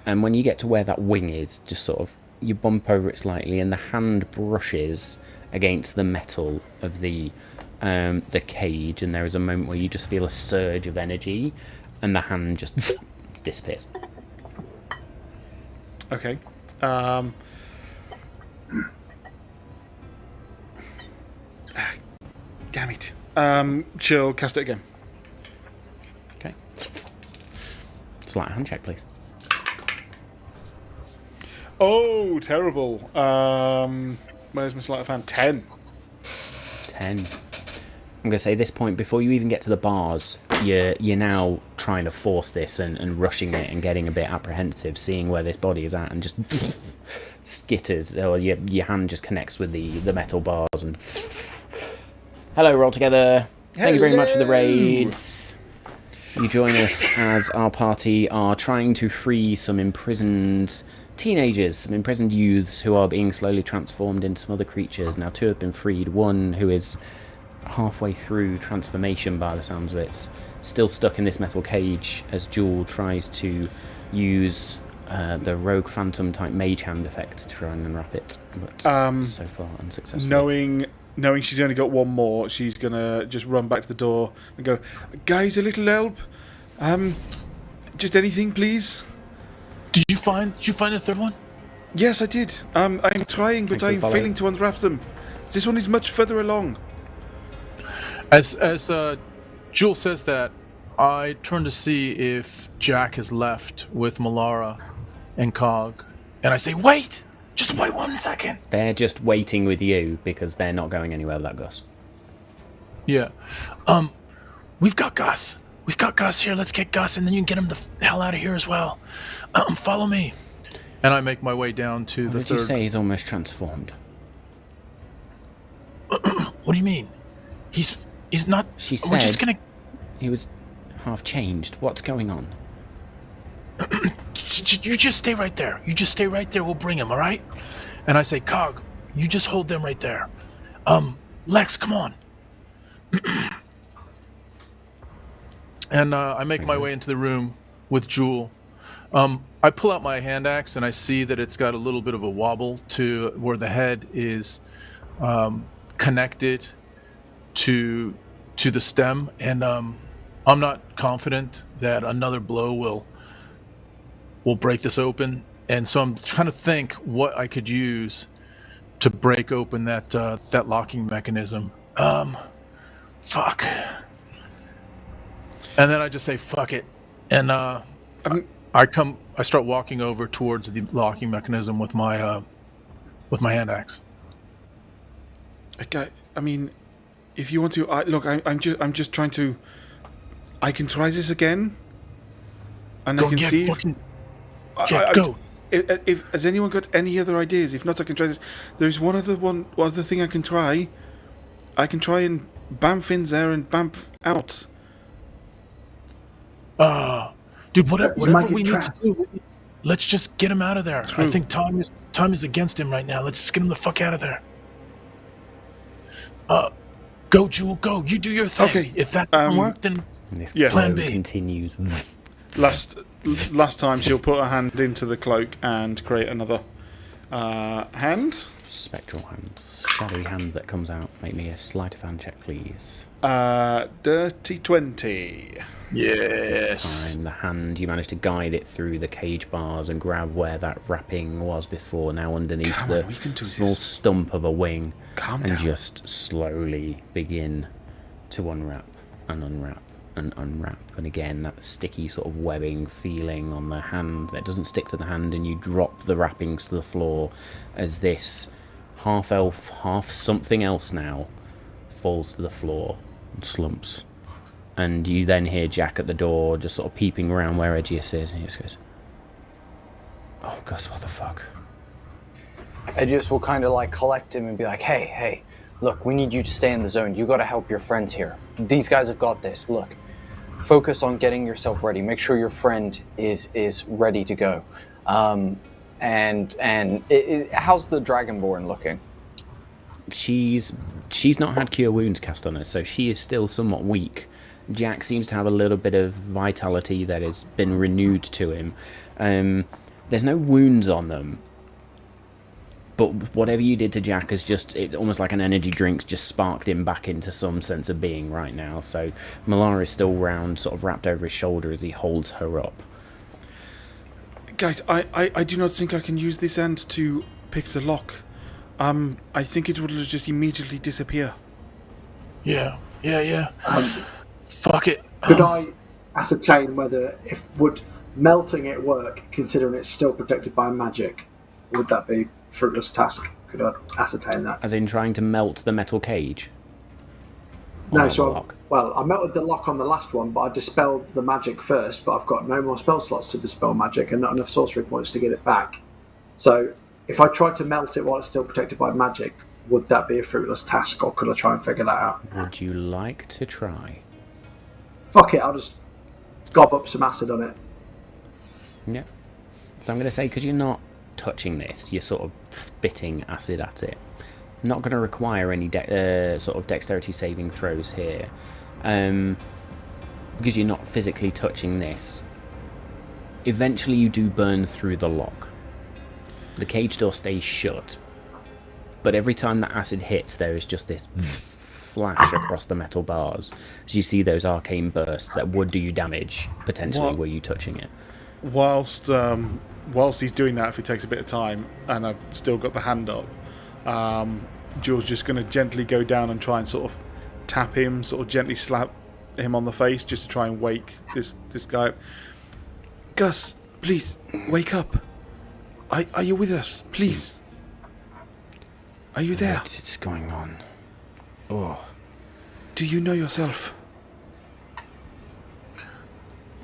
And when you get to where that wing is, just sort of, you bump over it slightly and the hand brushes against the metal of the cage, and there is a moment where you just feel a surge of energy and the hand just disappears. Okay. Damn it. She'll cast it again. Okay. Sleight of hand check, please. Oh, terrible. Where's my sleight of hand? 10. 10. I'm going to say at this point, before you even get to the bars, you're now trying to force this and rushing it and getting a bit apprehensive, seeing where this body is at, and just skitters, or your hand just connects with the metal bars and... Hello, roll together. Thank you very much for the raids. You join us as our party are trying to free some imprisoned teenagers, some imprisoned youths who are being slowly transformed into some other creatures. Now, 2 have been freed. 1 who is halfway through transformation by the sounds of it, still stuck in this metal cage as Jewel tries to use the rogue phantom type mage hand effect to try and unwrap it, but so far unsuccessfully. Knowing she's only got 1 more, she's gonna just run back to the door and go, "Guys, a little help? Just anything, please." Did you find the 3rd one? Yes, I did. I'm trying, but Thanks for I'm following. failing to unwrap them. This one is much further along. As Jewel says that, I turn to see if Jack has left with Malara and Cog, and I say, "Wait! Just wait 1 second." They're just waiting with you because they're not going anywhere without Gus. Yeah. We've got Gus. We've got Gus here. Let's get Gus, and then you can get him the hell out of here as well. Follow me. And I make my way down to What the did 3rd. you say he's almost transformed? What do you mean? He's not. She We're just said gonna. he was half changed. What's going on? You just stay right there. You just stay right there. We'll bring him, all right? And I say, Cog, you just hold them right there. Lex, come on. And I make my way into the room with Jewel. I pull out my hand axe and I see that it's got a little bit of a wobble to where the head is connected to the stem, and I'm not confident that another blow will break this open, and so I'm trying to think what I could use to break open that locking mechanism. Fuck. And then I just say fuck it, and I start walking over towards the locking mechanism with my hand axe. Okay, I mean, if you want to, look, I'm just trying to. I can try this again, and Go I can get see. fucking. If, Yeah, go. If has anyone got any other ideas? If not, I can try this. There's one other thing I can try. I can try and bamf in there and bamf out. Dude, You whatever might we get need to trapped. do, let's just get him out of there. True. I think time is against him right now. Let's just get him the fuck out of there. Go, Jewel, go. You do your thing. Okay, If that doesn't work, then And this Yeah. Plan glow B. continues. Last time she'll put her hand into the cloak and create another hand. Spectral hand. Shadowy hand that comes out. Make me a sleight of hand check, please. Dirty 20. This yes. time, the hand, you managed to guide it through the cage bars and grab where that wrapping was before, now underneath Come the on, we can do small this. stump of a wing. Calm and down. just slowly begin to unwrap and unwrap and unwrap. And again, that sticky sort of webbing feeling on the hand that doesn't stick to the hand, and you drop the wrappings to the floor as this half elf, half something else now falls to the floor and slumps. And you then hear Jack at the door just sort of peeping around where Aegeus is, and he just goes, "Oh, Gus, what the fuck?" Aegeus will kind of like collect him and be like, hey, look, we need you to stay in the zone. You got to help your friends here. These guys have got this. Look, focus on getting yourself ready. Make sure your friend is ready to go. How's the Dragonborn looking? She's not had cure wounds cast on her, so she is still somewhat weak. Jack seems to have a little bit of vitality that has been renewed to him. There's no wounds on them, but whatever you did to Jack is it's almost like an energy drink's just sparked him back into some sense of being right now. So Malar is still round, sort of wrapped over his shoulder as he holds her up. Guys, I do not think I can use this hand to pick the lock. I think it will just immediately disappear. Yeah. Fuck it. Could I ascertain would melting it work, considering it's still protected by magic? Would that be a fruitless task? Could I ascertain that? As in trying to melt the metal cage? Or No, not the so lock? I melted the lock on the last one, but I dispelled the magic first. But I've got no more spell slots to dispel magic, and not enough sorcery points to get it back. So, if I tried to melt it while it's still protected by magic, would that be a fruitless task, or could I try and figure that out? Would you like to try? Fuck it, I'll just gob up some acid on it. Yeah. So I'm going to say, because you're not touching this, you're sort of spitting acid at it. Not going to require any sort of dexterity saving throws here. Because you're not physically touching this. Eventually you do burn through the lock. The cage door stays shut. But every time that acid hits, there is just this flash across the metal bars as you see those arcane bursts that would do you damage, potentially, were you touching it. Whilst he's doing that, if it takes a bit of time, and I've still got the hand up, Jules just going to gently go down and try and sort of tap him, sort of gently slap him on the face, just to try and wake this guy up. Gus, please, wake up. Are you with us? Please. Are you there? What's going on? Oh. Do you know yourself?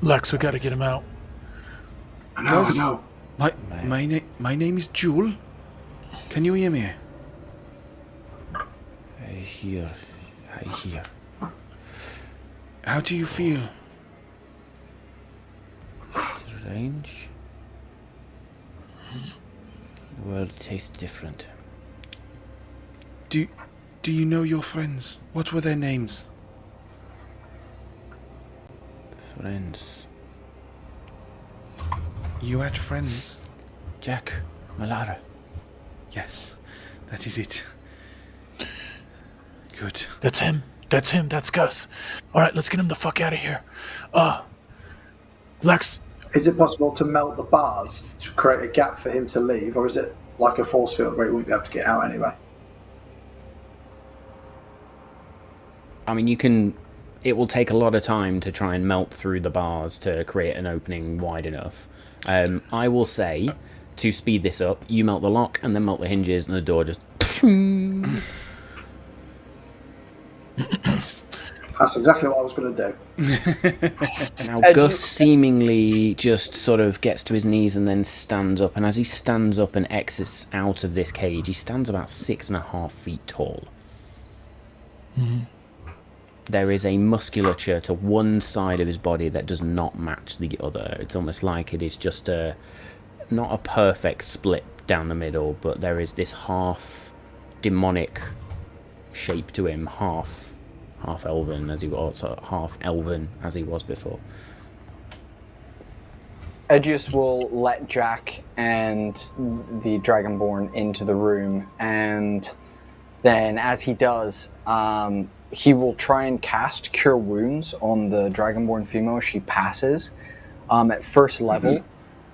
Lex, we gotta get him out. Gus, No. my name is Jewel. Can you hear me? I hear. How do you feel? Strange. The world tastes different. Do you know your friends? What were their names? Friends. You had friends? Jack. Malara. Yes, that is it. Good. That's him. That's Gus. Alright, let's get him the fuck out of here. Lex, Is it possible to melt the bars to create a gap for him to leave, or is it like a force field where he wouldn't be able to get out anyway? I mean, you can... It will take a lot of time to try and melt through the bars to create an opening wide enough. I will say, to speed this up, you melt the lock and then melt the hinges and the door just... Nice. That's exactly what I was going to do. Now, Ed, Gus seemingly just sort of gets to his knees and then stands up. And as he stands up and exits out of this cage, he stands about 6.5 feet tall. There is a musculature to one side of his body that does not match the other. It's almost like it is just not a perfect split down the middle, but there is this half demonic shape to him, half elven as he was, half elven as he was before. Edgius will let Jack and the Dragonborn into the room, and then as he does, he will try and cast Cure Wounds on the Dragonborn female as she passes at first level.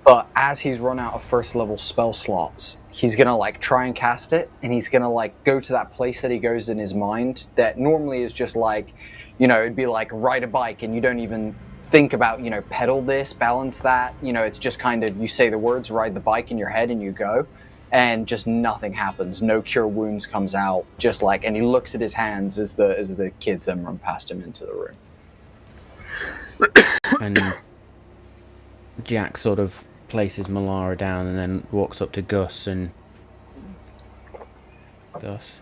But as he's run out of first level spell slots, he's gonna like try and cast it, and he's gonna like go to that place that he goes in his mind that normally is just like, it'd be like ride a bike, and you don't even think about, pedal this, balance that. It's just kind of you say the words, ride the bike in your head, and you go, and just nothing happens. No Cure Wounds comes out. Just like, and he looks at his hands as the kids then run past him into the room. And Jack sort of places Malara down and then walks up to Gus and... Gus?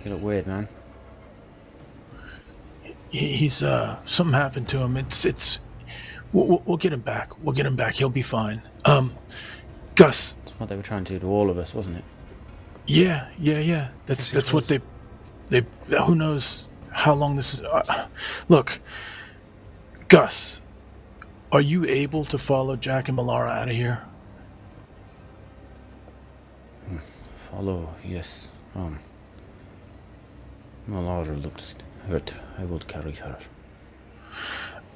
You look weird, man. He's something happened to him. We'll get him back. We'll get him back. He'll be fine. Gus. That's what they were trying to do to all of us, wasn't it? Yeah. That's what they. Who knows how long this is? Look, Gus. Are you able to follow Jack and Malara out of here? Follow, yes. Malara looks hurt. I will carry her.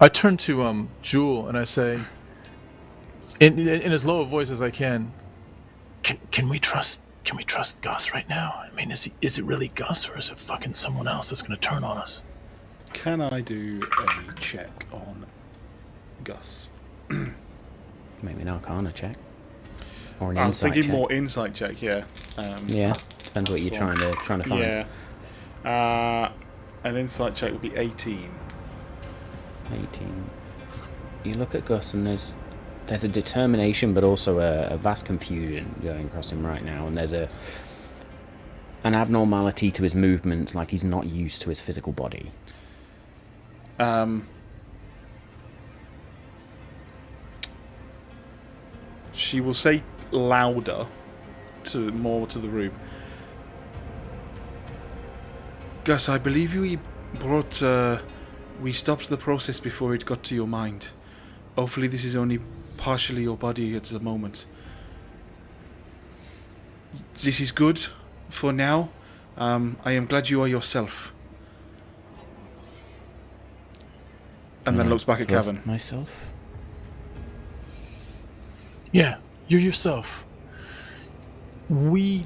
I turn to Jewel and I say, in as low a voice as I can we trust Gus right now? I mean, is it really Gus, or is it fucking someone else that's gonna turn on us? Can I do a check on Gus? Maybe an Arcana check. Or an I was insight thinking check. more insight check, yeah. Yeah, depends what you're trying to find. Yeah. An insight check would be 18. 18. You look at Gus and there's a determination, but also a vast confusion going across him right now, and there's an abnormality to his movements, like he's not used to his physical body. She will say louder, more to the room. Gus, I believe we stopped the process before it got to your mind. Hopefully this is only partially your body at the moment. This is good for now. I am glad you are yourself. And then looks back at Cavan. Myself? Yeah, you're yourself. We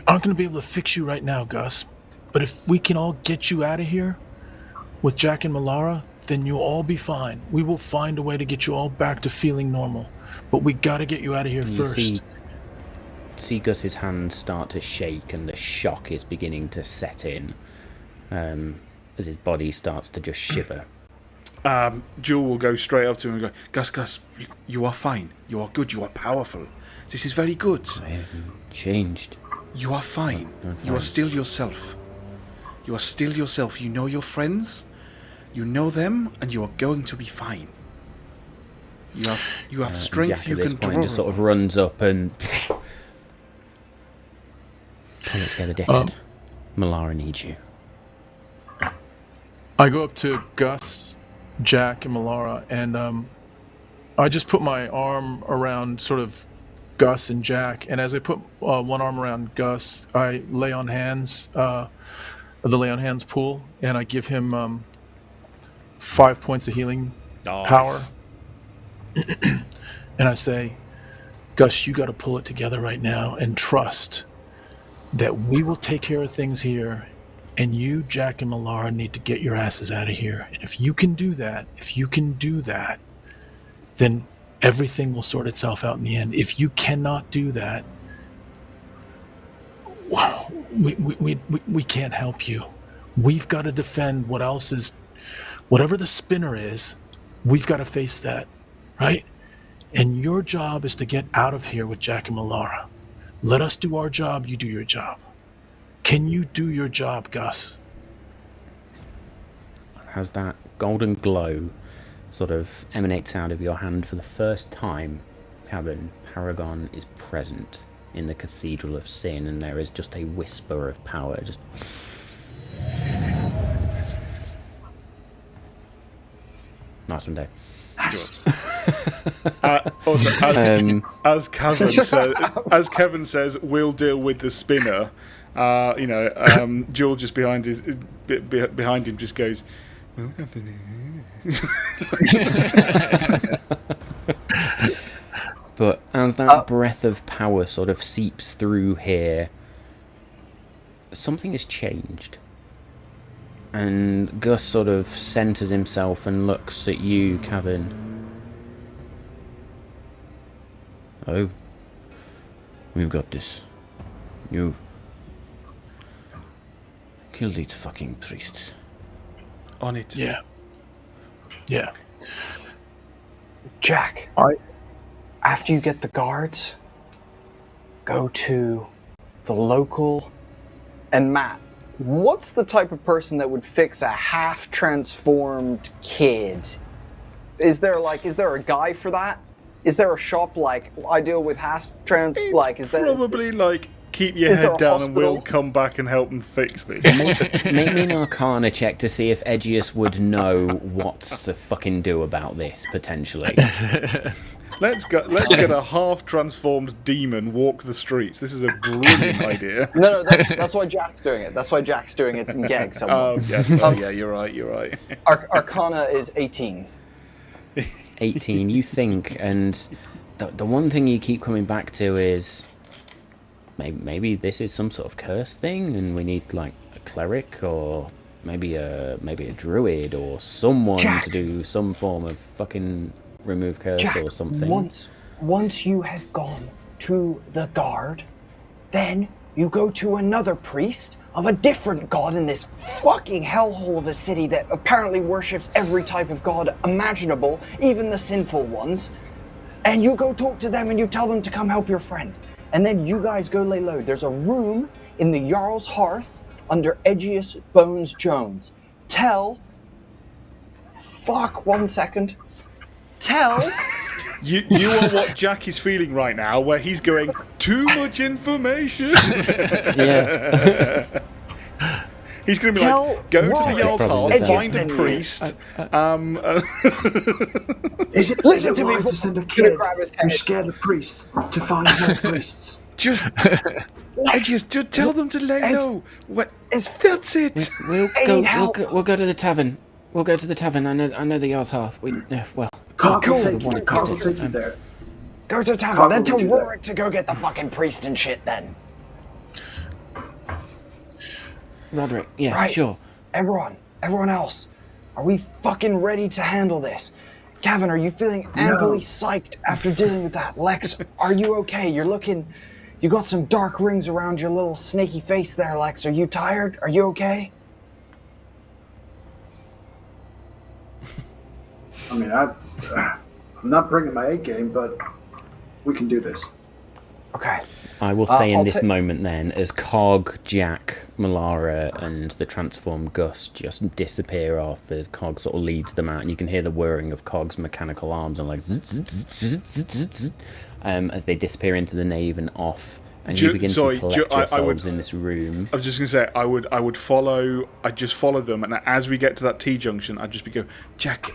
aren't going to be able to fix you right now, Gus. But if we can all get you out of here with Jack and Malara, then you'll all be fine. We will find a way to get you all back to feeling normal. But we got to get you out of here first. See Gus's hands start to shake, and the shock is beginning to set in as his body starts to just shiver. Jewel will go straight up to him and go, Gus, you are fine. You are good. You are powerful. This is very good. I haven't changed. You are fine. You are still yourself. You are still yourself. You know your friends. You know them, and you are going to be fine. You have strength. Jack You at this can point draw. just sort of runs up and pull it together, dickhead. Malara needs you. I go up to Gus, Jack, and Malara, and I just put my arm around sort of Gus and Jack, and as I put one arm around Gus, I lay on hands, the lay on hands pool, and I give him 5 points of healing power. And I say, Gus, you got to pull it together right now and trust that we will take care of things here, and you, Jack, and Malara need to get your asses out of here. And if you can do that, then everything will sort itself out in the end. If you cannot do that, we can't help you. We've got to defend whatever the spinner is. We've got to face that, right? And your job is to get out of here with Jack and Melara. Let us do our job. You do your job. Can you do your job, Gus? As that golden glow sort of emanates out of your hand for the first time, Cabin, Paragon is present in the Cathedral of Sin, and there is just a whisper of power. Just nice one, Dave. Also, as Kevin says, we'll deal with the spinner. Jewel just behind him just goes, "Well, But as that breath of power sort of seeps through here, something has changed. And Gus sort of centers himself and looks at you, Kevin. Oh, we've got this. You kill these fucking priests. On it. Yeah. Jack, after you get the guards, go to the local... And Matt, what's the type of person that would fix a half-transformed kid? Is there a guy for that? Is there a shop like I deal with half-trans? Probably keep your head down and we'll come back and help them fix this. Make me an Arcana check to see if Edgius would know what to fucking do about this, potentially. Let's get a half-transformed demon walk the streets. This is a brilliant idea. No, that's why Jack's doing it. That's why Jack's doing it and getting someone. Oh, yes. Yeah, you're right. Arcana is 18. 18, you think, and the one thing you keep coming back to is maybe this is some sort of curse thing, and we need a cleric or maybe a druid or someone Jack. to do some form of fucking remove curse Jack, or something. Once you have gone to the guard, then you go to another priest of a different god in this fucking hellhole of a city that apparently worships every type of god imaginable, even the sinful ones. And you go talk to them and you tell them to come help your friend. And then you guys go lay low. There's a room in the Jarl's Hearth under Edgius Bones Jones. One second. You are what Jack is feeling right now, where he's going, too much information. Yeah. He's going to be go to the Jarl's Hearth, find a priest. Is it wise to send a kid who's scared of priests to find more priests? Just tell them to lay low. That's it. We'll go to the tavern. We'll go to the tavern. I know the Jarl's Hearth. Carl will take you there. Go to the tavern, then tell Rorik to go get the fucking priest and shit then. Roderick, yeah, right. Sure. Everyone else, are we fucking ready to handle this? Gavin, are you feeling amply psyched after dealing with that? Lex, are you okay? You got some dark rings around your little snaky face there, Lex. Are you tired? Are you okay? I mean, I'm not bringing my A game, but we can do this. Okay. I will say in this moment then, as Cog, Jack, Melara, and the transformed Gus just disappear off as Cog sort of leads them out, and you can hear the whirring of Cog's mechanical arms and as they disappear into the nave and off, and you begin to collect yourselves in this room. I was just going to say, I'd just follow them, and as we get to that T-junction, I'd just go, Jack,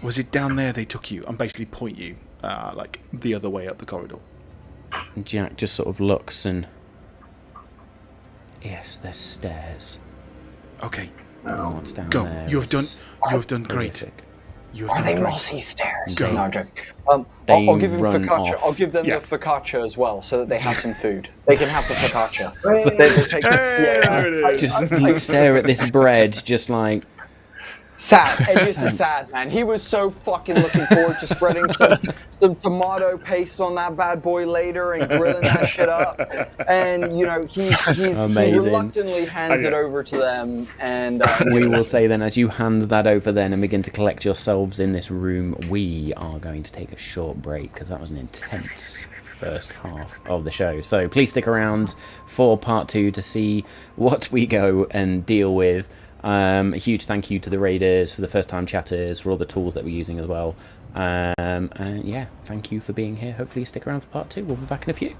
was it down there they took you? And basically point you, the other way up the corridor. And Jack just sort of looks and... Yes, there's stairs. Okay. What's down go. there? You have done great. Are they mossy stairs? Go. No, I'm joking. I'll give them focaccia. Off. I'll give them the focaccia as well, so that they have some food. They can have the focaccia. They will take there it is. Just stare at this bread, just like... Sad. Edgius is sad, man. He was so fucking looking forward to spreading some tomato paste on that bad boy later and grilling that shit up. And, you know, he reluctantly hands it over to them. And we will say then, as you hand that over then and begin to collect yourselves in this room, we are going to take a short break because that was an intense first half of the show. So please stick around for part 2 to see what we go and deal with. A huge thank you to the raiders, for the first time chatters, for all the tools that we're using as well. And yeah, thank you for being here. Hopefully you stick around for part 2. We'll be back in a few.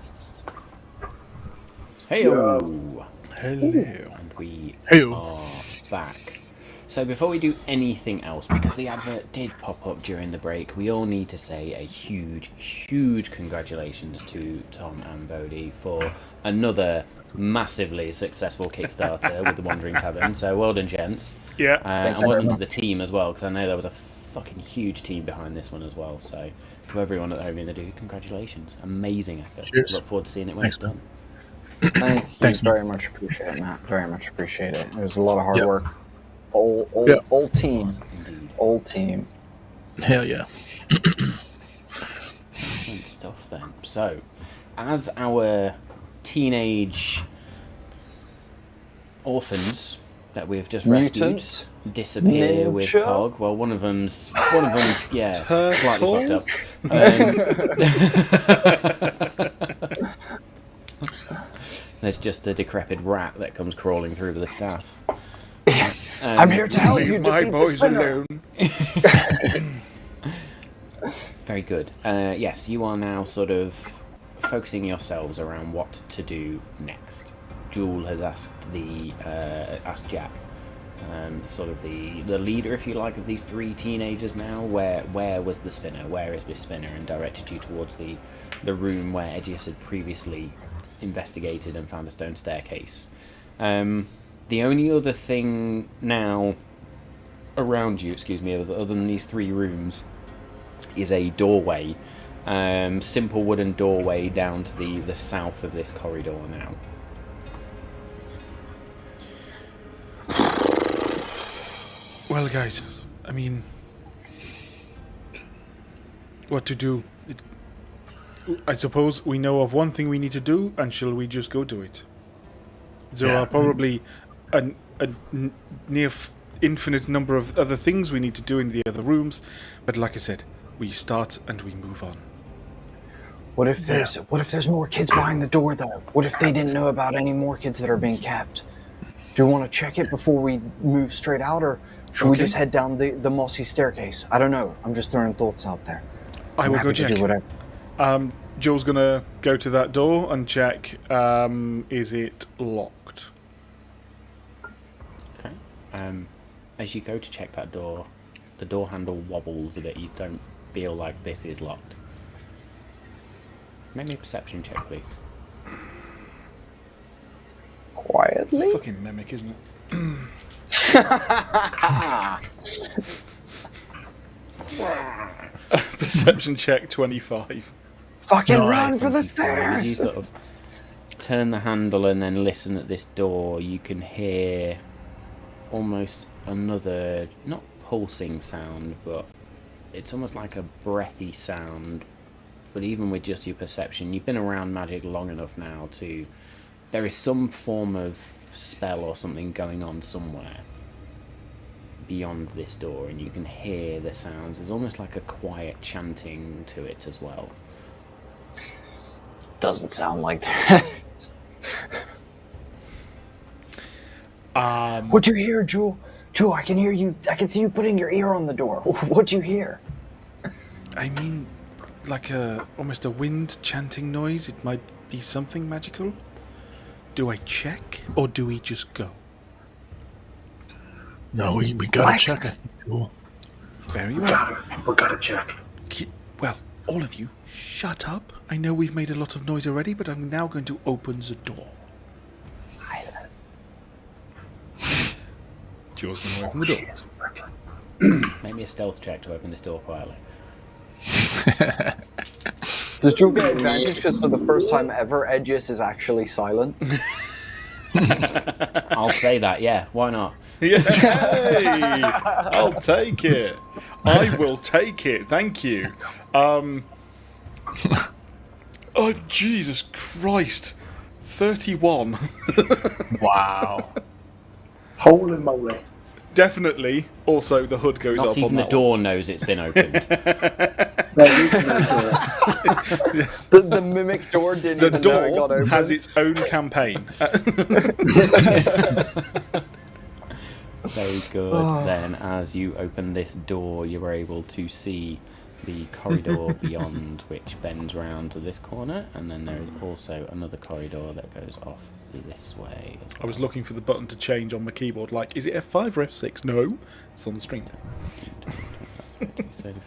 Hello. And we are back. So before we do anything else, because the advert did pop up during the break, we all need to say a huge congratulations to Tom and Bodhi for another massively successful Kickstarter with the Wandering Tavern. So well done, gents. Yeah. And well done to the team as well, because I know there was a fucking huge team behind this one as well. So to everyone at home in the do, congratulations. Amazing effort. Cheers. Look forward to seeing it when it's done. Thanks very much. Appreciate it, Matt. Very much appreciate it. It was a lot of hard work. Old team. Indeed. Old team. Hell yeah. Excellent stuff then. So, as our teenage orphans that weve just rescued disappear with Cog. Well, one of them's yeah, slightly fucked up. There's just a decrepit rat that comes crawling through the staff. I'm here to help you Leave my defeat the boys spinner. alone. Very good. Yes, you are now sort of focusing yourselves around what to do next. Jewel has asked Jack, sort of the leader, if you like, of these 3 teenagers now. Where was the spinner? Where is this spinner? And directed you towards the room where Edgius had previously investigated and found a stone staircase. The only other thing now around you, other than these 3 rooms, is a doorway. Simple wooden doorway down to the south of this corridor now. Well, guys, I mean, what to do? I suppose we know of one thing we need to do, and shall we just go do it? There are probably a near infinite number of other things we need to do in the other rooms, but like I said, we start and we move on. What if there's more kids behind the door, though? What if they didn't know about any more kids that are being kept? Do you want to check it before we move straight out, or should we just head down the mossy staircase? I don't know. I'm just throwing thoughts out there. I will go check. Do whatever. Joel's gonna go to that door and check. Is it locked? Okay. As you go to check that door, the door handle wobbles a bit. You don't feel like this is locked. Make me a perception check, please. Quietly. It's a fucking mimic, isn't it? Perception check 25. Fucking run for the As you stairs! sort of turn the handle and then listen at this door, you can hear almost another, not pulsing sound, but it's almost like a breathy sound. But even with just your perception, you've been around magic long enough now to... There is some form of spell or something going on somewhere beyond this door, and you can hear the sounds. There's almost like a quiet chanting to it as well. Doesn't sound like that. What'd you hear, Jewel? Jewel, I can hear you. I can see you putting your ear on the door. What'd you hear? I mean, like almost a wind chanting noise. It might be something magical. Do I check, or do we just go? No, we gotta check. I think, Jewel. Very well. We gotta check. Well, all of you, shut up. I know we've made a lot of noise already, but I'm now going to open the door. Jules going to open the door. Make me a stealth check to open this door quietly. Does Jewel get advantage because for the first time ever, Edgius is actually silent? I'll say that, yeah. Why not? Yeah, hey, I'll take it. I will take it. Thank you. Oh, Jesus Christ. 31. Wow. Holy moly. Definitely. Also, the hood goes Not up even on the that door knows it's been opened. There is no door. The mimic door didn't one. The even know it got door open. has its own campaign. Very good. Then, as you open this door, you're able to see the corridor beyond, which bends round to this corner, and then there is also another corridor that goes off this way. I was looking for the button to change on my keyboard. Like, is it F5 or F6? No, it's on the screen. 35,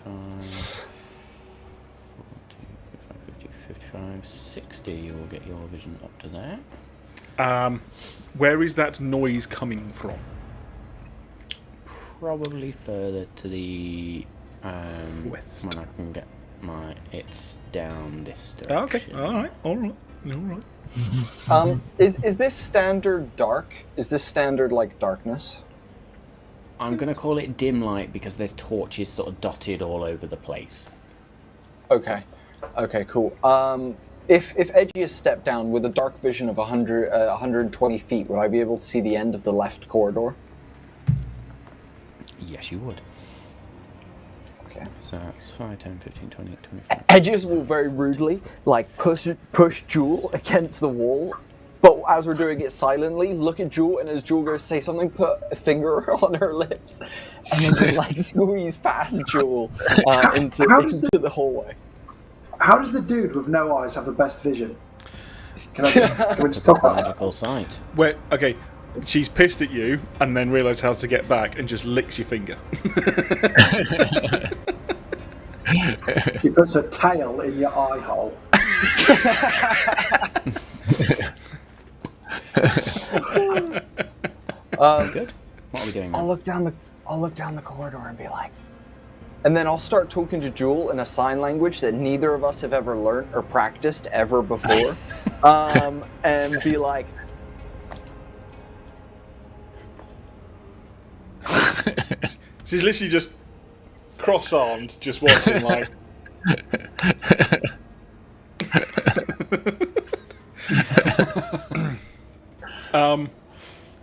40, 55, 60. You'll get your vision up to there. Where is that noise coming from? Probably further to the West. when I can get my. It's down this Okay, direction. all right. Is this standard dark? Is this standard like darkness? I'm gonna call it dim light because there's torches sort of dotted all over the place. Okay, cool. If Edgius stepped down with a dark vision of 120 feet, would I be able to see the end of the left corridor? Yes, you would. Okay. So that's 5, 10, 15, 20, 25. Edgius will very rudely push Jewel against the wall, but as we're doing it silently, look at Jewel, and as Jewel goes to say something, put a finger on her lips, and then just squeeze past Jewel into the hallway. How does the dude with no eyes have the best vision? Can we just talk about that? Magical sight. Where? Okay, she's pissed at you and then realised how to get back and just licks your finger. He puts a tail in your eye hole. Good. What are we doing now? I'll look down the corridor and be like, and then I'll start talking to Jewel in a sign language that neither of us have ever learned or practiced ever before, and be like, She's literally just cross-armed, just watching like.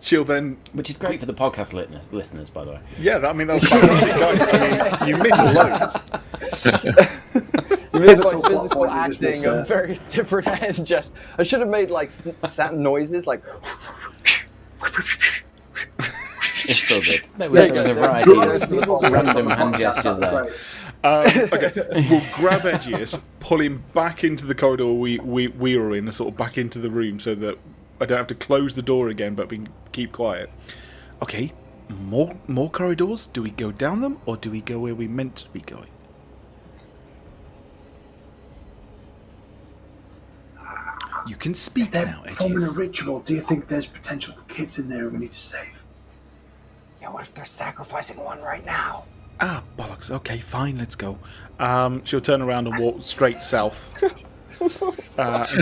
She'll then. Which is great for the podcast listeners, by the way. Yeah, that was fantastic, guys. I mean, you missed loads. Pivotal by plot physical point you just acting missed of there. various different and just I should have made like noises like It's so good. There There you was go. a There's variety the- of random hand Podcast, gestures that'd be there. great. Okay, we'll grab Edgius, pull him back into the corridor we were in, sort of back into the room, so that I don't have to close the door again, but we can keep quiet. Okay, more corridors. Do we go down them, or do we go where we meant to be going? You can speak They're now, forming a Edgius. ritual. Do you think there's potential kids in there who we need to save? yeah, what if they're sacrificing one right now? Ah, bollocks. Okay, fine, let's go. She'll turn around and walk straight south. And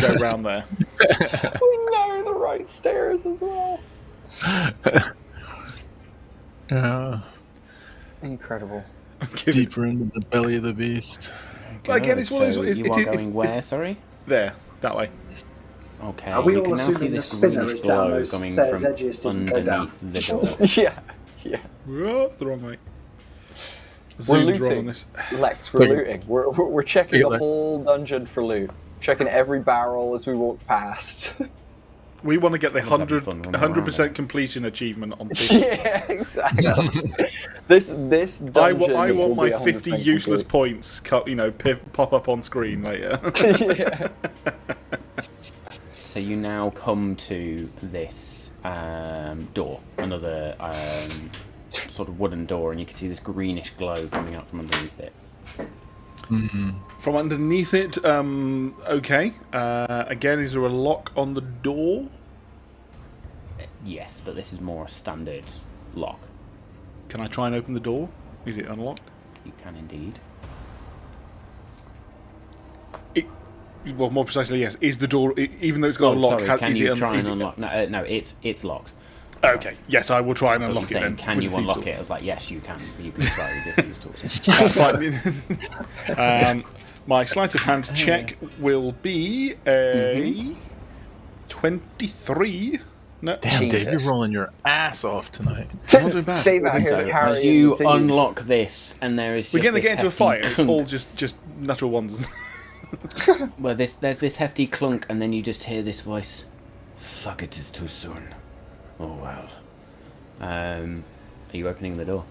go round there. We know the right stairs as well. Incredible. Deeper into the belly of the beast. But again, it's one of So those. you are going where, sorry? There, that way. Okay, Are we you all can now see assuming the this spinner greenish is down glow those coming stairs from edges didn't go down? underneath the door. Yeah. Oh, the wrong way. We're Zoom's wrong looting. on this. Lex, we're looting. We're checking the whole dungeon for loot. Checking every barrel as we walk past. We want to get the Let's have fun running around 100% completion achievement on this. Yeah, exactly. This I dungeon. want will my be 50 100% useless complete. points, pop up on screen later. Yeah. So you now come to this door, another sort of wooden door, and you can see this greenish glow coming out from underneath it. From underneath it, okay. Again, is there a lock on the door? Yes, but this is more a standard lock. Can I try and open the door? Is it unlocked? You can indeed. well, more precisely, yes. Is the door, even though it's got a lock? Sorry, can is you it, try and is it, unlock? No, it's locked. Okay, yes, I will try and But unlock you're it saying, then. can with you the thieves' unlock tool. it? I was like, yes, you can. You can try with your thieves' tools. That's fine. My sleight of hand check will be a 23. No, Damn, Dave, Jesus. you're rolling your ass off tonight. not doing bad. Save out here So to Harry as you and Tiggy. unlock this, and there is just we're going to this get into a hefty fight. And it's clunk. all just natural ones. Well, there's this hefty clunk, and then you just hear this voice. Fuck, it is too soon. Oh well. Are you opening the door?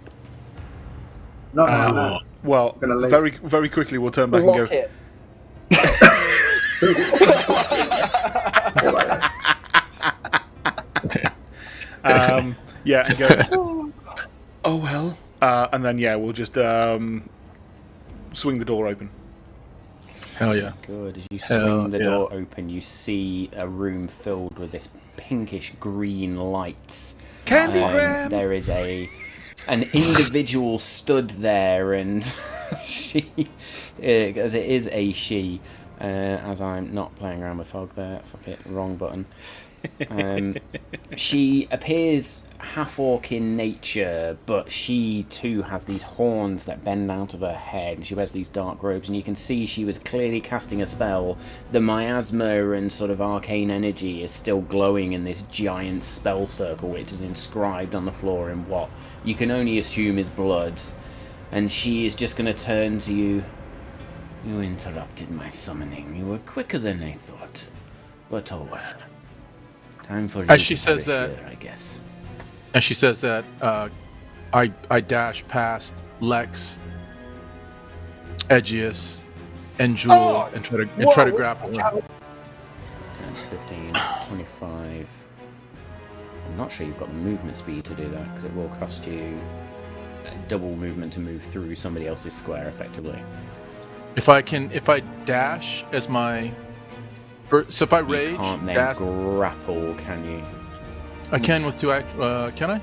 No. Well, gonna leave. very very quickly we'll turn back Lock and go. it. Yeah, and go. Oh well. And then we'll just swing the door open. Hell yeah. Good. As you Hell swing the yeah. door open, you see a room filled with this pinkish green lights. Candygram! There is an individual stood there, and she, as it is a she, as I'm not playing around with fog there. Fuck it, wrong button. She appears half-orc in nature, but she too has these horns that bend out of her head, and she wears these dark robes, and you can see she was clearly casting a spell. The miasma and sort of arcane energy is still glowing in this giant spell circle, which is inscribed on the floor in what you can only assume is blood, and she is just going to turn to you. You interrupted my summoning. You were quicker than I thought, but oh well. Time for you As she to says perish that- here, I guess. And she says that I dash past Lex, Edgius, and Jewel and try to grapple her. 10, 15, 25. I'm not sure you've got the movement speed to do that, because it will cost you double movement to move through somebody else's square, effectively. If I dash as my so if I rage, You can't then dash, grapple, can you? I can with two act. Can I?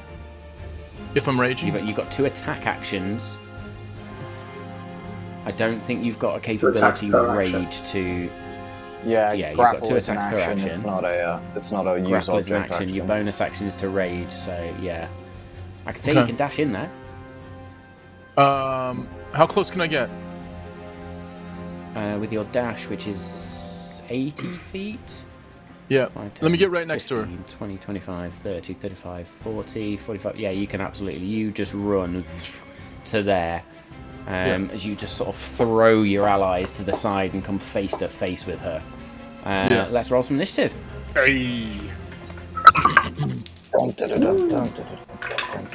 If I'm raging, You've got 2 attack actions. I don't think you've got a attacks capability per with action. rage to Yeah, Yeah, you've got grapple 2 is an attacks per action. action. It's not a use grapple as an object action. action. Your bonus action is to rage, so yeah. I could say you Okay. can dash in there. how close can I get? With your dash, which is 80 feet. Yeah. 5, 10, Let me get right next to her. 15, 20, 25, 30, 35, 40, 45. Yeah, you can absolutely. You just run to there. As you just sort of throw your allies to the side and come face to face with her. Let's roll some initiative. Hey.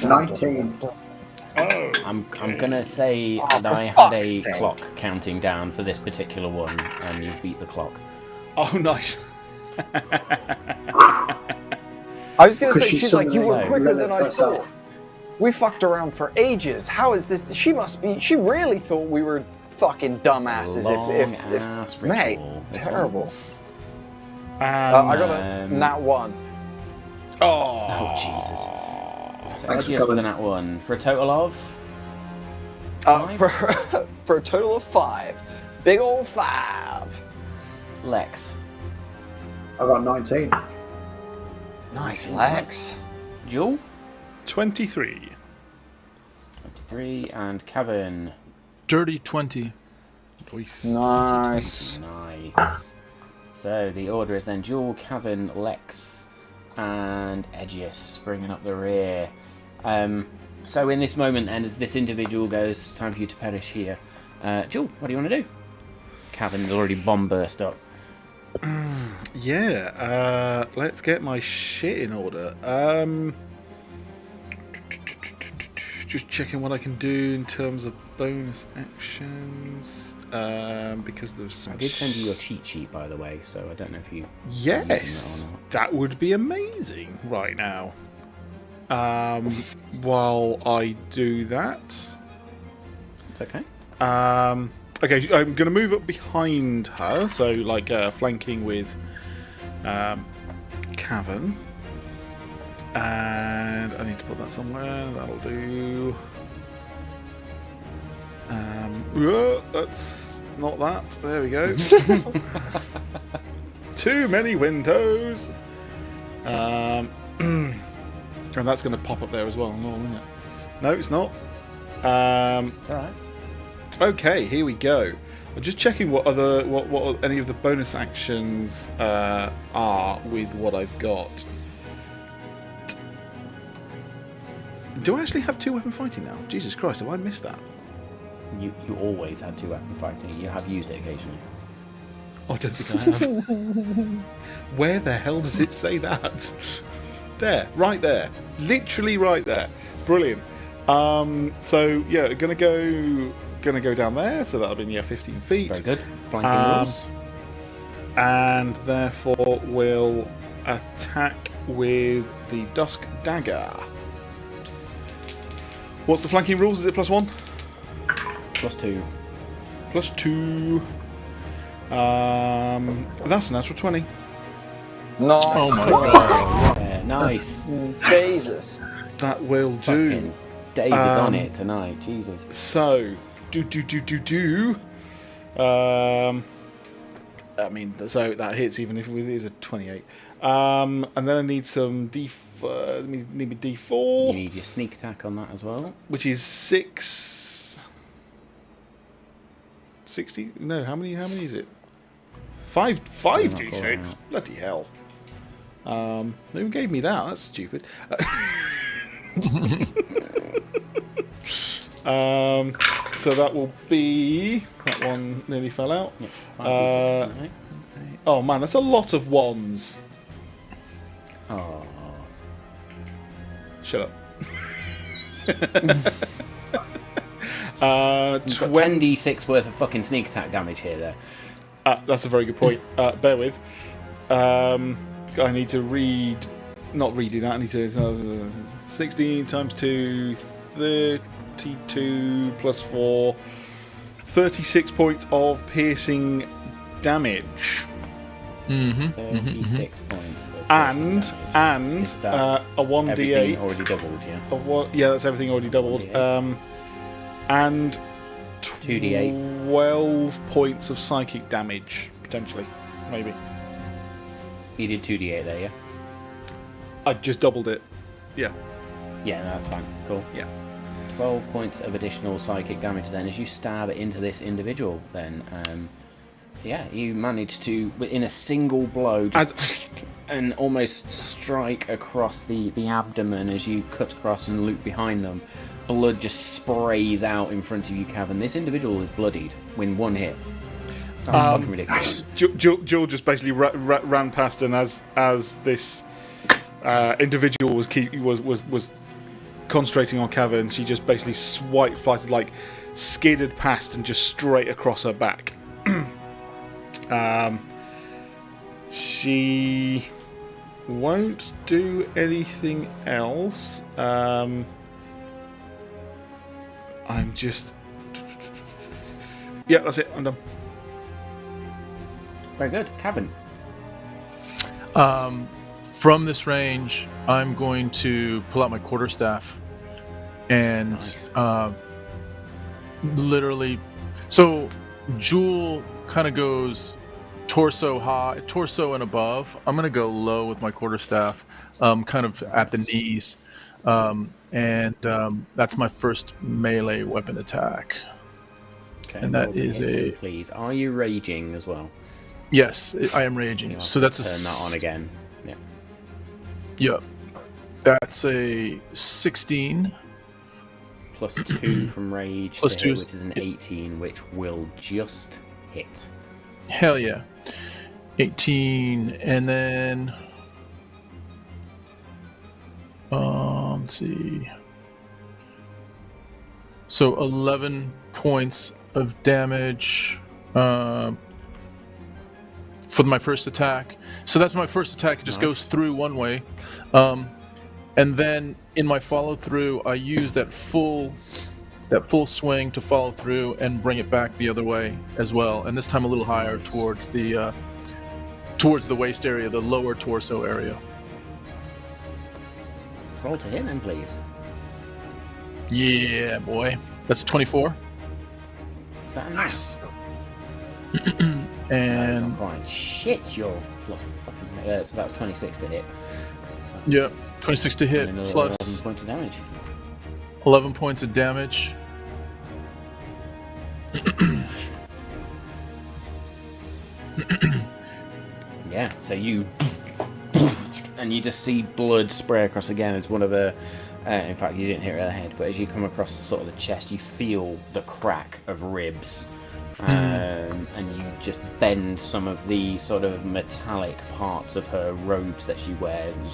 19. Oh. I'm gonna say that I had fuck's a sake. clock counting down for this particular one, and you've beat the clock. Oh, nice. I was gonna Because say, she's she's like, you were summoning quicker than Lilith I herself. thought. We fucked around for ages. How is this? She really thought we were fucking dumbasses. Long-ass If mate, ritual, this terrible. And, I got a nat 1. Oh, Jesus. Thanks for Yes, with coming. a nat 1. For a total of... For a total of 5. Big old 5. Lex. I got 19. Nice, Lex. Jewel. 23. 23. And Kevin. Dirty 20. Nice. Nice. Nice. So the order is then Jewel, Kevin, Lex, and Edgius bringing up the rear. So in this moment, then, as this individual goes, time for you to perish here. Jewel, what do you want to do? Kevin's already bomb burst up. Yeah, let's get my shit in order. Just checking what I can do in terms of bonus actions. Because there's some. I did send you your cheat sheet, by the way, so I don't know if you. Yes, Using that or not. that would be amazing right now. While I do that, It's okay. okay, I'm going to move up behind her, so like flanking with Cavern, and I need to put that somewhere. That'll do. That's not that. There we go. Too many windows. And that's going to pop up there as well, isn't it? No, it's not. All right. Okay, here we go. I'm just checking what any of the bonus actions are with what I've got. Do I actually have 2 weapon fighting now? Jesus Christ, have I missed that? You always had 2 weapon fighting. You have used it occasionally. I don't think I have. Where the hell does it say that? There, right there. Literally right there. Brilliant. So yeah, gonna go down there, so that'll be 15 feet. Very good. Flanking rules. And therefore will attack with the Dusk Dagger. What's the flanking rules? Is it +1? +2. +2. That's a natural 20. No. Oh my god. Yeah, nice. Jesus. That will do. Fucking Dave is on it tonight. Jesus. So, I mean, so that hits even if it is a 28. And then I need some need D4. You need your sneak attack on that as well. Which is 6. 60? No, how many is it? 5 D6? Bloody hell. No one gave me that. That's stupid. So that will be... That one nearly fell out. Yep, 5d6, right? Oh man, that's a lot of ones. Oh. Shut up. You've got 10d6 worth of fucking sneak attack damage here, there. That's a very good point. Bear with. I need to not redo that. I need to 16 times 2, 32 plus 4, 36 points of piercing damage. 36 points. And Is that a 1d8 everything already doubled, yeah. Yeah, that's everything already doubled. And 2d8. 12 points of psychic damage potentially, maybe. You did 2d8 there, yeah? I just doubled it. Yeah. Yeah, no, that's fine. Cool. Yeah. 12 points of additional psychic damage then as you stab into this individual then. Yeah, you manage to, in a single blow, just and almost strike across the abdomen as you cut across and loop behind them. Blood just sprays out in front of you, Cavan. This individual is bloodied in one hit. That's fucking ridiculous. Jill just basically ran past, and as this individual was concentrating on Cavan, she just basically swiped past, like skidded past and just straight across her back. She won't do anything else. I'm just... Yeah, that's it. I'm done. Very good. Cavan. From this range, I'm going to pull out my quarterstaff and Nice. Literally. So Jewel kind of goes torso high, torso and above. I'm going to go low with my quarterstaff, kind of at the knees. And that's my first melee weapon attack. Okay, And that roll to is hit, a... Please. Are you raging as well? Yes, I am raging. You'll So have that's to a... turn that on again. Yeah. Yep. That's a 16. Plus 2 from rage, Plus to 2 hit, is- which is an 18, which will just hit. Hell yeah. 18, and then... let's see. So 11 points of damage for my first attack. So that's my first attack. It just Nice. goes through one way. And then in my follow through, I use that full swing to follow through and bring it back the other way as well. And this time a little higher towards the waist area, the lower torso area. Roll to hit then, please. Yeah, boy. That's 24. Is that a nice? And quite shit, you're plus fucking. So that's 26 to hit. yeah, 26 to hit And another plus 11 points of damage. 11 points of damage. Yeah, so you and you just see blood spray across again. It's one of the. In fact, you didn't hit her in the head, but as you come across sort of the chest, you feel the crack of ribs, and you just bend some of the sort of metallic parts of her robes that she wears, and you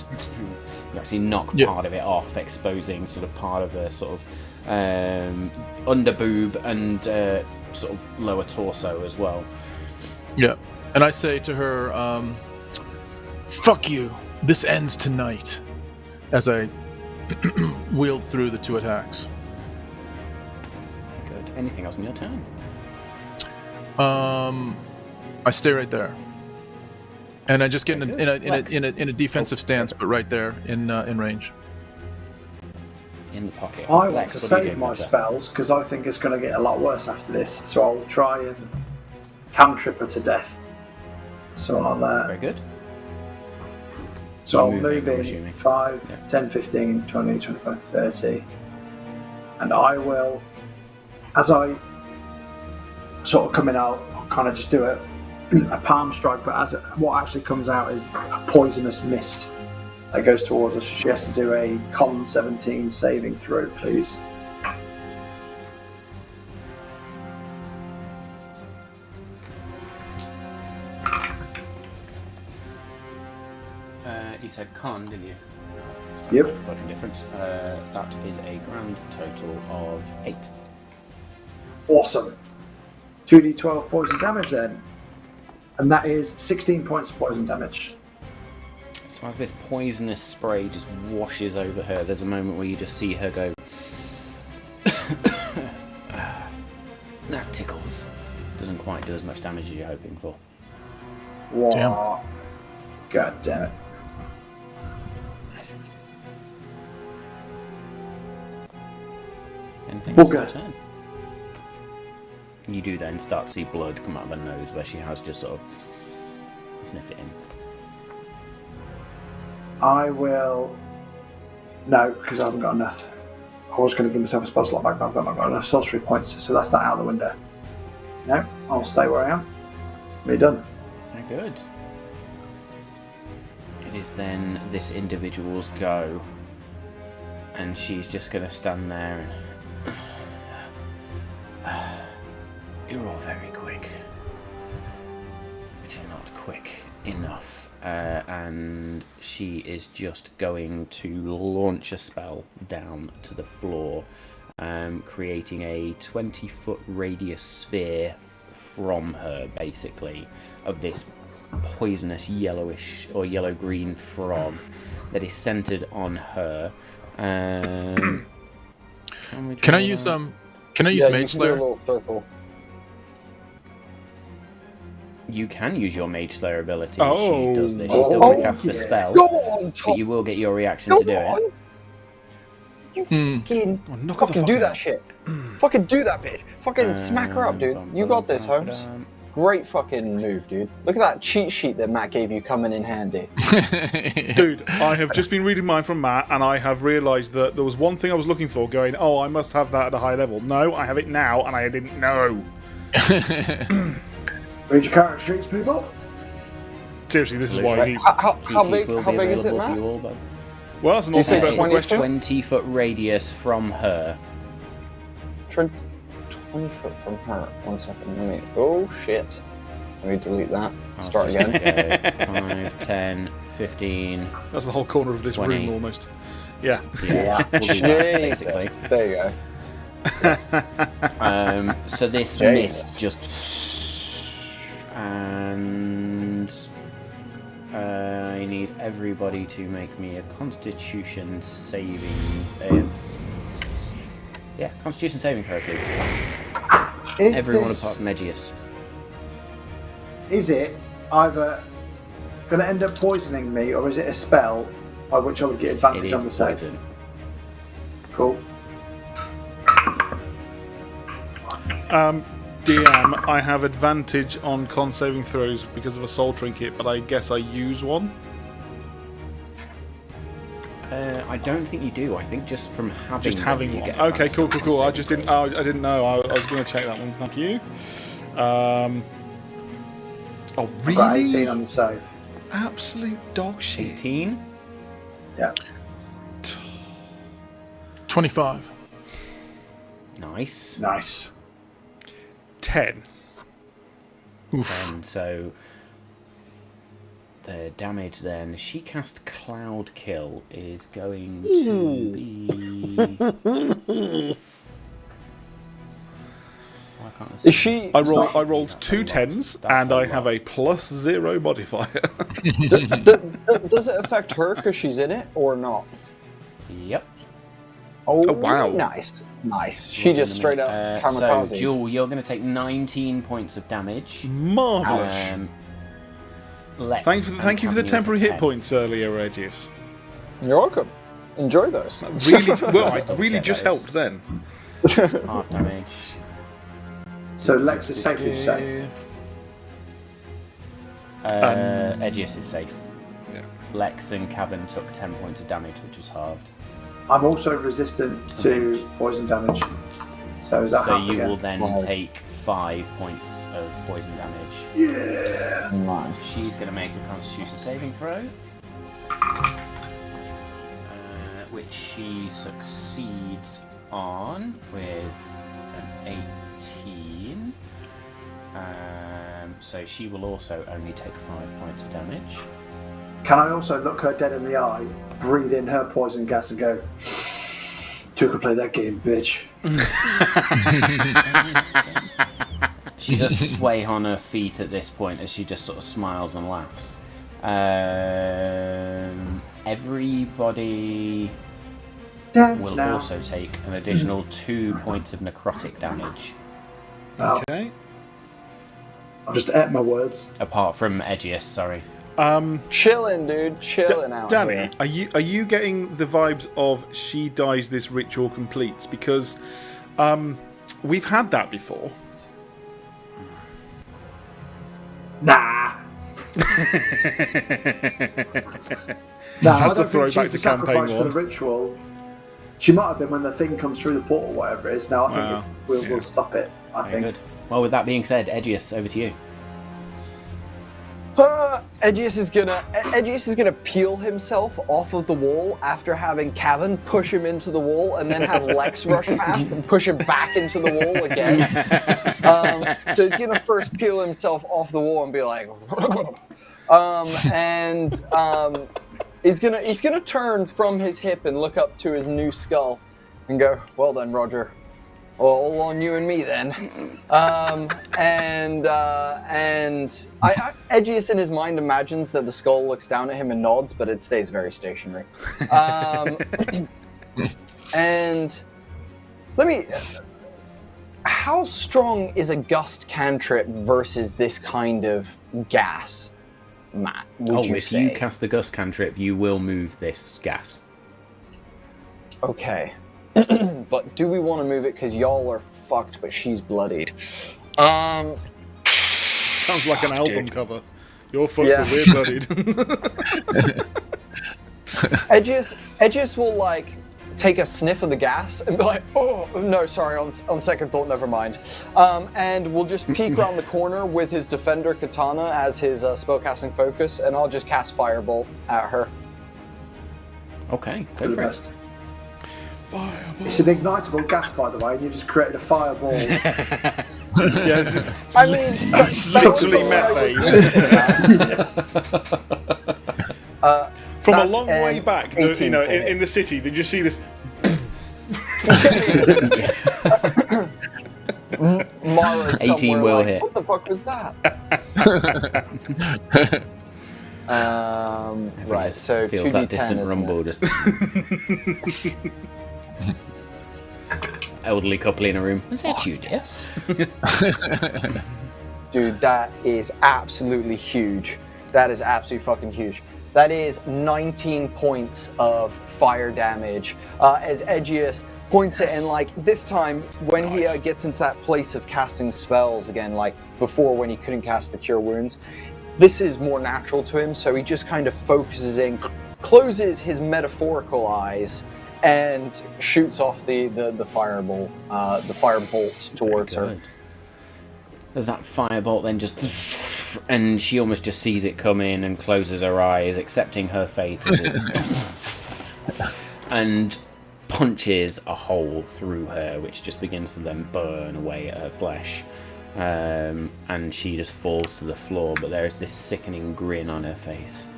actually knock part of it off, exposing sort of part of her sort of under boob and sort of lower torso as well. Yeah, and I say to her, "Fuck you! This ends tonight." As I wheeled through the 2 attacks. Good. Anything else on your turn? I stay right there, and I just get in a defensive stance, but right there in range. In the pocket. I want Lex, to what are you save doing my with that? spells because I think it's going to get a lot worse after this. So I'll try and cantrip her to death. So on there. Very good. So You're I'll moving, move I'm in assuming. 5, Yeah. 10, 15, 20, 25, 30. And I will, as I sort of coming out, I'll kind of just do a palm strike, but what actually comes out is a poisonous mist that goes towards us. She has to do a con 17 saving throw, please. You said con, didn't you? Yep. Fucking difference. That is a grand total of 8. Awesome. 2d12 poison damage then. And that is 16 points of poison damage. So as this poisonous spray just washes over her, there's a moment where you just see her go. That tickles. Doesn't quite do as much damage as you're hoping for. What? Damn. God damn it. Anything Well, else on your good. turn? You do then start to see blood come out of her nose where she has just sort of sniffed it in. I will. No, because I haven't got enough. I was going to give myself a spell slot back, but I've not got enough sorcery points, so that's that out the window. No, I'll stay where I am. It's me done. Very good. It is then this individual's go, and she's just going to stand there and. You're all very quick, but you're not quick enough. And she is just going to launch a spell down to the floor, creating a 20-foot radius sphere from her, basically, of this poisonous yellowish or yellow-green frog that is centered on her. Can Can I use Can I use Yeah, Mage you can do a Slayer? little circle. You can use your Mage Slayer ability. Oh. She does this. She's still going to cast the yeah. spell, Go on, but Tom. you will get your reaction Go to do it. on. You fucking, Oh, knock her the fucking do fuck that out. shit. Fucking do that bit. Fucking smack her up, dude. You got this, Holmes. Great fucking move, dude. Look at that cheat sheet that Matt gave you coming in handy. Dude, I have just been reading mine from Matt, and I have realised that there was one thing I was looking for, going, oh, I must have that at a high level. No, I have it now, and I didn't know. Read your character sheets, people. Seriously, this is why I need... How Cheat sheets will be big is it, available for Matt? you all, but Well, that's an you awesome say personal 20 question. 20-foot radius from her. 20 foot from her. 1 second. Let me. Oh shit. Let me delete that. Start again. Go 5, 10, 15. That's the whole corner of this 20. room, almost. Yeah. Yeah, we'll do that, basically. Jesus. There you go. So this Jesus. mist just, and I need everybody to make me a Constitution saving. Constitution saving throw, please. Everyone apart from Egius. Is it either going to end up poisoning me, or is it a spell by which I would get It advantage on the is save? poison. Cool. DM, I have advantage on con saving throws because of a soul trinket, but I guess I use one. I don't think you do. I think just from having Just them, having you one. get Okay, advantage cool, on cool, cool. I con just saving didn't. throws. I didn't know. I was going to check that one. Thank you. Oh, I've got 18 really? on the save. Absolute dog shit. 18. Yeah. 25. Nice. Nice. 10. And so the damage then, she cast Cloud Kill, is going to be... Why can't I see? Is she? I not- rolled two That's a lot. 10s, That's and a I have lot. a +0 modifier. Does it affect her because she's in it or not? Yep. Oh, wow. Nice. She just straight up So, kamikaze. Jewel, you're going to take 19 points of damage. Marvellous. Lex Thank you for the and Cavan, temporary you'll hit take points earlier, Regis. You're welcome. Enjoy those. Really, well, I Double really check just those. helped then. 10 half damage. So Lex is safe, did you say? Edgius is safe. Yeah. Lex and Cavan took 10 points of damage, which was halved. I'm also resistant to poison damage. So is that So half you again? will then Wow. take 5 points of poison damage. Yeah. Nice. She's going to make a Constitution saving throw, which she succeeds on with an 18. So she will also only take 5 points of damage. Can I also look her dead in the eye, breathe in her poison gas, and go, "You can play that game, bitch." She does sway on her feet at this point as she just sort of smiles and laughs. Everybody Dance will now. also take an additional 2 points of necrotic damage, Oh, Okay. I'll just ate my words. apart from Edgius, sorry. Chilling, dude. Chilling out Danny, here. are you getting the vibes of she dies this ritual completes? Because we've had that before. Nah. No, I That's a don't think throwback she's the to campaign sacrifice for one. the ritual. She might have been when the thing comes through the portal, whatever it is. Now I think Wow. we'll stop it. I Very think. good. Well, with that being said, Edgius, over to you. Edgius is gonna peel himself off of the wall after having Cavan push him into the wall, and then have Lex rush past and push him back into the wall again. So he's gonna first peel himself off the wall and be like, he's gonna turn from his hip and look up to his new skull, and go, "Well then, Roger. All on you and me then." Edgius in his mind imagines that the skull looks down at him and nods, but it stays very stationary. And let me. How strong is a gust cantrip versus this kind of gas, Matt? Would you if say? you cast the Gust cantrip, you will move this gas. Okay. But do we want to move it because y'all are fucked, but she's bloodied? Sounds like an album cover. You're fucked, Yeah. but we're bloodied. Edgius will like take a sniff of the gas and be like, "Oh no, sorry. On second thought, never mind." And we'll just peek around the corner with his defender katana as his spellcasting focus, and I'll just cast firebolt at her. Okay, For go the for it. best. It's an ignitable gas, by the way, and you just created a fireball. Yeah, it's I mean, literally from a That's long way an back. 18 You know, to hit. in the city, did you see this? Mara's 18 somewhere will like, hit. "What the fuck was that?" Right, so feels that 2d10, distant isn't rumble it? just. Elderly couple in a room. Was that you, dear? Yes. Dude, that is absolutely huge. That is absolutely fucking huge. That is 19 points of fire damage as Edgius points it, and like this time when he gets into that place of casting spells again, like before when he couldn't cast the Cure Wounds, this is more natural to him, so he just kind of focuses in, closes his metaphorical eyes, and shoots off the firebolt towards her. There's that firebolt then just... And she almost just sees it come in and closes her eyes, accepting her fate as it... and punches a hole through her, which just begins to then burn away at her flesh. And she just falls to the floor, but there is this sickening grin on her face.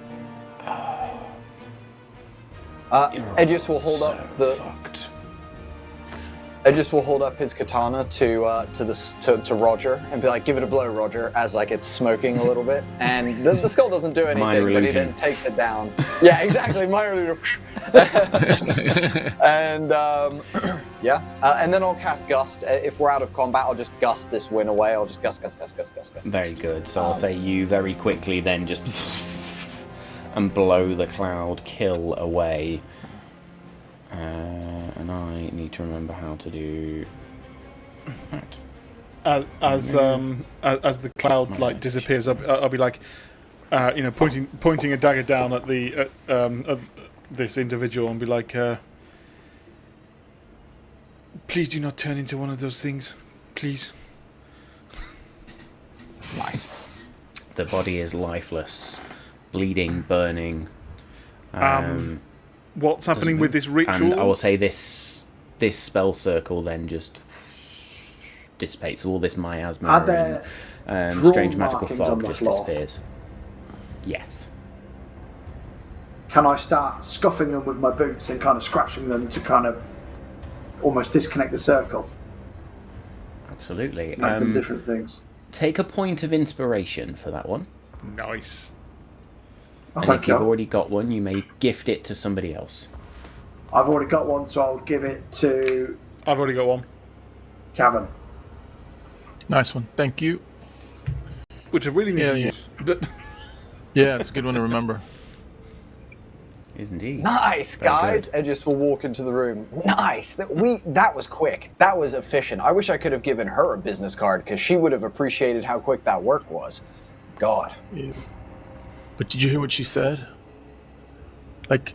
Aegis will hold up the... Fucked. Aegis will hold up his katana to Roger and be like, "Give it a blow, Roger," as like it's smoking a little bit, and the skull doesn't do anything, but he then takes it down. Yeah, exactly, minor illusion. And and then I'll cast Gust. If we're out of combat, I'll just gust this wind away. I'll just gust. Very good. So I'll say you very quickly then just and blow the cloud kill away. And I need to remember how to do that. As the cloud like disappears, I'll be like, pointing a dagger down at the at this individual and be like, please do not turn into one of those things, please. Nice. The body is lifeless, bleeding, burning. What's happening with this ritual? And I will say this spell circle then just dissipates. All this miasma and strange magical fog just disappears. Yes. Can I start scuffing them with my boots and kind of scratching them to kind of almost disconnect the circle? Absolutely. Make them different things. Take a point of inspiration for that one. Nice. And if you've already got one, you may gift it to somebody else. I've already got one, so I'll give it to... I've already got one. Cavan. Nice one. Thank you. Which I really need to use. But yeah, it's a good one to remember. Is indeed. Nice, guys. Aegis will walk into the room. Nice. That was quick. That was efficient. I wish I could have given her a business card, because she would have appreciated how quick that work was. God. Yeah. But did you hear what she said? Like,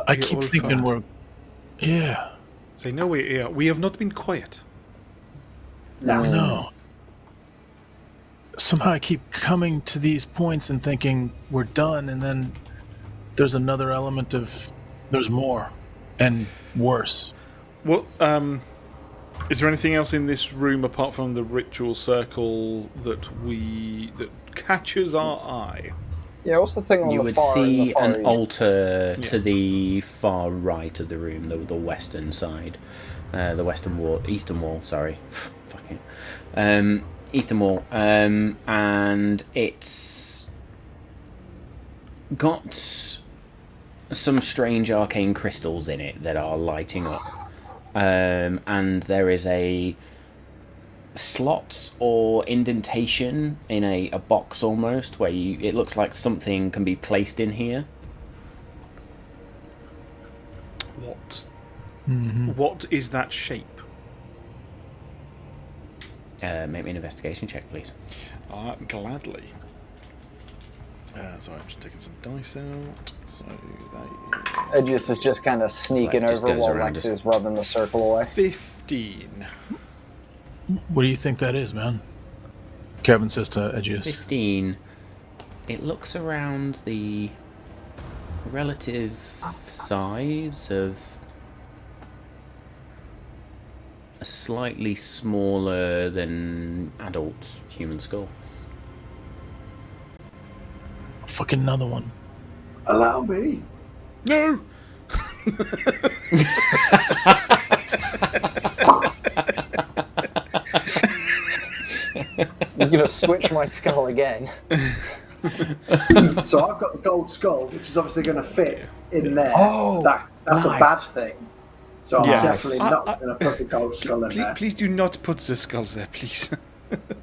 I keep thinking we're... Yeah. Say, no, we have not been quiet. No. Somehow I keep coming to these points and thinking we're done, and then there's another element of there's more and worse. What, is there anything else in this room apart from the ritual circle that catches our eye? Yeah, what's the thing on you the far? You would see the far an east? altar to the far right of the room, the western side, the eastern wall. Sorry, fucking eastern wall, and it's got some strange arcane crystals in it that are lighting up, and there is a slots or indentation in a box almost where it looks like something can be placed in here. What? Mm-hmm. What is that shape? Make me an investigation check, please. Gladly. Sorry, I'm just taking some dice out. So Aegis is just kind of sneaking over while Lex is rubbing the circle away. 15. What do you think that is, man? Kevin says to Aegis. 15. It looks around the relative size of a slightly smaller than adult human skull. Fucking another one. Allow me. No! You're gonna switch my skull again. So I've got the gold skull, which is obviously going to fit in there. Oh, that's nice. a bad thing. So I'm Yes. definitely not going to put the gold skull in there. Please do not put the skulls there, please.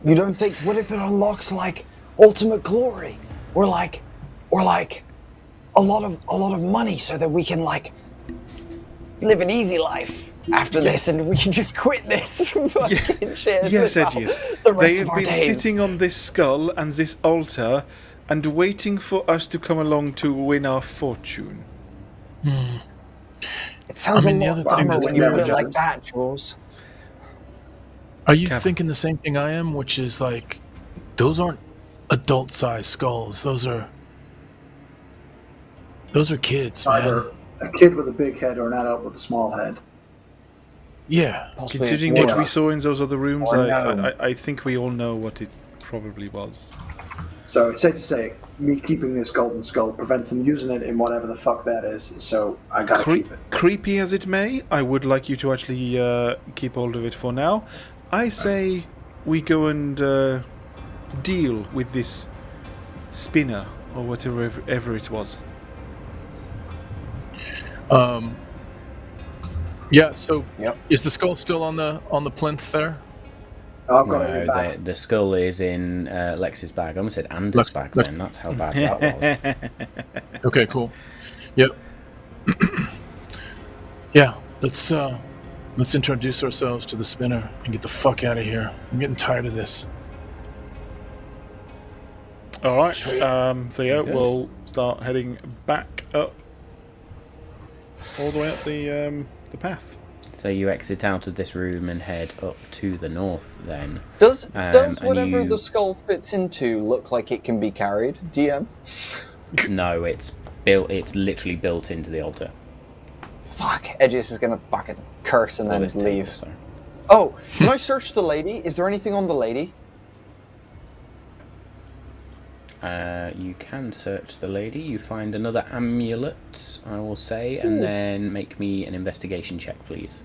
You don't think? What if it unlocks like ultimate glory, or like a lot of money, so that we can like live an easy life? after this, and we can just quit this. Fucking shit. Yes, Wow. Edgius. The rest They of have our been days. sitting on this skull and this altar and waiting for us to come along to win our fortune. It sounds I mean, the a other lot thing dumber is when you Mary put it like Jones. that, Jules. Are you Kevin. thinking the same thing I am? Which is like, those aren't adult-sized skulls. Those are kids, man. Either a kid with a big head or an adult with a small head. Yeah. Possibly Considering more what we like- saw in those other rooms, Or no. I think we all know what it probably was. So it's safe to say, me keeping this golden skull prevents them using it in whatever the fuck that is. So I gotta keep it. Creepy as it may, I would like you to actually keep hold of it for now. I say we go and deal with this spinner or whatever ever it was. Yeah. So, Yep. is the skull still on the plinth there? I've got it in No, back. the skull is in Lex's bag. I almost said Anders' bag Lex. then. That's how bad that was. Okay. Cool. Yep. Yeah. Let's introduce ourselves to the spinner and get the fuck out of here. I'm getting tired of this. All right. Sweet. So yeah, Good. we'll start heading back up, all the way up the path. So you exit out of this room and head up to the north then. Does and whatever you- the skull fits into look like it can be carried, DM? No, it's built. It's literally built into the altar. Fuck, Edgius is gonna fucking curse and Or then this table, leave. sorry. Oh, can I search the lady? Is there anything on the lady? You can search the lady. You find another amulet, I will say, and then make me an investigation check, please.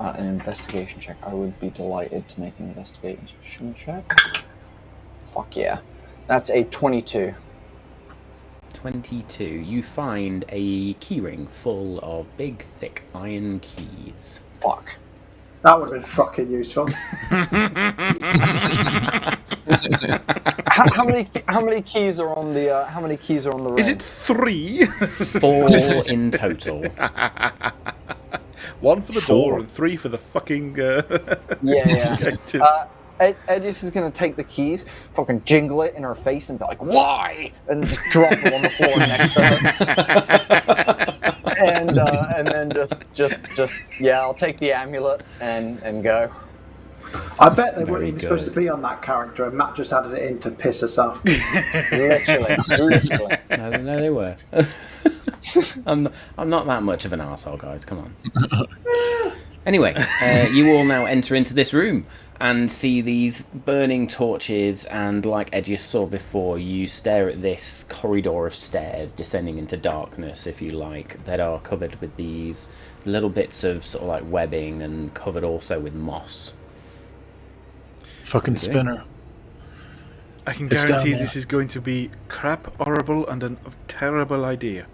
An investigation check. I would be delighted to make an investigation check. Fuck yeah. That's a 22. 22. You find a keyring full of big, thick iron keys. Fuck. That would have been fucking useful. How many keys are on the how many keys are on the ring? Is it 3? 4 in total. 1 for the 4. door and 3 for the fucking. Yeah. Just- Edgius is gonna take the keys, fucking jingle it in her face, and be like, "Why?" and just drop them on the floor next to her. And then just yeah, I'll take the amulet and go. I bet they Very weren't even supposed to good. be on that character, and Matt just added it in to piss us off. Literally. No, they were. I'm not that much of an arsehole, guys. Come on. Anyway, you all now enter into this room and see these burning torches, and like Edgius saw before, you stare at this corridor of stairs descending into darkness, if you like, that are covered with these little bits of sort of like webbing and covered also with moss. Fucking Okay. spinner. I can It's down guarantee there. this is going to be crap, horrible, and a terrible idea.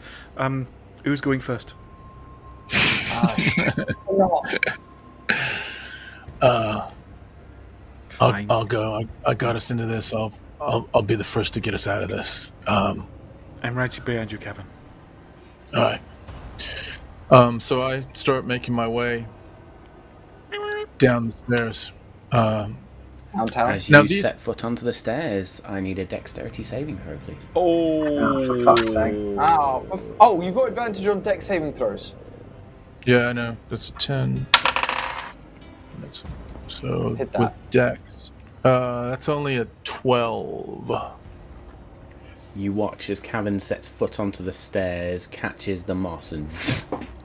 Who's going first? Fine. I'll go. I got us into this. I'll be the first to get us out of this. I'm right behind you, Kevin. All right. So I start making my way down the stairs. Downtown. As you Now these- set foot onto the stairs, I need a dexterity saving throw, please. Oh, for fuck's sake. Oh, you've got advantage on dex saving throws. Yeah, I know. That's a 10. So Hit that. with dex, that's only a 12. You watch as Kevin sets foot onto the stairs, catches the moss, and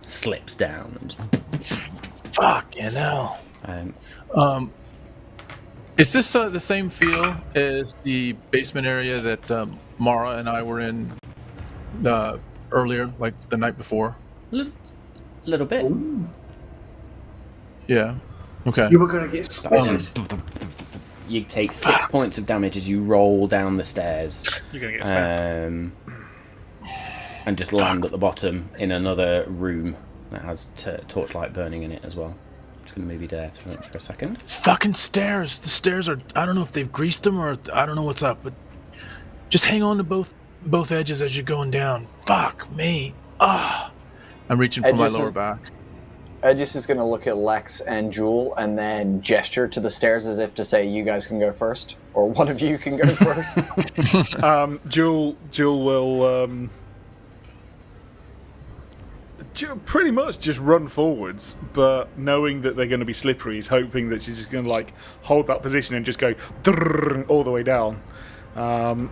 slips down. And Fuck, you know. um, Is this the same feel as the basement area that Mara and I were in earlier, like the night before? little bit. Yeah. Okay. You were going to get spitted. You take 6 points of damage as you roll down the stairs, You're going to get spanked. and just land at the bottom in another room that has torchlight burning in it as well. Just going to move you there for a second. Fucking stairs. The stairs are. I don't know if they've greased them or I don't know what's up, but just hang on to both edges as you're going down. Fuck me. Ah. I'm reaching for my Edges lower is- back. Edgis is going to look at Lex and Jewel and then gesture to the stairs as if to say, you guys can go first. Or one of you can go first. Jewel will pretty much just run forwards, but knowing that they're going to be slippery, he's hoping that she's just going to like hold that position and just go all the way down, and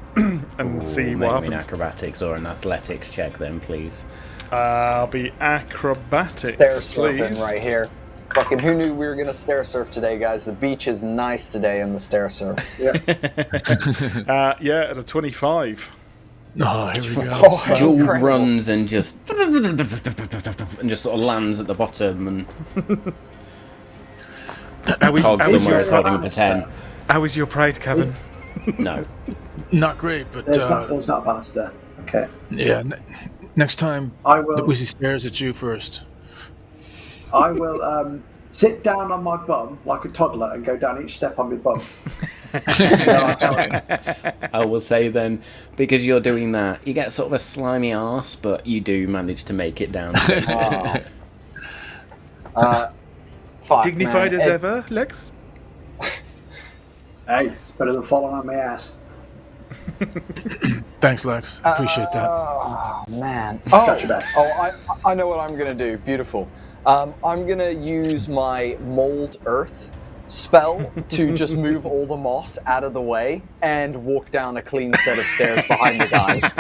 see what happens. Maybe an acrobatics or an athletics check then, please. I'll be acrobatics, Stair surfing please. right here. Fucking who knew we were going to stair surf today, guys? The beach is nice today on the stair surf. Yeah. At a 25. Oh, here we go. Oh, Jewel incredible. runs and just sort of lands at the bottom and Cog how is somewhere is your holding up a 10. How is your pride, Kevin? No. Not great, but There's not a banister. Okay. yeah. Next time, I will. we see stares at you first. I will sit down on my bum like a toddler and go down each step on my bum. I will say then, because you're doing that, you get sort of a slimy arse, but you do manage to make it down. Fuck, Dignified man. as ever, Lex? Hey, it's better than falling on my ass. Thanks, Lex. Appreciate that. Oh, man. Got your back. I know what I'm going to do. Beautiful. I'm going to use my Mold Earth spell to just move all the moss out of the way and walk down a clean set of stairs behind the guys.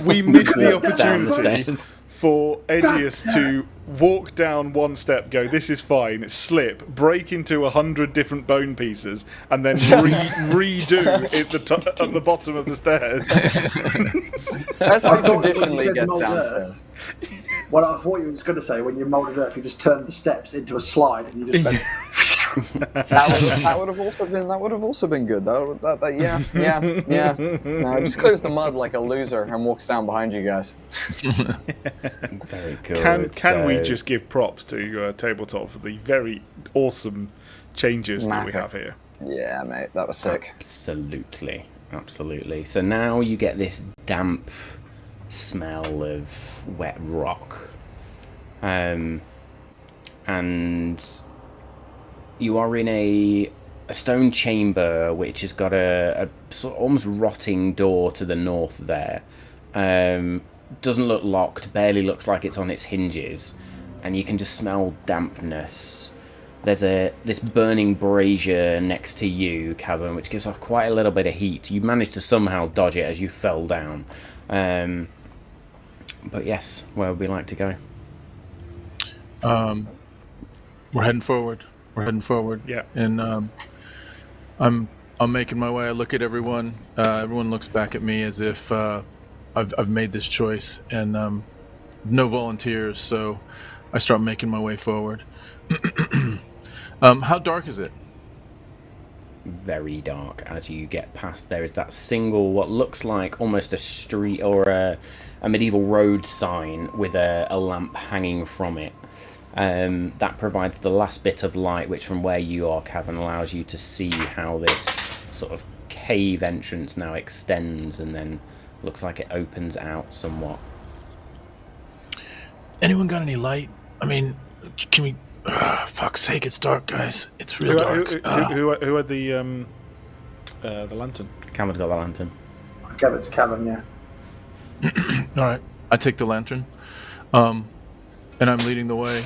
We missed the Down the opportunity stairs. for Edgius to walk down one step, go, this is fine, slip, break into 100 different bone pieces, and then redo at the bottom of the stairs. That's I how thought traditionally when you said gets Mold downstairs. Well, I thought you was going to say when you moulded earth, you just turned the steps into a slide and you just went. That would have also been good. Yeah. No, it just clears the mud like a loser and walks down behind you guys. Very good. Can we So- just give props to Tabletop for the very awesome changes that we Macker. have here? Yeah, mate, that was sick. Absolutely. So now you get this damp smell of wet rock. And you are in a stone chamber which has got a sort of almost rotting door to the north there. Doesn't look locked, barely looks like it's on its hinges, and you can just smell dampness. There's this burning brazier next to you, Cavern, which gives off quite a little bit of heat. You managed to somehow dodge it as you fell down. But yes, where would we like to go? We're heading forward. Yeah. And I'm making my way. I look at everyone. Everyone looks back at me as if I've made this choice, and no volunteers. So I start making my way forward. How dark is it? Very dark. As you get past, there is that single, what looks like almost a street or a medieval road sign with a lamp hanging from it. That provides the last bit of light, which from where you are, Cavern, allows you to see how this sort of cave entrance now extends and then looks like it opens out somewhat. Anyone got any light? I mean, can we... fuck's sake, it's dark, guys. It's real dark. Who had the lantern? Cavern's got the lantern. I gave it to Kevin, yeah. All right, I take the lantern, and I'm leading the way,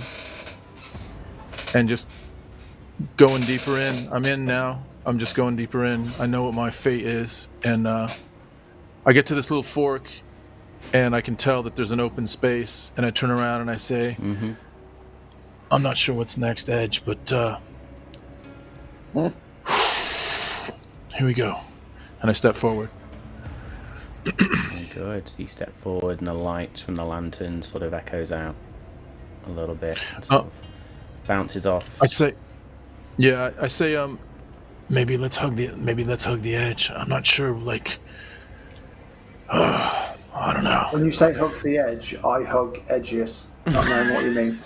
and just going deeper in. I'm in now. I'm just going deeper in. I know what my fate is, and I get to this little fork, and I can tell that there's an open space, and I turn around and I say, I'm not sure what's next, Edge, but here we go. And I step forward. Very good. So you step forward and the light from the lantern sort of echoes out a little bit. Sort of bounces off. I say, maybe let's hug the edge. I'm not sure, like, I don't know. When you say hug the edge, I hug Edgius, not knowing what you mean.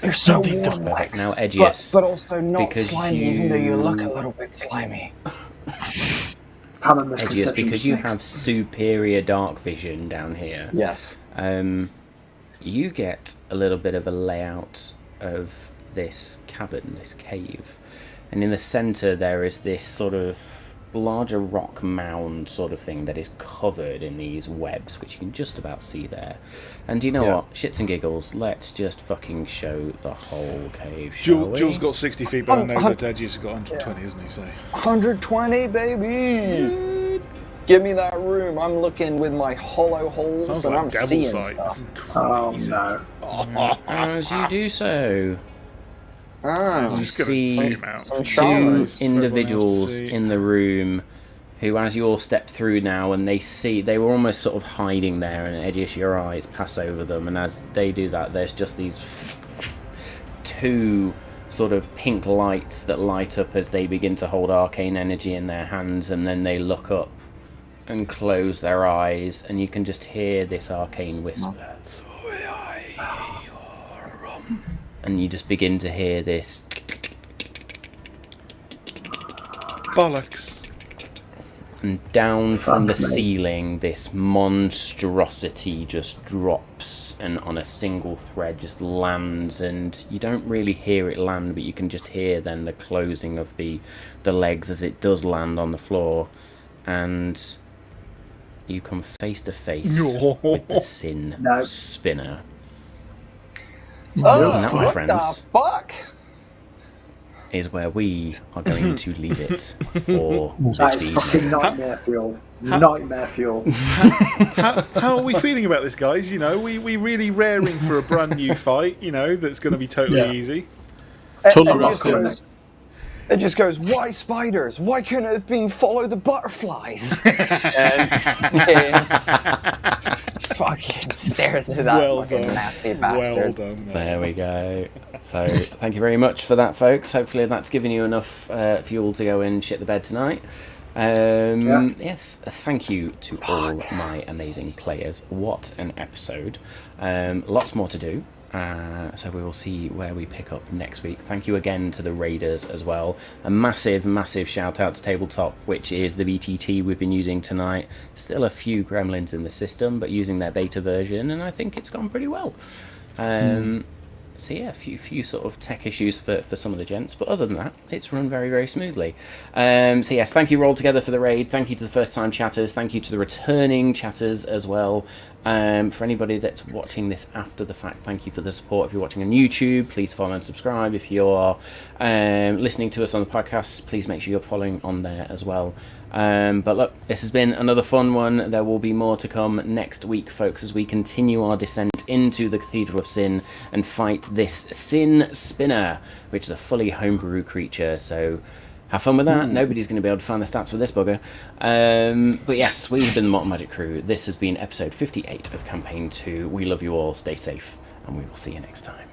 You're so Indeed, warm, Lex, now Edgius, but also not because slimy, even though you look a little bit slimy. common Edgius, misconception. because you have superior dark vision down here. Yes. You get a little bit of a layout of this cavern, this cave, and in the center there is this sort of larger rock mound sort of thing that is covered in these webs, which you can just about see there. And do you know what? Shits and giggles, let's just fucking show the whole cave, shall we? Jules got 60 feet, but I know that Edgius has got 120, isn't he? So 120, baby. Give me that room. I'm looking with my hollow holes sounds and like I'm devil seeing sight. stuff. Oh no. As you do so, Oh, you just gonna see take him out. some two shadows for everyone else to individuals see. in the room who, as you all step through now, and they were almost sort of hiding there, and Edgius, your eyes pass over them, and as they do that, there's just these two sort of pink lights that light up as they begin to hold arcane energy in their hands, and then they look up and close their eyes, and you can just hear this arcane whisper. And you just begin to hear this, bollocks. and down from the Fuck me. ceiling this monstrosity just drops and on a single thread just lands, and you don't really hear it land, but you can just hear then the closing of the legs as it does land on the floor, and you come face to face with the sin No. spinner. Oh, And that, my what friends, the fuck? is where we are going to leave it for That this is fucking evening. nightmare fuel. Nightmare fuel. How are we feeling about this, guys? You know, we really raring for a brand new fight, you know, that's going to be totally easy. Totally It just rock in. goes- It just goes, why spiders? Why couldn't it have been follow the butterflies? And fucking stares at that Well fucking done. nasty Well bastard. done. mate. There we go. So, thank you very much for that, folks. Hopefully, that's given you enough fuel to go and shit the bed tonight. Yes, thank you to all my amazing players. What an episode. Lots more to do. So we will see where we pick up next week. Thank you again to the Raiders as well. A massive, massive shout out to Tabletop, which is the VTT we've been using tonight. Still a few gremlins in the system, but using their beta version, and I think it's gone pretty well. So yeah, a few sort of tech issues for some of the gents, but other than that, it's run very, very smoothly. So yes, thank you Roll Together for the raid. Thank you to the first time chatters. Thank you to the returning chatters as well. For anybody that's watching this after the fact, thank you for the support. If you're watching on YouTube, please follow and subscribe. If you're listening to us on the podcast, please make sure you're following on there as well. But look, this has been another fun one. There will be more to come next week, folks, as we continue our descent into the Cathedral of Sin and fight this Sin Spinner, which is a fully homebrew creature. So have fun with that. Nobody's going to be able to find the stats for this bugger. But yes, we've been the Malt and Magic crew. This has been episode 58 of Campaign 2. We love you all. Stay safe, and we will see you next time.